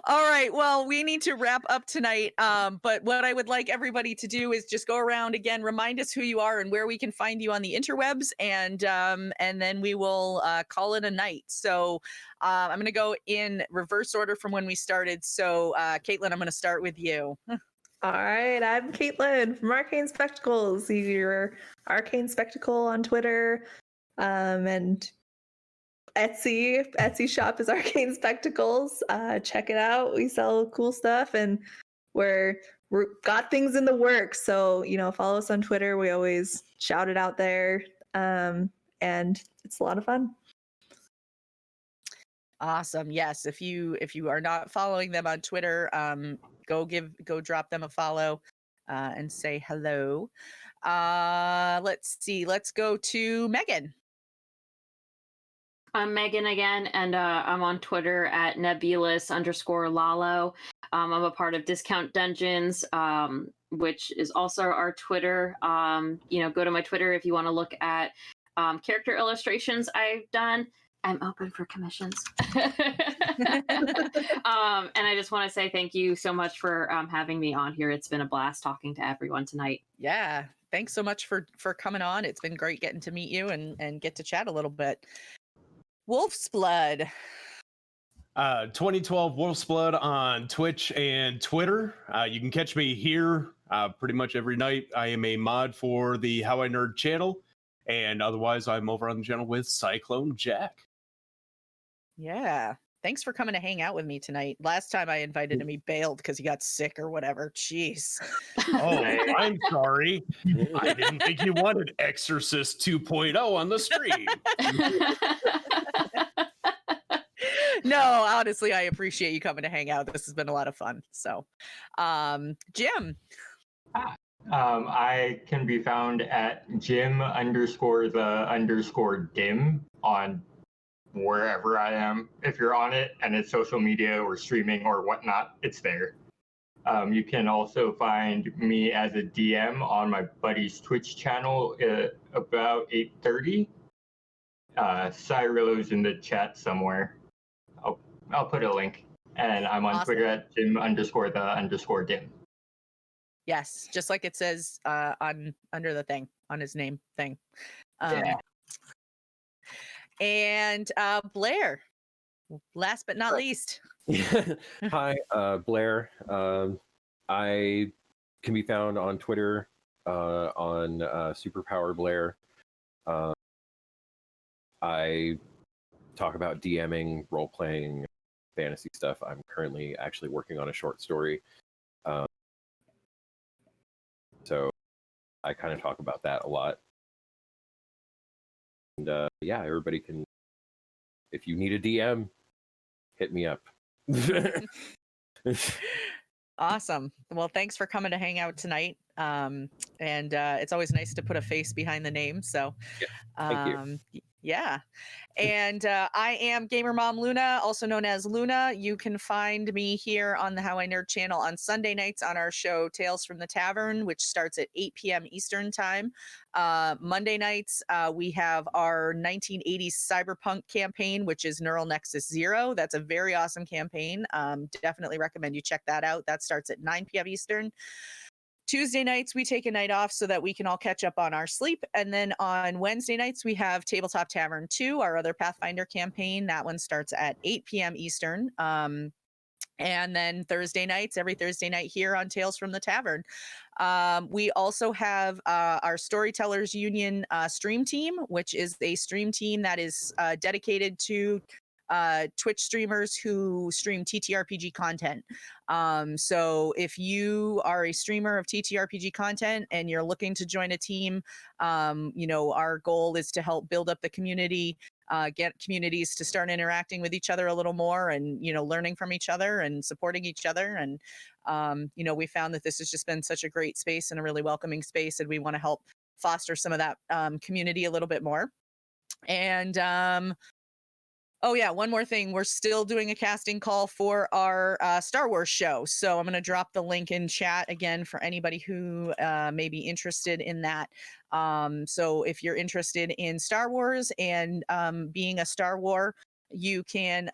[SPEAKER 1] All right. Well, we need to wrap up tonight. But what I would like everybody to do is just go around again, remind us who you are and where we can find you on the interwebs, and then we will call it a night. So I'm going to go in reverse order from when we started. So Caitlin, I'm going to start with you.
[SPEAKER 6] All right, I'm Caitlin from Arcane Spectacles. Your Arcane Spectacle on Twitter, and Etsy shop is Arcane Spectacles. Check it out. We sell cool stuff, and we're got things in the works. So follow us on Twitter. We always shout it out there, and it's a lot of fun.
[SPEAKER 1] Awesome. Yes. If you are not following them on Twitter, go drop them a follow and say hello. Let's see. Let's go to Megan.
[SPEAKER 3] I'm Megan again, and I'm on Twitter at nebulous_lalo. I'm a part of Discount Dungeons, which is also our Twitter. Go to my Twitter if you want to look at character illustrations I've done. I'm open for commissions. And I just want to say thank you so much for having me on here. It's been a blast talking to everyone tonight.
[SPEAKER 1] Yeah. Thanks so much for coming on. It's been great getting to meet you and get to chat a little bit. Wolfsblood.
[SPEAKER 5] 2012 Wolfsblood on Twitch and Twitter. You can catch me here pretty much every night. I am a mod for the How I Nerd channel, and otherwise I'm over on the channel with Cyclone Jack.
[SPEAKER 1] Yeah. Thanks for coming to hang out with me tonight. Last time I invited him, he bailed because he got sick or whatever. Jeez.
[SPEAKER 5] Oh, I'm sorry. I didn't think you wanted Exorcist 2.0 on the stream.
[SPEAKER 1] No, honestly, I appreciate you coming to hang out. This has been a lot of fun. So, Jim.
[SPEAKER 4] I can be found at Jim_the_dim on wherever I am. If you're on it and it's social media or streaming or whatnot, it's there. You can also find me as a DM on my buddy's Twitch channel about 8:30. Cyrillo's in the chat somewhere. I'll put a link. And I'm on
[SPEAKER 1] Awesome.
[SPEAKER 4] Twitter at Jim_the_dim.
[SPEAKER 1] Yes, just like it says under the thing, on his name thing.
[SPEAKER 4] Yeah.
[SPEAKER 1] And Blair, last but not least.
[SPEAKER 2] Hi, Blair. I can be found on Twitter on Superpower Blair. I talk about DMing, role-playing, fantasy stuff. I'm currently actually working on a short story. So I kind of talk about that a lot. And yeah, everybody can, if you need a DM, hit me up.
[SPEAKER 1] Awesome. Well, thanks for coming to hang out tonight. And it's always nice to put a face behind the name. So
[SPEAKER 2] Thank you.
[SPEAKER 1] Yeah. And I am Gamer Mom Luna, also known as Luna. You can find me here on the How I Nerd channel on Sunday nights on our show Tales from the Tavern, which starts at 8 p.m. Eastern time. Monday nights, we have our 1980s cyberpunk campaign, which is Neural Nexus Zero. That's a very awesome campaign. Definitely recommend you check that out. That starts at 9 p.m. Eastern. Tuesday nights, we take a night off so that we can all catch up on our sleep. And then on Wednesday nights, we have Tabletop Tavern 2, our other Pathfinder campaign. That one starts at 8 p.m. Eastern. And then Thursday nights, every Thursday night here on Tales from the Tavern. We also have our Storytellers Union stream team, which is a stream team that is dedicated to Twitch streamers who stream TTRPG content. So if you are a streamer of TTRPG content and you're looking to join a team, our goal is to help build up the community, get communities to start interacting with each other a little more and, learning from each other and supporting each other. And, we found that this has just been such a great space and a really welcoming space. And we want to help foster some of that community a little bit more. And, oh yeah, one more thing. We're still doing a casting call for our Star Wars show. So I'm going to drop the link in chat again for anybody who may be interested in that. So if you're interested in Star Wars and being a Star Wars you can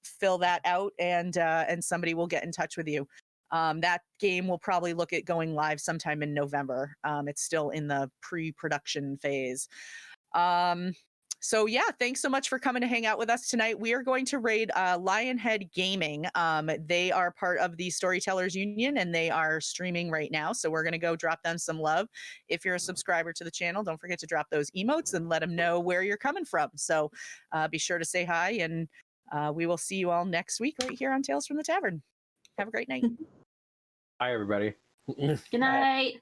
[SPEAKER 1] fill that out, and somebody will get in touch with you. That game will probably look at going live sometime in November. It's still in the pre-production phase. So yeah, thanks so much for coming to hang out with us tonight. We are going to raid Lionhead Gaming. They are part of the Storytellers Union, and they are streaming right now. So we're going to go drop them some love. If you're a subscriber to the channel, don't forget to drop those emotes and let them know where you're coming from. So be sure to say hi, and we will see you all next week right here on Tales from the Tavern. Have a great night.
[SPEAKER 2] Hi, everybody.
[SPEAKER 3] Good night.